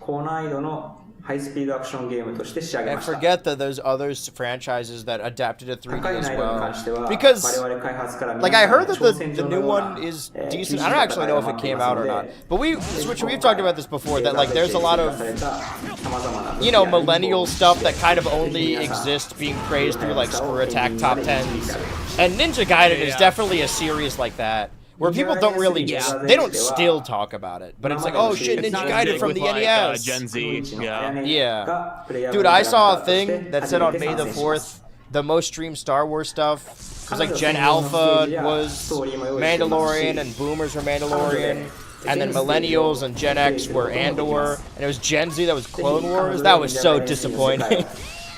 高難易度のハイスピードアクションゲームとして仕上げ And ました。 forget that there's other franchises that adapted to 3D 高い as 難易度に関しては well. Because 我々開発から皆 like I さん heard に that 挑戦 the 状 new のような one is 厳 decent. しい I don't actually know if 戦い it が待ってい came ます out の or で not. But we've talked about this before that like there's a lot of 様々な you know millennial stuff that kind of only exists being praised through like Screw Attack top 10s. And Ninja Gaiden is definitely a series like that. Where people don't really they don't still talk about it, but it's like, oh shit, It's Ninja not as Gaiden big from with, the like, NES. Gen Z. Yeah. Yeah. Dude, I saw a thing that said on May the 4th the most streamed Star Wars stuff. It was like Gen Alpha was Mandalorian and Boomers were Mandalorian. And then Millennials and Gen X were Andor. And it was Gen Z that was Clone Wars. That was so disappointing.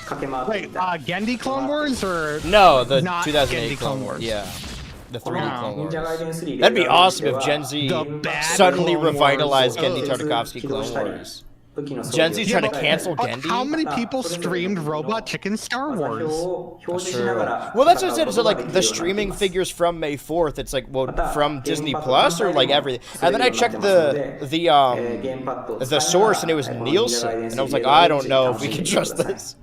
Wait, Gendy Clone Wars or No, the not 2008 Gendy Clone Wars. Yeah. The 3D Wow. Clone Wars. That'd be awesome if Gen Z The bad suddenly Clone Wars. revitalized Gendy Tartakovsky Clone Wars. Gen Z's trying to cancel But Gendy? how many people streamed Robot Chicken Star Wars? That's true. Well, that's what I said. So, like, the streaming figures from May 4th, it's like, well, from Disney Plus or, like, everything. And then I checked the source, and it was Nielsen. And I was like, I don't know if we can trust this.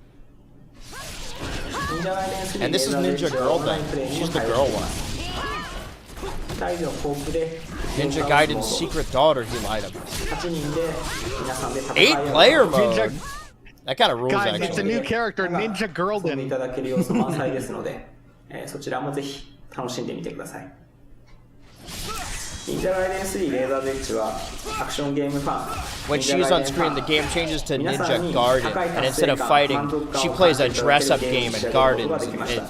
And this is Ninja Girl then. She's the girl one. Ninja Gaiden's secret daughter, he lied about. 8-player mode? That kind of rules, Guys, actually. it's a new character, Ninja Girlden. そちらもぜひ楽しんでみてください。忍者ガイデン3レーザーズエッジはアクションゲームファン When she's on screen, the game changes to Ninja Garden, and instead of fighting, she plays a dress-up game in gardens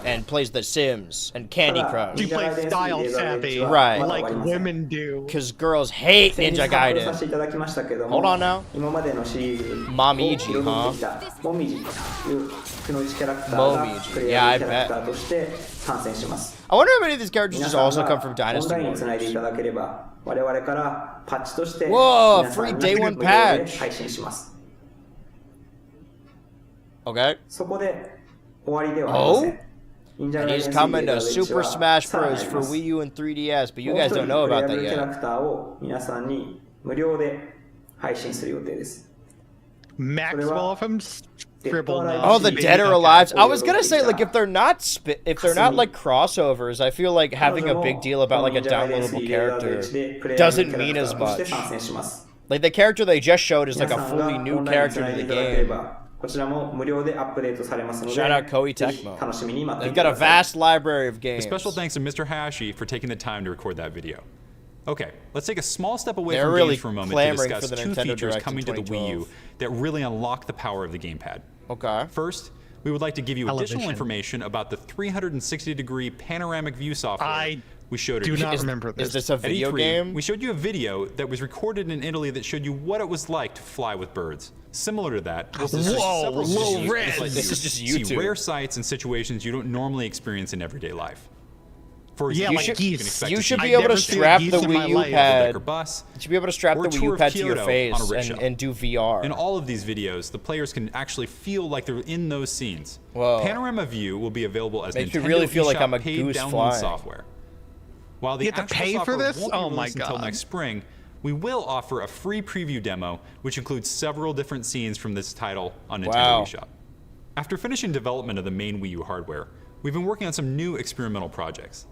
and plays The Sims and Candy Crush. She plays style savvy, Right. like women do. Because girls hate Ninja Gaiden. Hold on now. 今までのシリーズ Momiji, 色々 huh? 出てきたモミジというくのいちキャラクターが Momiji. プレイ Yeah, ヤ I ーキャラクタ bet. ーとして参戦します。 I wonder how many of these characters 皆 just さん also が come from オン Dynasty ラインにつないでい Warriors. ただければ我々からパッチとして Whoa, 皆さん free に day one 無料で patch. 配信します。 Okay. そこで終わりではありません。忍者 And ガイ he's デン coming 3 to Super Smash Bros. For Wii U and 3DS, but you guys don't know about that キャラ yet. クターを皆さんに無料で配信する予定です。 Maxwell from Scribble. Oh, the Dead or Alive. I was gonna say, like, if they're not like crossovers, I feel like having a big deal about like a downloadable character doesn't mean as much. Like the character they just showed is like a fully new character to the game. こちらも無料でアップデートされますので、 Shout out Koei ぜひ Tecmo. 楽しみに待ってい They've て got く a ださい。 vast library of games. Special thanks to Mr. Hayashi for taking the time to record that video. Okay, let's take a small step away They're from really games for a moment to clamoring discuss for the two Nintendo features Direct coming to in the Wii U 2012. that really unlock the power of the gamepad. Okay. First, we would like to give you additional Television. information about the 360-degree panoramic view software I we showed do at not E3. remember this. Is this a At video E3, game? we showed you a video that was recorded in Italy that showed you what it was like to fly with birds. Similar to that, this is just Whoa, several low videos res. that let This you is just see YouTube. rare sights and situations you don't normally experience in everyday life. For Yeah, example, like you can geese. expect You to should see be able to never seen strap geese the in my Wii U life. pad. double-decker bus, You should be able to strap or the a Wii tour U of pad to your Kyoto on a face rickshaw. and do VR. In all of these videos, the players can actually feel like they're in those scenes. Whoa. Panorama View will be available as Makes me Nintendo really feel like eShop I'm a paid goose download flying. software. While the You have to actual pay for software this? won't be Oh my released until God. next spring, we will offer a free preview demo, which includes several different scenes from this title on Nintendo Wow. eShop. After finishing development of the main Wii U hardware, we've been working on some new experimental projects.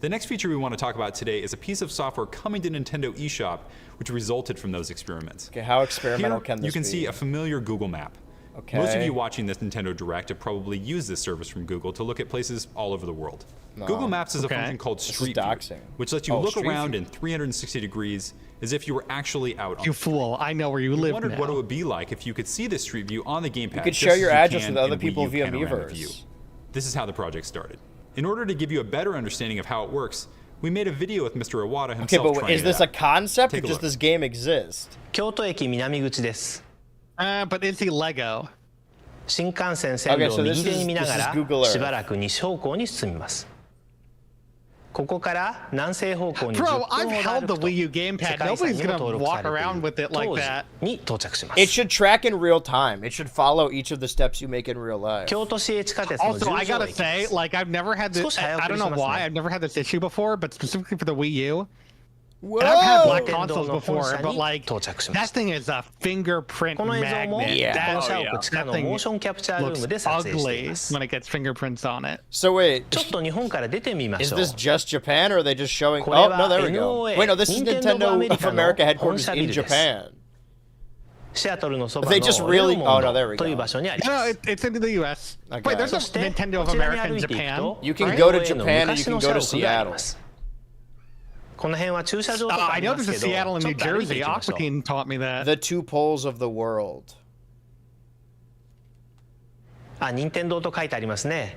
The next feature we want to talk about today is a piece of software coming to Nintendo eShop, which resulted from those experiments. Okay, how experimental Here, can this you can be? see a familiar Google map. Okay. Most of you watching this Nintendo Direct have probably used this service from Google to look at places all over the world. Google Maps is a Okay. function called is Street View, doxing. which lets you Oh, look Street around View. in 360 degrees as if you were actually out on You the fool! I know where you we live wondered now. what it would be like if you could see this Street View on the gamepad. You could just share as your you address can with other in people Wii U via Panorama Miiverse. View. This is how the project started. In order to give you a better understanding of how it works, we made a video with Mr. Iwata Okay, himself but trying is it this a out. concept or Take a does look. this game exist? 京都駅南口です。 But is he Lego? 新幹線線路 Okay, so を this 右手に見なが is ら Google Earth. しばらく西方向に進みます。ここから南西方向に10 Bro, 分 I've ほど held 歩 the くと Wii U 世 gamepad. 界遺産 Nobody's にも gonna 登録さ walk れてい around る with it like 当時 that. に到着します。 It should track in real time. It should follow each of the steps you make in real life. 京都市営地下鉄の Also, I 十条 gotta 駅 say, です。 like, I've never had this. 少し早 I 送り don't し know ますね。 why. I've never had this issue before, but specifically for the Wii U. Whoa! And I've had black 電動 consoles の本 before, 社 but に like 到着しま that す。 thing is a fingerprint この映像も magnet. こ That, の社屋地下 that の thing モーションキャプチャールー looks ムで撮影してい ugly ます when it gets fingerprints on it. So wait, ちょっと日本から出てみま is しょう this just Japan or are they just showing? これ Oh は no, there we go. NOA Wait, no, this is Nintendo Nintendo of America headquarters 本社ビ in ルです Japan. シアトルのそば They の just レ really- オモ oh, ン no, there we ドという go. 場所にあり No, ま no, す it's in the U.S. Okay. Wait, there's a そして Nintendo of こちらに America 歩 in いていく Japan. と You can レ go オ to への Japan and you 昔 can の go 社 to 屋があり Seattle. ますこの辺は駐車場とかあ I り know ま there's す a けど Seattle and ちょ New っと歩いて Jersey. いきましょう Aquatine taught me that. The two poles of the world. あ、任天堂と書いてありますね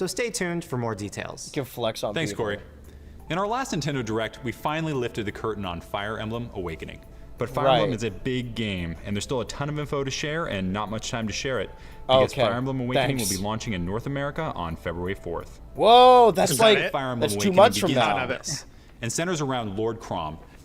so stay tuned for more details. Give flex on Thanks, people. Corey. In our last Nintendo Direct, we finally lifted the curtain on Fire Emblem Awakening. But Fire Right. Emblem is a big game, and there's still a ton of info to share and not much time to share it. Because Okay, Fire Emblem Awakening thanks. will be launching in North America on February 4th. Whoa, that's Is that like it? Fire Emblem that's 2 Awakening months from begins now. on this, and centers around Lord Chrom,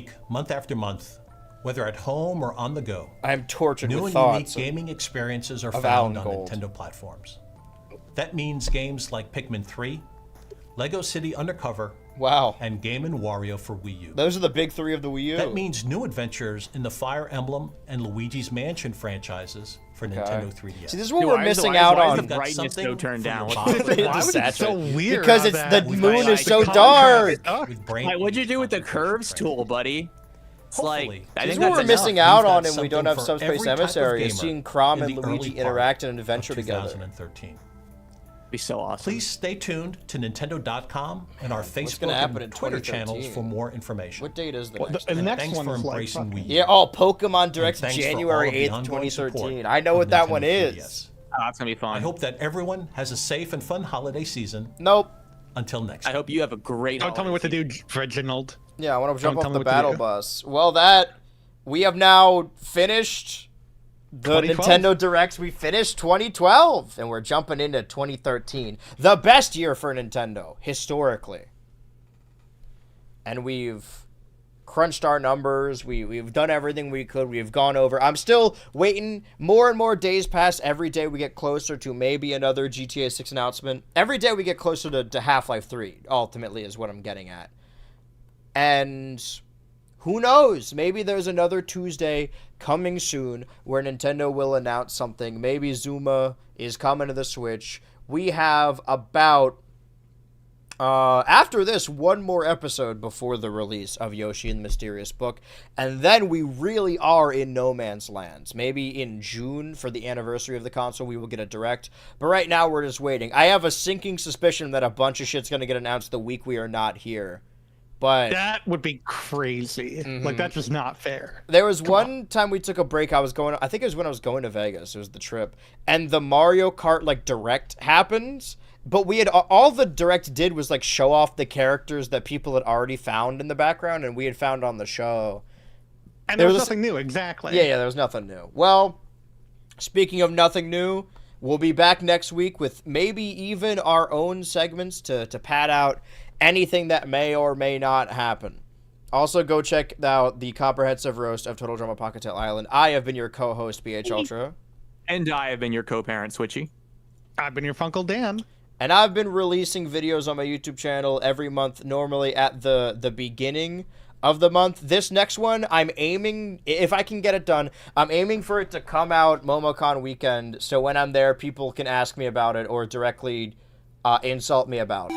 week, month after month, whether at home or on the go, I am tortured new with and unique thoughts gaming experiences are of found Alan on Gold. Nintendo platforms. That means games like Pikmin 3, Lego City Undercover, Wow. and Game & Wario for Wii U. Those are the big three of the Wii U. That means new adventures in the Fire Emblem and Luigi's Mansion franchises for Nintendo 3DS. See, this is what we're missing out why is on. the brightness so turned down? Why would it so weird? Because how it's that- the moon is so contrast dark. is With brain Like, what'd you do with the curves tool, buddy? It's like, Hopefully. I This is think what that's we're missing enough. out We've got on, and we don't have something for Subspace every type of Emissary. Is gamer seeing Crom in and the Luigi early part interact in an of adventure together. 2013. Be so awesome. Please stay tuned to Nintendo.com and our Facebook gonna happen in and Twitter 2013? channels for more information. What date is the Well, next? the And next thanks one for is like embracing fucking- Wii U. Yeah, oh, Pokemon Direct And thanks for January all of the 8th, ongoing 2013. support I know what of that Nintendo one 3DS. is. Oh, that's gonna be fun. I hope that everyone has a safe and fun holiday season. Nope. Until next I time. hope you have a great. Don't tell me what to holiday do, Reginald. Yeah, I want to jump Don't off tell me the what to battle do. bus. Well, we have now finished the 2012. Nintendo Directs. We finished 2012, and we're jumping into 2013, the best year for Nintendo historically. And we've crunched our numbers. We've done everything we could. We've gone over. I'm still waiting. More and more days pass. Every day we get closer to maybe another GTA 6 announcement. Every day we get closer to Half-Life 3, ultimately, is what I'm getting at. And who knows? Maybe there's another Tuesday coming soon where Nintendo will announce something. Maybe Zuma is coming to the Switch. We have about, after this, one more episode before the release of Yoshi and the Mysterious Book. And then we really are in no man's lands. Maybe in June for the anniversary of the console, we will get a Direct. But right now, we're just waiting. I have a sinking suspicion that a bunch of shit's going to get announced the week we are not here. But That would be crazy. Like, that's just not fair. there was one time we took a break. I think it was when I was going to Vegas. It was the trip. And the Mario Kart, like, Direct happened. But we had, all the Direct did was, like, show off the characters that people had already found in the background and we had found on the show. And there was nothing new, exactly. Yeah, there was nothing new. Well, speaking of nothing new, we'll be back next week with maybe even our own segments to pad out anything that may or may not happen. Also, go check out the comprehensive roast of Total Drama Pocket Island. I have been your co-host, BHultra. And I have been your co-parent, Switchy. I've been your Funkle Dan. And I've been releasing videos on my YouTube channel every month, normally at the beginning of the month. This next one, I'm aiming, if I can get it done, I'm aiming for it to come out MomoCon weekend, so when I'm there, people can ask me about it or directly insult me about it.